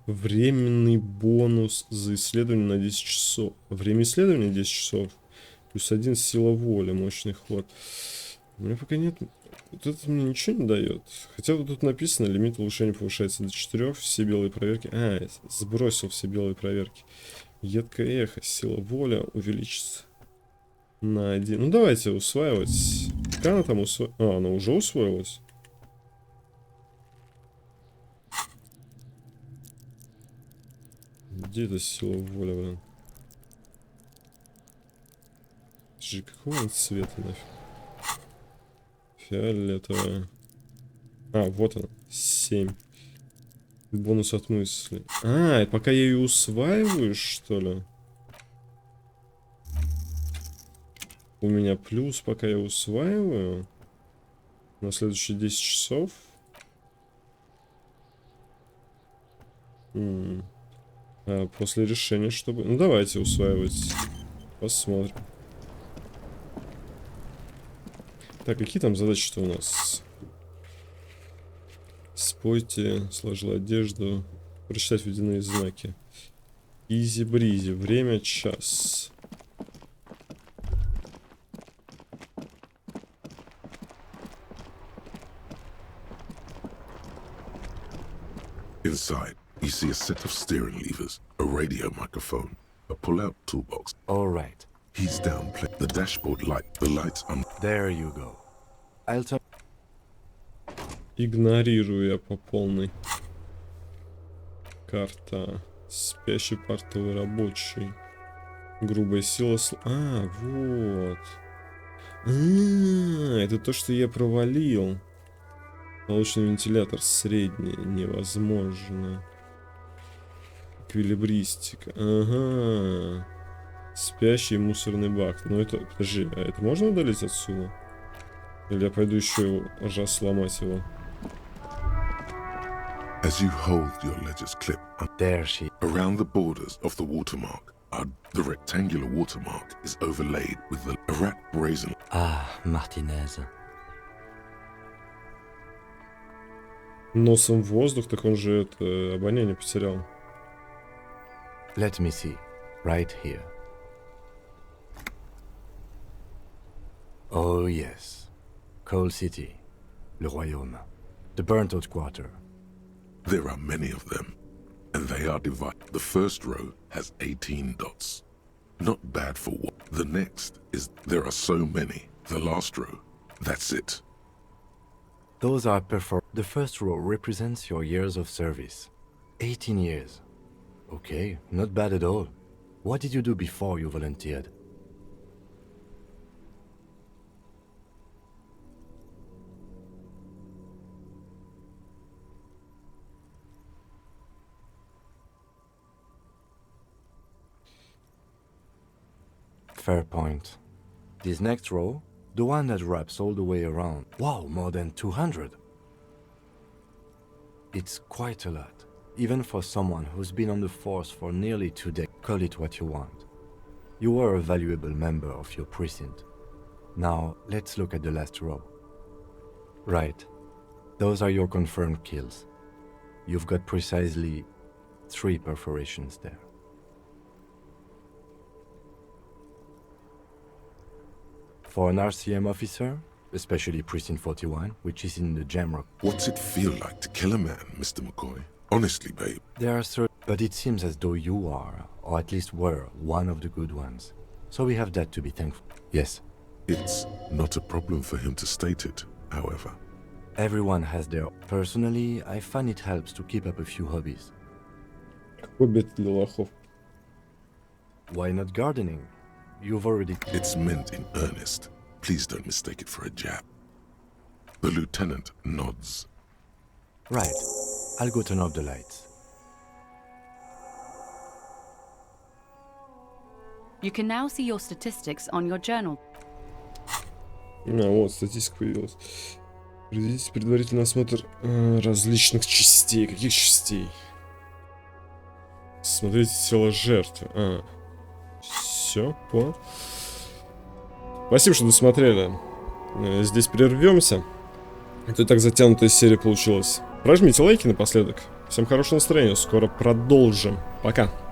Временный бонус за исследование на 10 часов. Время исследования 10 часов. Плюс 1 сила воли. Мощный ход. У меня пока нет Вот это мне ничего не дает. Хотя вот тут написано, лимит улучшения повышается до 4, все белые проверки. А, сбросил все белые проверки. Едкое эхо, сила воля увеличится на 1. Ну давайте усваивать. Как она там усвоилась? А, она уже усвоилась. Где эта сила воля, блин? Слушай, какого он цвета нафиг? Фиолетовая. А, вот она. 7. Бонус от мысли. А, это пока я ее усваиваю, что ли? У меня плюс, пока я усваиваю. На следующие 10 часов. А после решения, чтобы... Ну, давайте усваивать. Посмотрим. Так, какие там задачи-то у нас? Спойте, сложил одежду, прочитать водяные знаки. Изи-бризи, время час. Inside, you see a set of steering levers, a radio microphone, a pull-out toolbox. All right. He's down, the dashboard light, the lights on. There you go. I'll turn. Игнорирую я по полной. Карта. Спящий портовый рабочий. Грубая сила... А, вот. Это то, что я провалил. Полученный вентилятор средний. Невозможно. Эквилибристика. Ага. Спящий мусорный бак. Ну это... Подожди, а это можно удалить отсюда? Или я пойду еще раз сломать его? As you hold your ledger's clip, there she. Around the borders of the watermark, the rectangular watermark is overlaid with the rat brazen. Ah, Martinez. Носом в воздух, так он же это обоняние потерял. Let me see. Right here. Oh yes. Coal City. Le Royaume. The burnt out quarter. There are many of them, and they are divided. The first row has 18 dots. Not bad for what. The next is there are so many. The last row, that's it. Those are The first row represents your years of service. 18 years. Okay, not bad at all. What did you do before you volunteered? Fair point. This next row, the one that wraps all the way around. Wow, more than 200. It's quite a lot, even for someone who's been on the force for nearly 2 decades. Call it what you want. You were a valuable member of your precinct. Now, let's look at the last row. Right. Those are your confirmed kills. You've got precisely 3 perforations there. For an RCM officer, especially Precinct 41, which is in the Jamrock. What's it feel like to kill a man, Mr. McCoy? Honestly, babe. There are certain, but it seems as though you are, or at least were, one of the good ones. So we have that to be thankful. Yes. It's not a problem for him to state it, however. Everyone has their... Personally, I find it helps to keep up a few hobbies. Хобби для лохов. Why not gardening? You've already... It's meant in earnest. Please don't mistake it for a jab. The lieutenant nods. Right. I'll go turn off the lights. You can now see your statistics on your journal. Вот, статистика появилась. Проведите предварительный осмотр различных частей. Каких частей? Смотрите тело жертвы. Все, понял. Спасибо, что досмотрели. Здесь прервемся. Это и так затянутая серия получилась. Прожмите лайки напоследок. Всем хорошего настроения. Скоро продолжим. Пока.